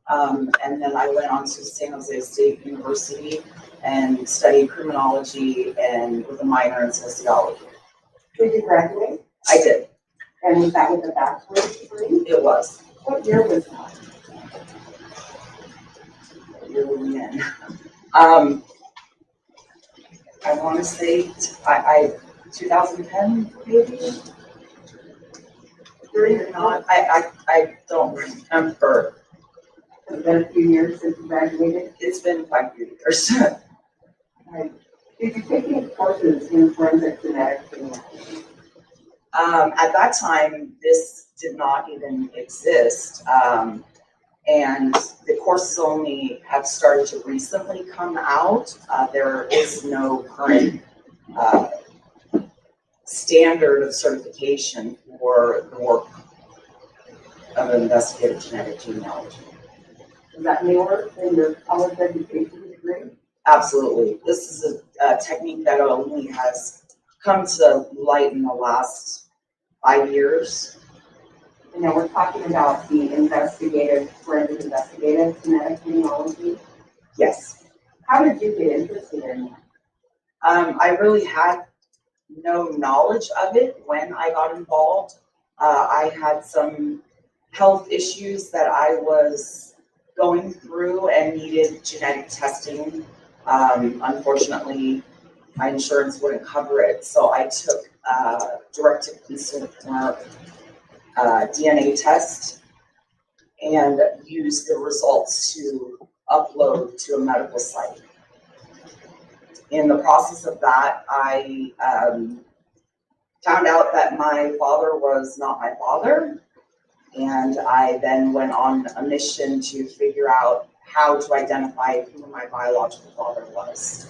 [SPEAKER 11] And then I went on to San Jose State University and studied criminology and with a minor in sociology.
[SPEAKER 4] Did you graduate?
[SPEAKER 11] I did.
[SPEAKER 4] And was that with a bachelor's degree?
[SPEAKER 11] It was.
[SPEAKER 4] What year was that?
[SPEAKER 11] What year were we in? I want to say 2010, maybe? Or not? I don't remember.
[SPEAKER 4] Has it been a few years since you graduated?
[SPEAKER 11] It's been 5 years.
[SPEAKER 4] Right. Did you take any courses in forensic genetics?
[SPEAKER 11] At that time, this did not even exist. And the courses only have started to recently come out. There is no current standard of certification for the work of an investigative genetic genealogy.
[SPEAKER 4] Is that newer than your college education degree?
[SPEAKER 11] Absolutely. This is a technique that only has come to light in the last 5 years.
[SPEAKER 4] And now we're talking about the forensic investigative genetic genealogy.
[SPEAKER 11] Yes.
[SPEAKER 4] How did you get interested in that?
[SPEAKER 11] I really had no knowledge of it when I got involved. I had some health issues that I was going through and needed genetic testing. Unfortunately, my insurance wouldn't cover it, so I took direct-to-consumer DNA test and used the results to upload to a medical site. In the process of that, I found out that my father was not my father, and I then went on a mission to figure out how to identify who my biological father was.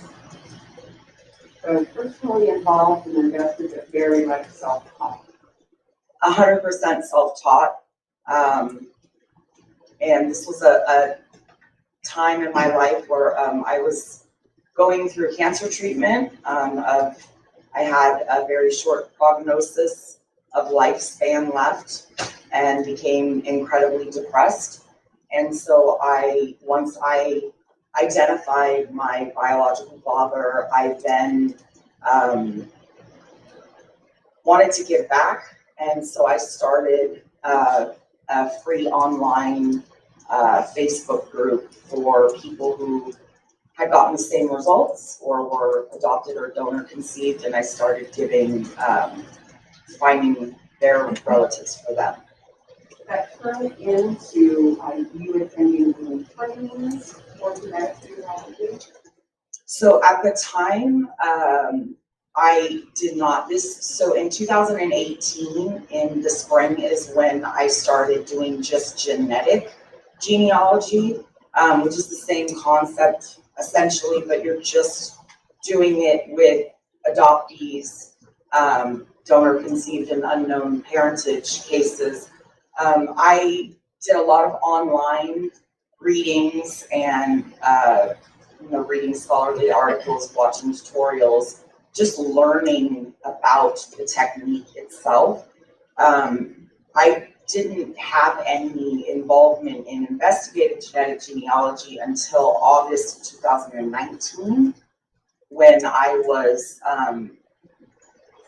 [SPEAKER 4] So personally involved and invested, but very much self-taught.
[SPEAKER 11] 100% self-taught. And this was a time in my life where I was going through cancer treatment. I had a very short prognosis of lifespan left and became incredibly depressed. And so once I identified my biological father, I then wanted to give back. And so I started a free online Facebook group for people who had gotten the same results or were adopted or donor conceived, and I started finding their relatives for them.
[SPEAKER 4] That turned into you attending the trainings for genetic genealogy?
[SPEAKER 11] So at the time, I did not. So in 2018, in the spring, is when I started doing just genetic genealogy, which is the same concept essentially, but you're just doing it with adoptees, donor conceived and unknown parentage cases. I did a lot of online readings and reading scholarly articles, watching tutorials, just learning about the technique itself. I didn't have any involvement in investigative genetic genealogy until August 2019, when I was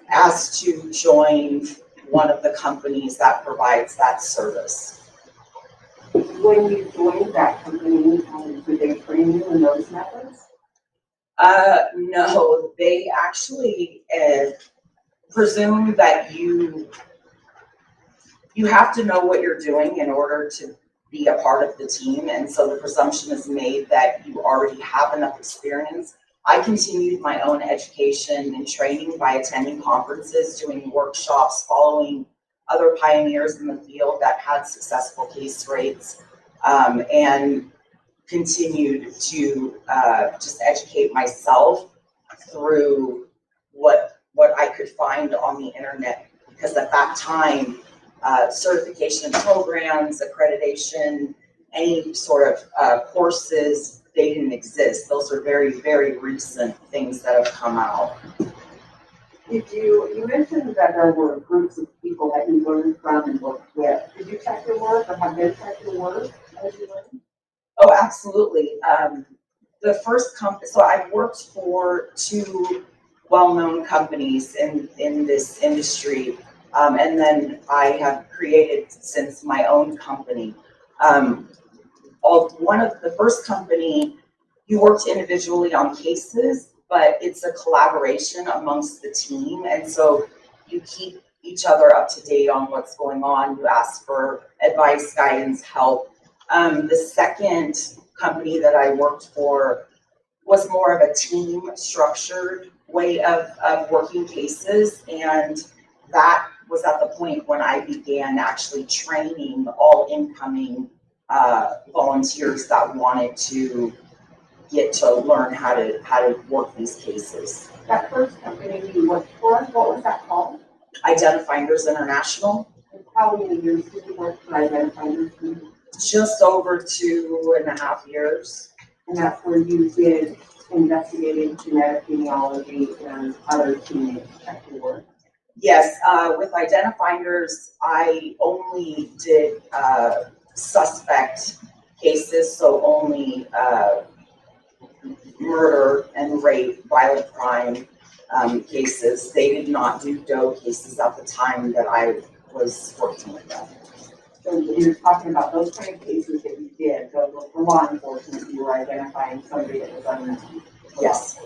[SPEAKER 11] asked to join one of the companies that provides that service.
[SPEAKER 4] When you joined that company, did they train you in those methods?
[SPEAKER 11] No, they actually presume that you have to know what you're doing in order to be a part of the team. And so the presumption is made that you already have enough experience. I continued my own education and training by attending conferences, doing workshops, following other pioneers in the field that had successful case rates, and continued to just educate myself through what I could find on the internet, because at that time, certification programs, accreditation, any sort of courses, they didn't exist. Those are very, very recent things that have come out.
[SPEAKER 4] You mentioned that there were groups of people that you learned from and worked with. Did you check your work or have them check your work as you learned?
[SPEAKER 11] Oh, absolutely. The first company, so I've worked for two well-known companies in this industry, and then I have created since my own company. One of the first company, you worked individually on cases, but it's a collaboration amongst the team, and so you keep each other up to date on what's going on. You ask for advice, guidance, help. The second company that I worked for was more of a team structured way of working cases, and that was at the point when I began actually training all incoming volunteers that wanted to get to learn how to work these cases.
[SPEAKER 4] That first company you worked for, what was that called?
[SPEAKER 11] Identifinders International.
[SPEAKER 4] And how many years did you work for Identifinders?
[SPEAKER 11] Just over 2.5 years.
[SPEAKER 4] And that's where you did investigating genetic genealogy and other teenage check your work.
[SPEAKER 11] Yes, with Identifinders, I only did suspect cases, so only murder and rape, violent crime cases. They did not do DOE cases at the time that I was working with them.
[SPEAKER 4] So you're talking about those kind of cases that you did, so for law enforcement, you were identifying somebody that was unknown.
[SPEAKER 11] Yes.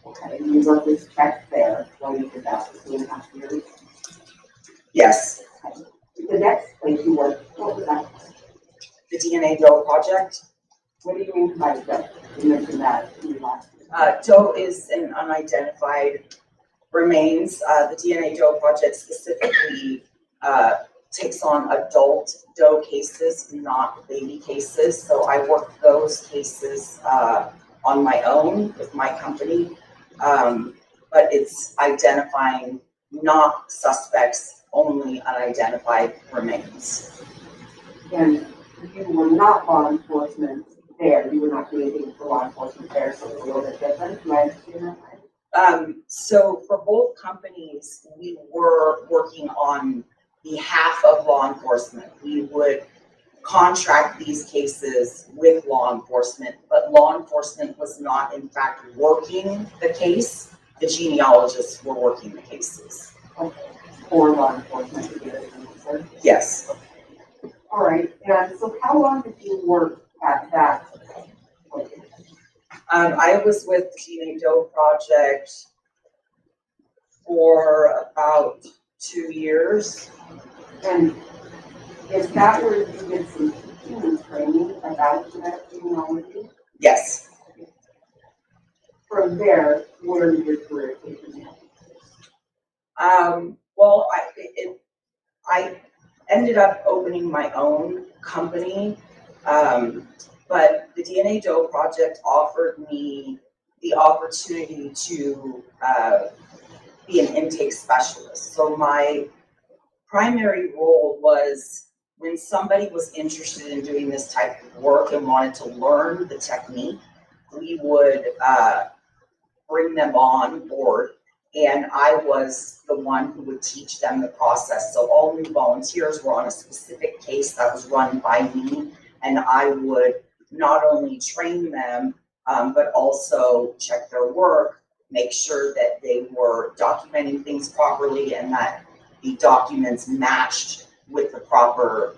[SPEAKER 4] Okay, and you worked with checks there while you did that for 2.5 years?
[SPEAKER 11] Yes.
[SPEAKER 4] Okay. The next place you worked, what was that?
[SPEAKER 11] The DNA DOE project.
[SPEAKER 4] What do you mean by that? You mentioned that in your last.
[SPEAKER 11] DOE is an unidentified remains. The DNA DOE project specifically takes on adult DOE cases, not baby cases. So I worked those cases on my own with my company, but it's identifying not suspects, only unidentified remains.
[SPEAKER 4] And you were not law enforcement there. You were not doing anything for law enforcement there, so it's a little bit different. Do I understand that right?
[SPEAKER 11] So for both companies, we were working on behalf of law enforcement. We would contract these cases with law enforcement, but law enforcement was not in fact working the case. The genealogists were working the cases.
[SPEAKER 4] For law enforcement to get an answer?
[SPEAKER 11] Yes.
[SPEAKER 4] All right, and so how long did you work at that place?
[SPEAKER 11] I was with the DNA Doe Project for about 2 years.
[SPEAKER 4] And is that where you did some teaching and training about genetic genealogy?
[SPEAKER 11] Yes.
[SPEAKER 4] From there, where did your career take you?
[SPEAKER 11] Well, I ended up opening my own company, but the DNA Doe Project offered me the opportunity to be an intake specialist. So my primary role was when somebody was interested in doing this type of work and wanted to learn the technique, we would bring them on board, and I was the one who would teach them the process. So all new volunteers were on a specific case that was run by me, and I would not only train them, but also check their work, make sure that they were documenting things properly and that the documents matched with the proper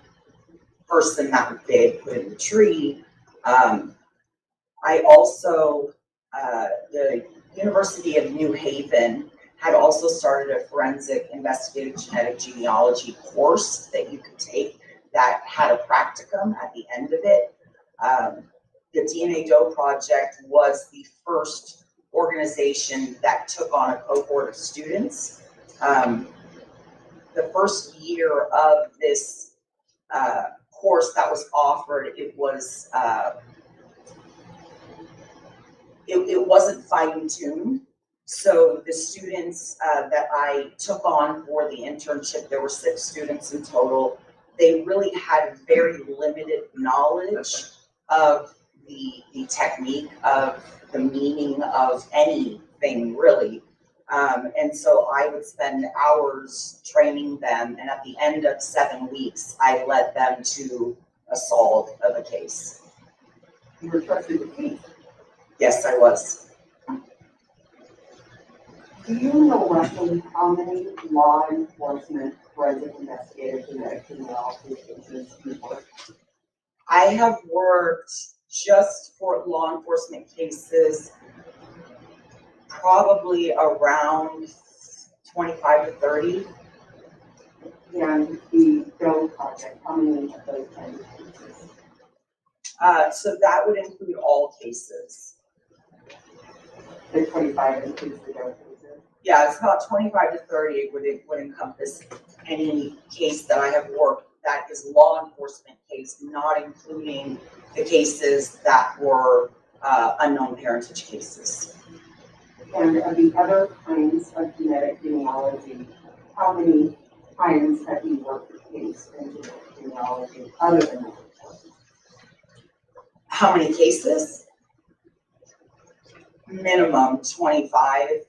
[SPEAKER 11] person that they had put in the tree. I also, the University of New Haven had also started a forensic investigative genetic genealogy course that you could take that had a practicum at the end of it. The DNA Doe Project was the first organization that took on a cohort of students. The first year of this course that was offered, it wasn't fine-tuned. So the students that I took on for the internship, there were 6 students in total, they really had very limited knowledge of the technique, of the meaning of anything really. And so I would spend hours training them, and at the end of 7 weeks, I led them to a solve of a case.
[SPEAKER 4] You were trusted the case?
[SPEAKER 11] Yes, I was.
[SPEAKER 4] Do you know roughly how many law enforcement forensic investigative genetic genealogy cases you worked?
[SPEAKER 11] I have worked just for law enforcement cases probably around 25 to 30.
[SPEAKER 4] And the Doe Project, how many of those kinds of cases?
[SPEAKER 11] So that would include all cases.
[SPEAKER 4] The 25 includes the Doe cases?
[SPEAKER 11] Yeah, it's about 25 to 30 would encompass any case that I have worked that is law enforcement case, not including the cases that were unknown parentage cases.
[SPEAKER 4] And of the other kinds of genetic genealogy, how many times have you worked with case in genetic genealogy other than that?
[SPEAKER 11] How many cases? Minimum 25.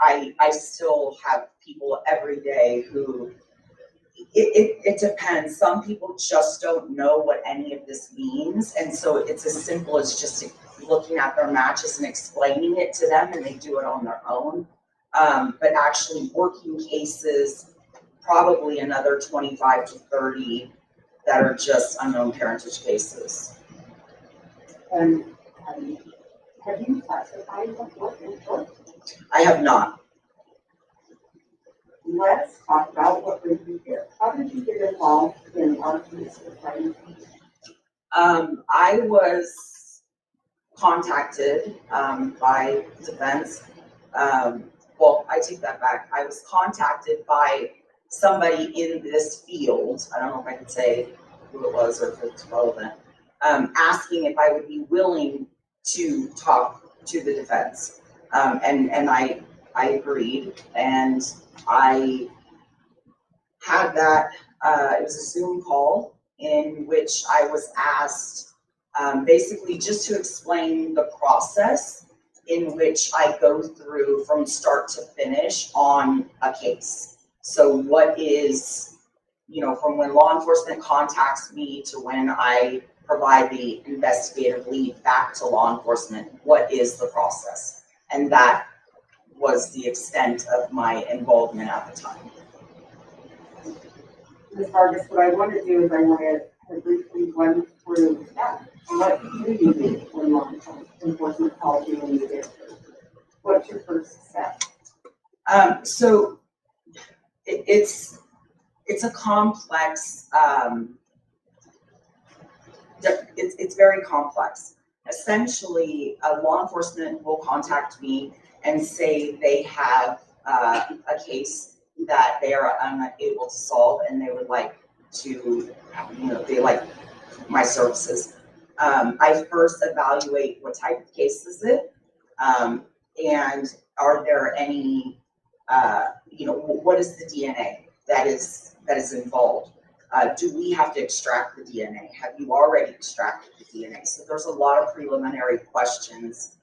[SPEAKER 11] I still have people every day who, it depends. Some people just don't know what any of this means. And so it's as simple as just looking at their matches and explaining it to them, and they do it on their own. But actually working cases, probably another 25 to 30 that are just unknown parentage cases.
[SPEAKER 4] And have you testified before in court?
[SPEAKER 11] I have not.
[SPEAKER 4] Let's talk about what brings you here. How did you get involved in our case with Bryan?
[SPEAKER 11] I was contacted by defense. Well, I take that back. I was contacted by somebody in this field. I don't know if I can say who it was or if it's relevant. Asking if I would be willing to talk to the defense. And I agreed, and I had that, it was a Zoom call in which I was asked basically just to explain the process in which I go through from start to finish on a case. So what is, from when law enforcement contacts me to when I provide the investigative lead back to law enforcement, what is the process? And that was the extent of my involvement at the time.
[SPEAKER 4] Ms. Vargas, what I want to do is I want to briefly run through that. What do you do when law enforcement calls you and you get through? What's your first step?
[SPEAKER 11] So it's a complex, it's very complex. Essentially, law enforcement will contact me and say they have a case that they are unable to solve and they would like to, they like my services. I first evaluate what type of case is it, and are there any, what is the DNA that is involved? Do we have to extract the DNA? Have you already extracted the DNA? So there's a lot of preliminary questions.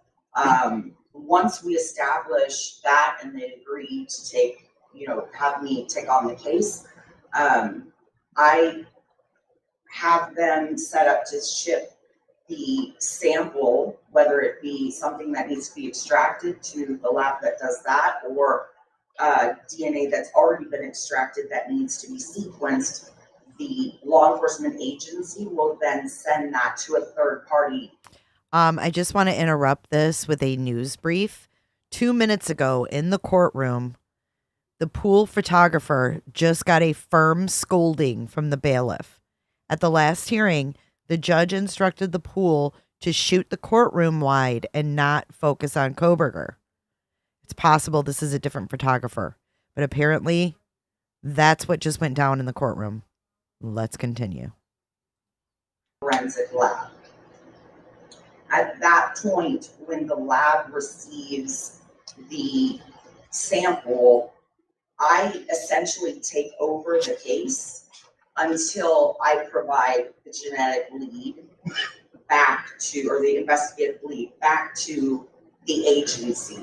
[SPEAKER 11] Once we establish that and they agree to have me take on the case, I have them set up to ship the sample, whether it be something that needs to be extracted to the lab that does that, or DNA that's already been extracted that needs to be sequenced. The law enforcement agency will then send that to a third party.
[SPEAKER 1] I just want to interrupt this with a news brief. 2 minutes ago in the courtroom, the pool photographer just got a firm scolding from the bailiff. At the last hearing, the judge instructed the pool to shoot the courtroom wide and not focus on Kohberger. It's possible this is a different photographer, but apparently that's what just went down in the courtroom. Let's continue.
[SPEAKER 11] Forensic lab. At that point, when the lab receives the sample, I essentially take over the case until I provide the genetic lead back to, or the investigative lead back to the agency.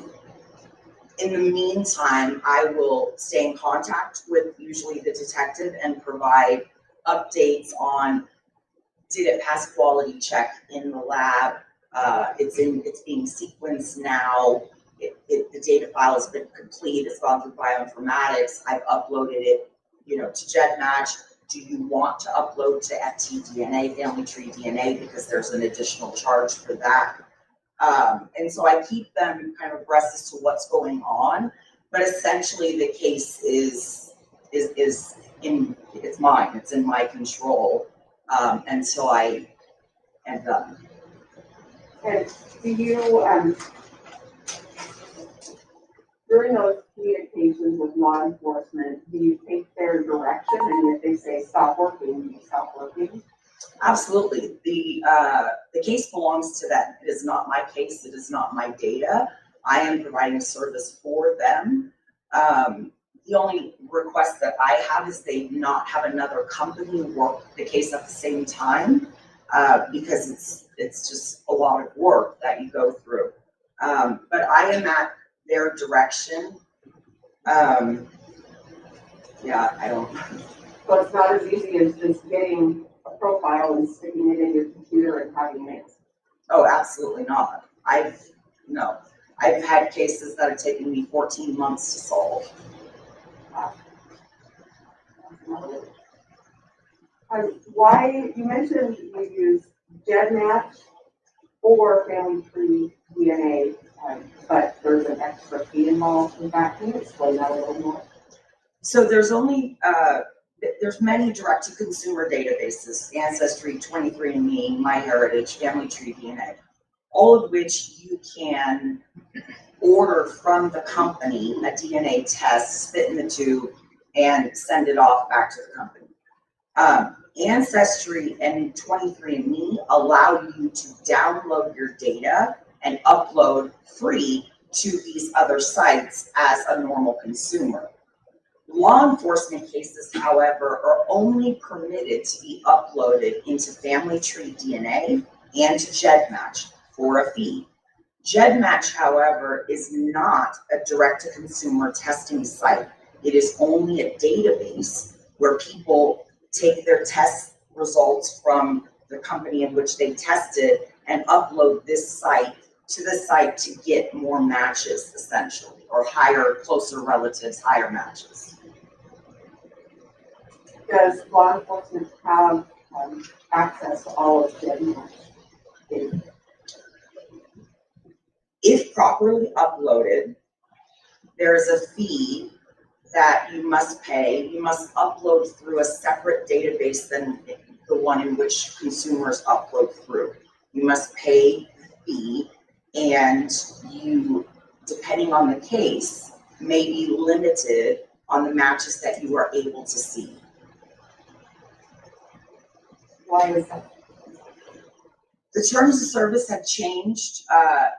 [SPEAKER 11] In the meantime, I will stay in contact with usually the detective and provide updates on, did it pass quality check in the lab? It's being sequenced now. The data file has been complete. It's gone through bioinformatics. I've uploaded it, to GEDmatch. Do you want to upload to FTDNA, Family Tree DNA, because there's an additional charge for that? And so I keep them kind of abreast as to what's going on. But essentially, the case is it's mine. It's in my control until I am done.
[SPEAKER 4] And do you, during those communications with law enforcement, do you take their direction, and if they say stop working, you stop working?
[SPEAKER 11] Absolutely. The case belongs to them. It is not my case. It is not my data. I am providing a service for them. The only request that I have is they not have another company work the case at the same time, because it's just a lot of work that you go through. But I am at their direction. Yeah, I don't.
[SPEAKER 4] So it's not as easy as just getting a profile and sticking it in your computer and having it.
[SPEAKER 11] Oh, absolutely not. I've had cases that have taken me 14 months to solve.
[SPEAKER 4] Why, you mentioned you use GEDmatch or Family Tree DNA, but there's an extra fee involved in that. Can you explain that a little more?
[SPEAKER 11] So there's many direct-to-consumer databases: Ancestry, 23andMe, MyHeritage, Family Tree DNA, all of which you can order from the company a DNA test, spit in the tube, and send it off back to the company. Ancestry and 23andMe allow you to download your data and upload free to these other sites as a normal consumer. Law enforcement cases, however, are only permitted to be uploaded into Family Tree DNA and to GEDmatch for a fee. GEDmatch, however, is not a direct-to-consumer testing site. It is only a database where people take their test results from the company in which they tested and upload this site to the site to get more matches, essentially, or higher, closer relatives, higher matches.
[SPEAKER 4] Does law enforcement have access to all of GEDmatch data?
[SPEAKER 11] If properly uploaded, there is a fee that you must pay. You must upload through a separate database than the one in which consumers upload through. You must pay the fee, and you, depending on the case, may be limited on the matches that you are able to see.
[SPEAKER 4] Why is that?
[SPEAKER 11] The terms of service have changed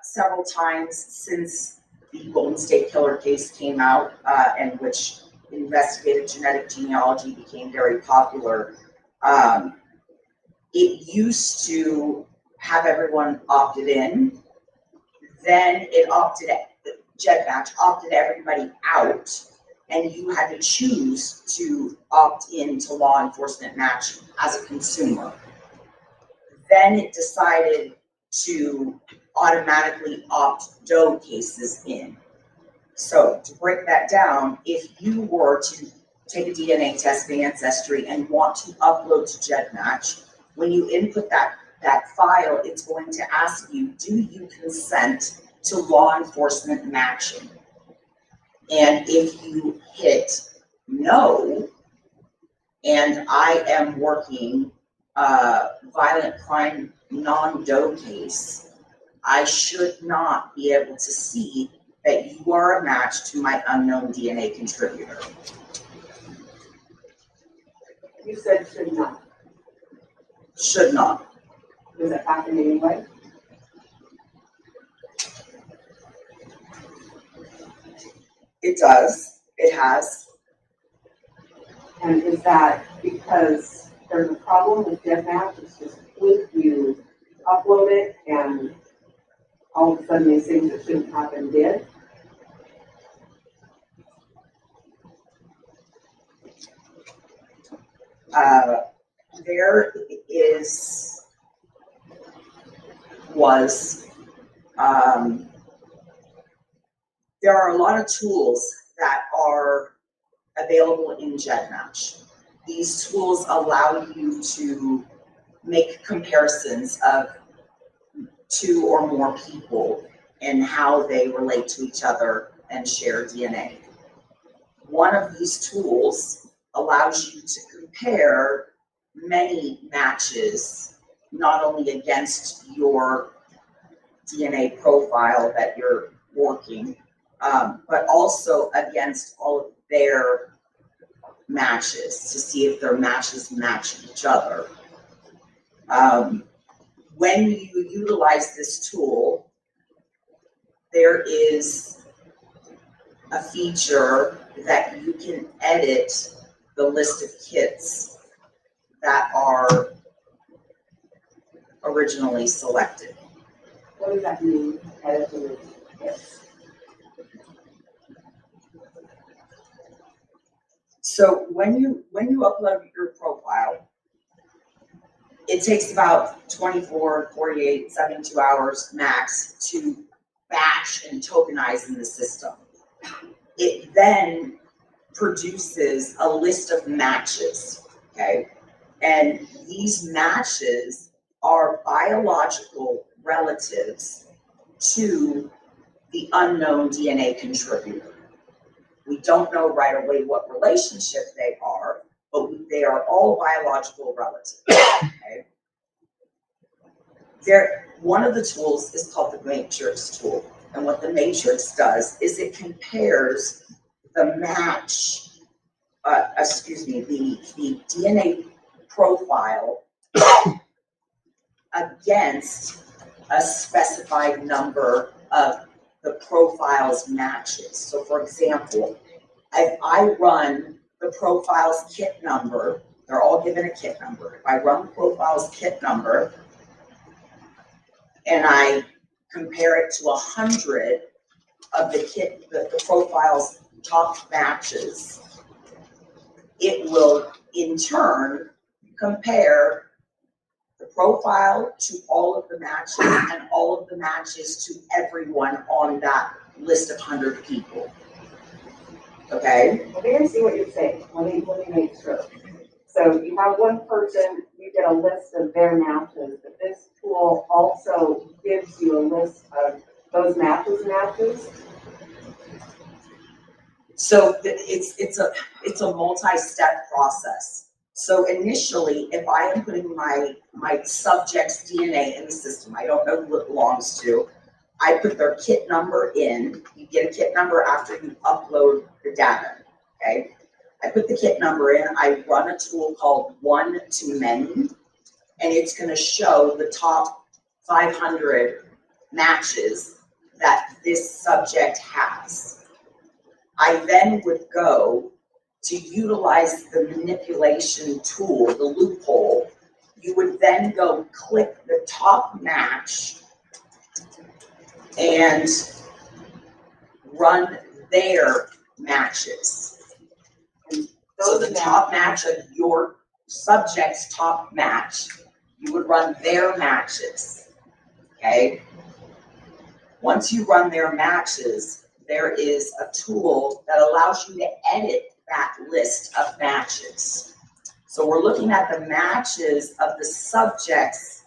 [SPEAKER 11] several times since the Golden State Killer case came out, and which investigative genetic genealogy became very popular. It used to have everyone opted in, then GEDmatch opted everybody out, and you had to choose to opt into law enforcement matching as a consumer. Then it decided to automatically opt Doe cases in. So to break that down, if you were to take a DNA test in Ancestry and want to upload to GEDmatch, when you input that file, it's going to ask you, do you consent to law enforcement matching? And if you hit no, and I am working violent crime non-Doe case, I should not be able to see that you are a match to my unknown DNA contributor.
[SPEAKER 4] You said should not.
[SPEAKER 11] Should not.
[SPEAKER 4] Does it happen anyway?
[SPEAKER 11] It does. It has.
[SPEAKER 4] And is that because there's a problem with GEDmatch? It's just if you upload it and all of a sudden these things that shouldn't happen did?
[SPEAKER 11] There there are a lot of tools that are available in GEDmatch. These tools allow you to make comparisons of two or more people and how they relate to each other and share DNA. One of these tools allows you to compare many matches, not only against your DNA profile that you're working, but also against all of their matches to see if their matches match each other. When you utilize this tool, there is a feature that you can edit the list of kits that are originally selected.
[SPEAKER 4] What does that mean, edit the list of kits?
[SPEAKER 11] So when you upload your profile, it takes about 24, 48, 72 hours max to batch and tokenize in the system. It then produces a list of matches, okay? And these matches are biological relatives to the unknown DNA contributor. We don't know right away what relationship they are, but they are all biological relatives, okay? One of the tools is called the matrix tool. And what the matrix does is it compares the match, the DNA profile against a specified number of the profile's matches. So for example, if I run the profile's kit number, they're all given a kit number. If I run the profile's kit number and I compare it to 100 of the profile's top matches, it will in turn compare the profile to all of the matches and all of the matches to everyone on that list of 100 people. Okay?
[SPEAKER 4] I think I see what you're saying. Let me make sure. So you have one person, you get a list of their matches, but this tool also gives you a list of those matches.
[SPEAKER 11] So it's a multi-step process. So initially, if I am putting my subject's DNA in the system, I don't know who it belongs to, I put their kit number in. You get a kit number after you upload the data, okay? I put the kit number in, I run a tool called one-to-many, and it's gonna show the top 500 matches that this subject has. I then would go to utilize the manipulation tool, the loophole. You would then go click the top match and run their matches. So the top match of your subject's top match, you would run their matches, okay? Once you run their matches, there is a tool that allows you to edit that list of matches. So we're looking at the matches of the subject's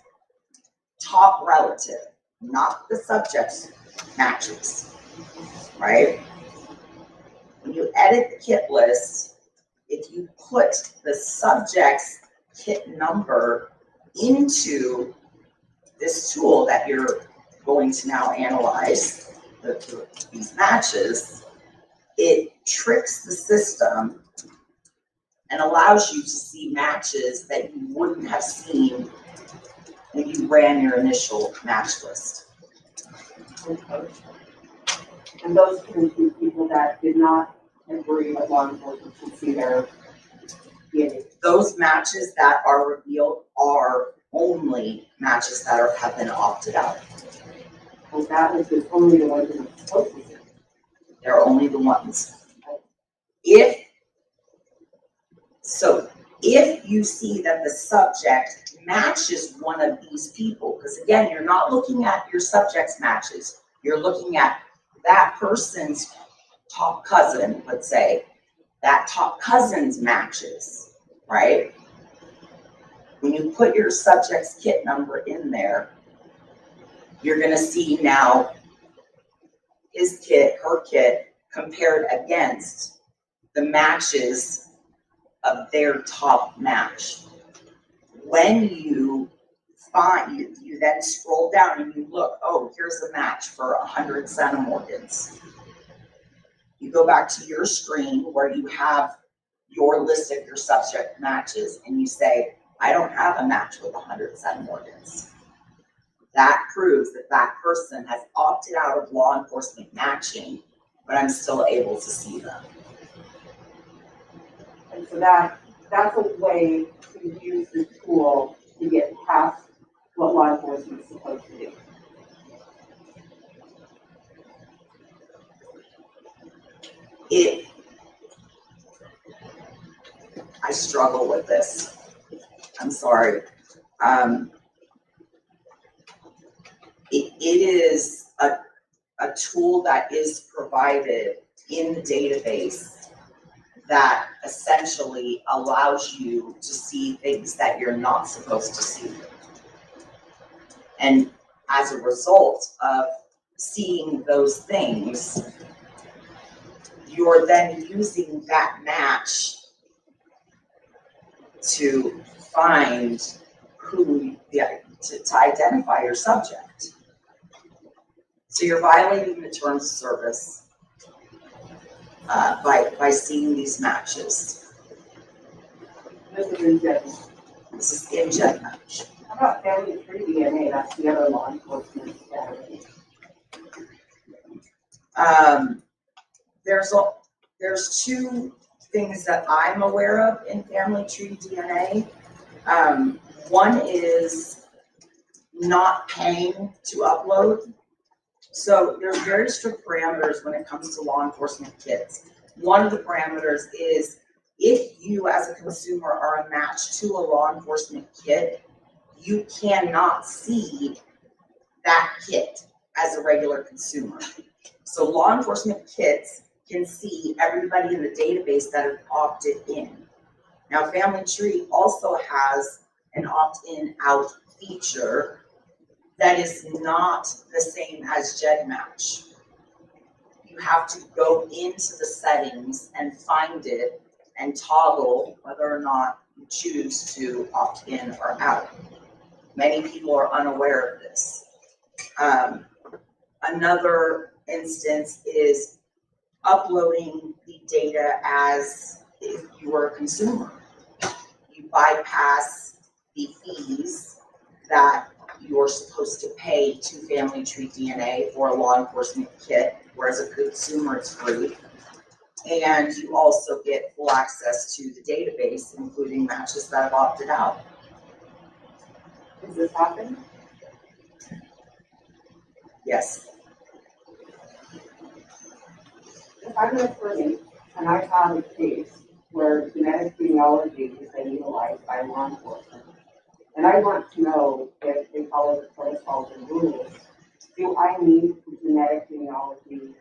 [SPEAKER 11] top relative, not the subject's matches, right? When you edit the kit list, if you put the subject's kit number into this tool that you're going to now analyze, these matches, it tricks the system and allows you to see matches that you wouldn't have seen when you ran your initial match list.
[SPEAKER 4] And those can include people that did not agree with law enforcement to see their DNA.
[SPEAKER 11] Those matches that are revealed are only matches that have been opted out.
[SPEAKER 4] And that is only the ones that are supposed to see.
[SPEAKER 11] They're only the ones. If you see that the subject matches one of these people, because again, you're not looking at your subject's matches, you're looking at that person's top cousin, let's say, that top cousin's matches, right? When you put your subject's kit number in there, you're gonna see now his kit, her kit, compared against the matches of their top match. When you find, you then scroll down and you look, oh, here's a match for 100 centimorgans. You go back to your screen where you have your list of your subject matches and you say, I don't have a match with 100 centimorgans. That proves that that person has opted out of law enforcement matching, but I'm still able to see them.
[SPEAKER 4] And so that's a way to use the tool to get past what law enforcement is supposed to do.
[SPEAKER 11] I struggle with this. I'm sorry. It is a tool that is provided in the database that essentially allows you to see things that you're not supposed to see. And as a result of seeing those things, you're then using that match to find who, to identify your subject. So you're violating the terms of service by seeing these matches.
[SPEAKER 4] This is in general.
[SPEAKER 11] This is in gen match.
[SPEAKER 4] How about family tree DNA? That's the other law enforcement database.
[SPEAKER 11] There's two things that I'm aware of in family tree DNA. One is not paying to upload. So there's very strict parameters when it comes to law enforcement kits. One of the parameters is if you as a consumer are a match to a law enforcement kit, you cannot see that kit as a regular consumer. So law enforcement kits can see everybody in the database that have opted in. Now, Family Tree also has an opt-in out feature that is not the same as GEDmatch. You have to go into the settings and find it and toggle whether or not you choose to opt in or out. Many people are unaware of this. Another instance is uploading the data as if you were a consumer. You bypass the fees that you're supposed to pay to Family Tree DNA for a law enforcement kit, whereas a consumer it's free. And you also get full access to the database, including matches that have opted out.
[SPEAKER 4] Does this happen?
[SPEAKER 11] Yes.
[SPEAKER 4] If I'm an attorney and I have a case where genetic genealogy has been utilized by law enforcement, and I want to know if they follow the protocols and rules, do I need the genetic genealogy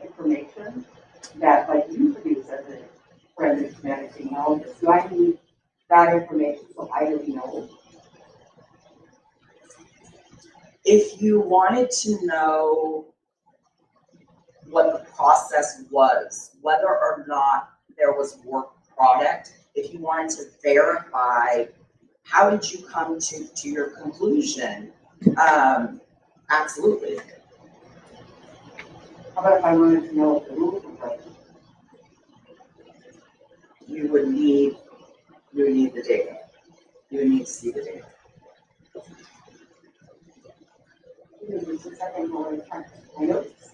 [SPEAKER 4] information that, like you produce as a forensic genetic genealogist? Do I need that information so I don't know?
[SPEAKER 11] If you wanted to know what the process was, whether or not there was work product, if you wanted to verify how did you come to your conclusion, absolutely.
[SPEAKER 4] How about if I wanted to know what the rules were like?
[SPEAKER 11] You would need the data. You would need to see the data.
[SPEAKER 4] Just a second while I check my notes.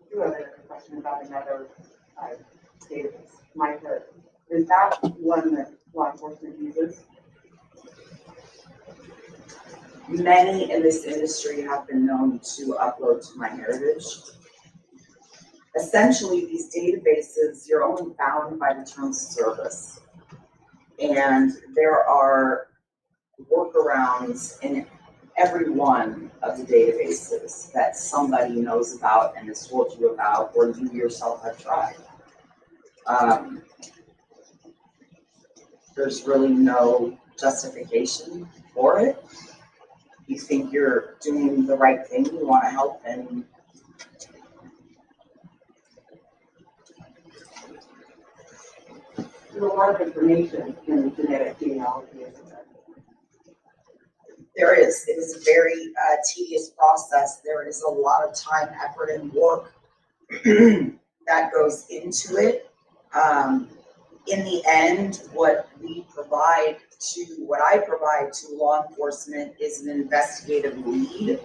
[SPEAKER 4] I do have another question about another database, MyHeritage. Is that one that law enforcement uses?
[SPEAKER 11] Many in this industry have been known to upload to MyHeritage. Essentially, these databases, you're only bound by the terms of service. And there are workarounds in every one of the databases that somebody knows about and has told you about, or you yourself have tried. There's really no justification for it. You think you're doing the right thing, you want to help, and
[SPEAKER 4] There's a lot of information in genetic genealogy, isn't there?
[SPEAKER 11] there is. It is a very tedious process. There is a lot of time, effort, and work that goes into it. In the end, what I provide to law enforcement is an investigative lead,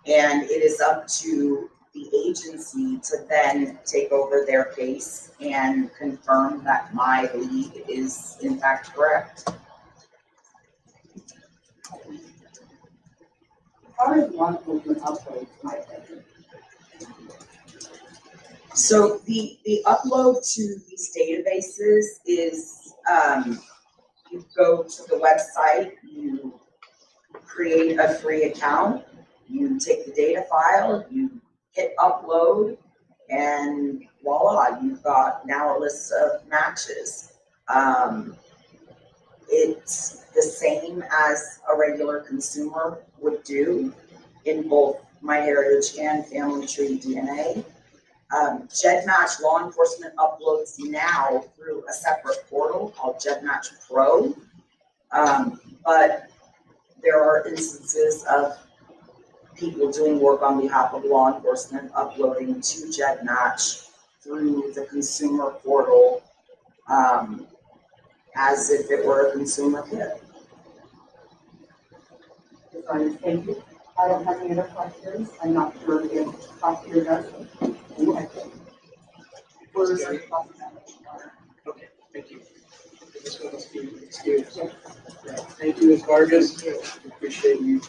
[SPEAKER 11] and it is up to the agency to then take over their case and confirm that my lead is in fact correct.
[SPEAKER 4] How does law enforcement upload to MyHeritage?
[SPEAKER 11] So the upload to these databases is you go to the website, you create a free account, you take the data file, you hit upload, and voila, you've got now a list of matches. It's the same as a regular consumer would do in both MyHeritage and Family Tree DNA. GEDmatch law enforcement uploads now through a separate portal called GEDmatch Pro, but there are instances of people doing work on behalf of law enforcement uploading to GEDmatch through the consumer portal as if it were a consumer kit.
[SPEAKER 4] Thank you. I don't have any other questions. I'm not sure if prosecutor does. Words are
[SPEAKER 3] Okay, thank you. This one must be excused. Right. Thank you, Ms. Vargas. Appreciate you.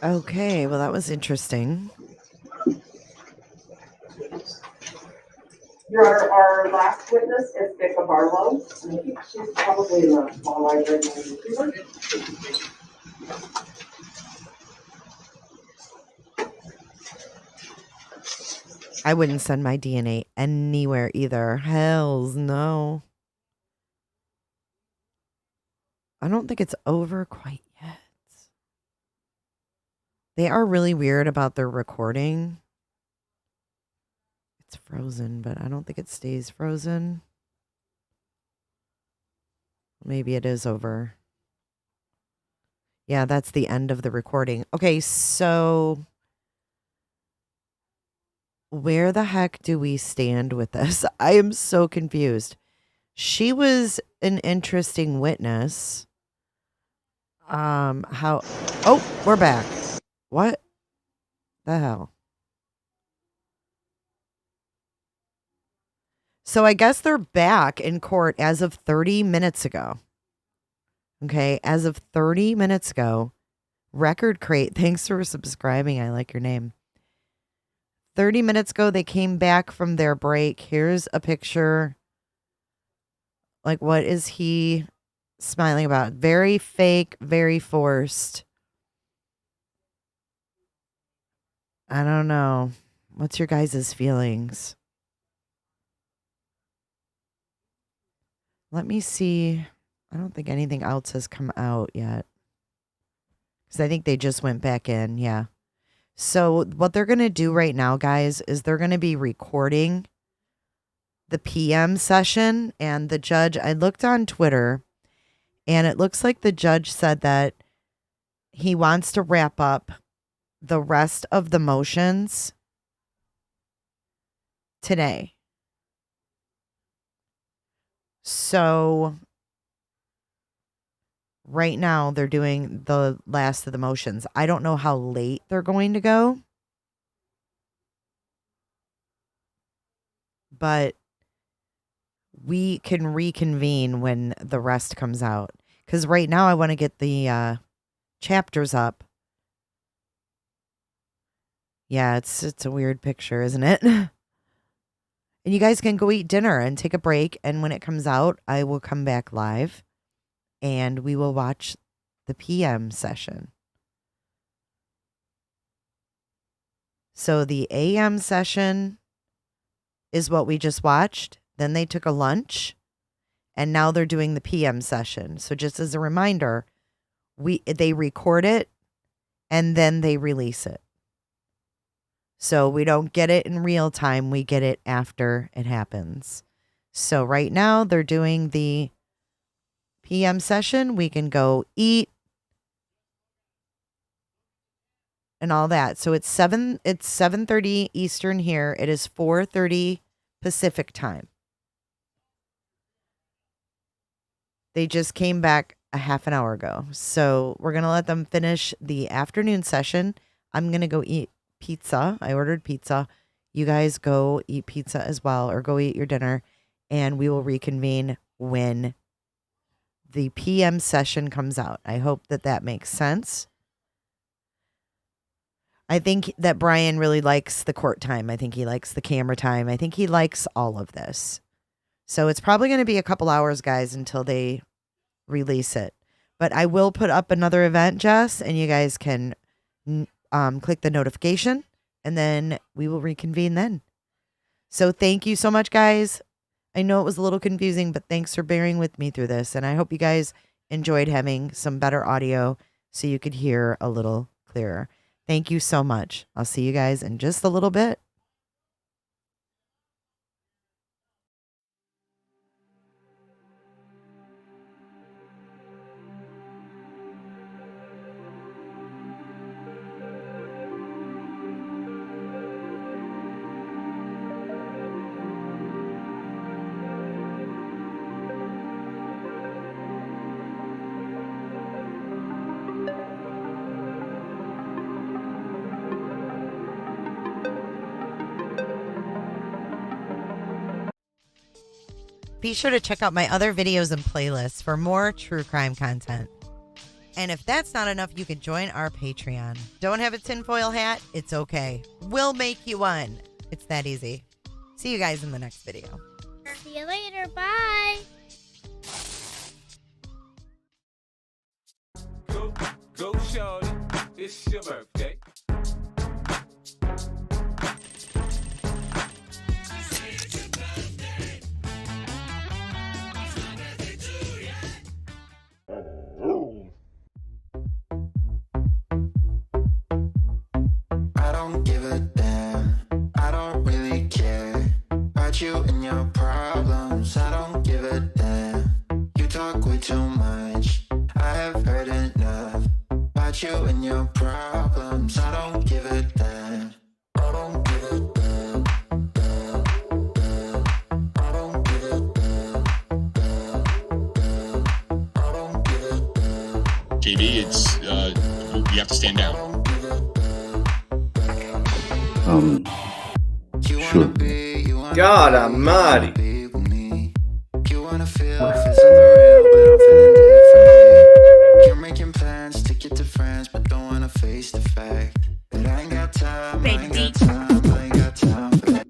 [SPEAKER 1] Okay, well, that was interesting.
[SPEAKER 4] Your Honor, our last witness is Becca Barlow. And I think she's probably in the small library.
[SPEAKER 1] I wouldn't send my DNA anywhere either. Hells no. I don't think it's over quite yet. They are really weird about their recording. It's frozen, but I don't think it stays frozen. Maybe it is over. Yeah, that's the end of the recording. Okay, so where the heck do we stand with this? I am so confused. She was an interesting witness. How? Oh, we're back. What the hell? So I guess they're back in court as of 30 minutes ago. Okay, as of 30 minutes ago. Record Crate, thanks for subscribing. I like your name. 30 minutes ago, they came back from their break. Here's a picture. Like, what is he smiling about? Very fake, very forced. I don't know. What's your guys' feelings? Let me see. I don't think anything else has come out yet. Because I think they just went back in. Yeah. So what they're going to do right now, guys, is they're going to be recording the PM session. And the judge, I looked on Twitter, and it looks like the judge said that he wants to wrap up the rest of the motions today. So right now they're doing the last of the motions. I don't know how late they're going to go, but we can reconvene when the rest comes out. Because right now I want to get the chapters up. Yeah, it's a weird picture, isn't it? And you guys can go eat dinner and take a break. And when it comes out, I will come back live and we will watch the PM session. So the AM session is what we just watched. Then they took a lunch and now they're doing the PM session. So just as a reminder, they record it and then they release it. So we don't get it in real time. We get it after it happens. So right now they're doing the PM session. We can go eat and all that. So it's 7:30 Eastern here. It is 4:30 Pacific time. They just came back a half an hour ago. So we're going to let them finish the afternoon session. I'm going to go eat pizza. I ordered pizza. You guys go eat pizza as well, or go eat your dinner, and we will reconvene when the PM session comes out. I hope that makes sense. I think that Bryan really likes the court time. I think he likes the camera time. I think he likes all of this. So it's probably going to be a couple hours, guys, until they release it. But I will put up another event, Jess, and you guys can click the notification, and then we will reconvene then. So thank you so much, guys. I know it was a little confusing, but thanks for bearing with me through this. And I hope you guys enjoyed having some better audio so you could hear a little clearer. Thank you so much. I'll see you guys in just a little bit. Be sure to check out my other videos and playlists for more true crime content. And if that's not enough, you can join our Patreon. Don't have a tinfoil hat? It's okay. We'll make you one. It's that easy. See you guys in the next video.
[SPEAKER 12] See you later. Bye.
[SPEAKER 13] Go, shorty. It's your birthday.
[SPEAKER 14] I don't give a damn. I don't really care about you and your problems. I don't give a damn. You talk way too much. I have heard enough about you and your problems. I don't give a damn. I don't give a damn. Damn, damn. I don't give a damn. Damn, damn. I don't give a damn.
[SPEAKER 15] JB, it's you have to stand down.
[SPEAKER 14] Sure.
[SPEAKER 16] God almighty.
[SPEAKER 14] You wanna feel something real, but I'm feeling different. You're making plans to get to friends, but don't wanna face the fact that I ain't got time, I ain't got time, I ain't got time for that.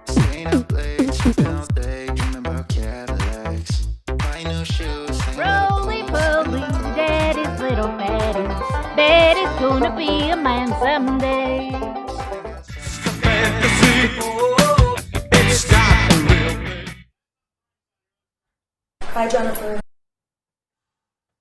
[SPEAKER 14] Staying up late, sleeping all day, dreaming about Cadillacs. Buy new shoes,
[SPEAKER 12] Roly poly, daddy's little fatty. Daddy's gonna be a man someday.
[SPEAKER 17] Hi, Jennifer.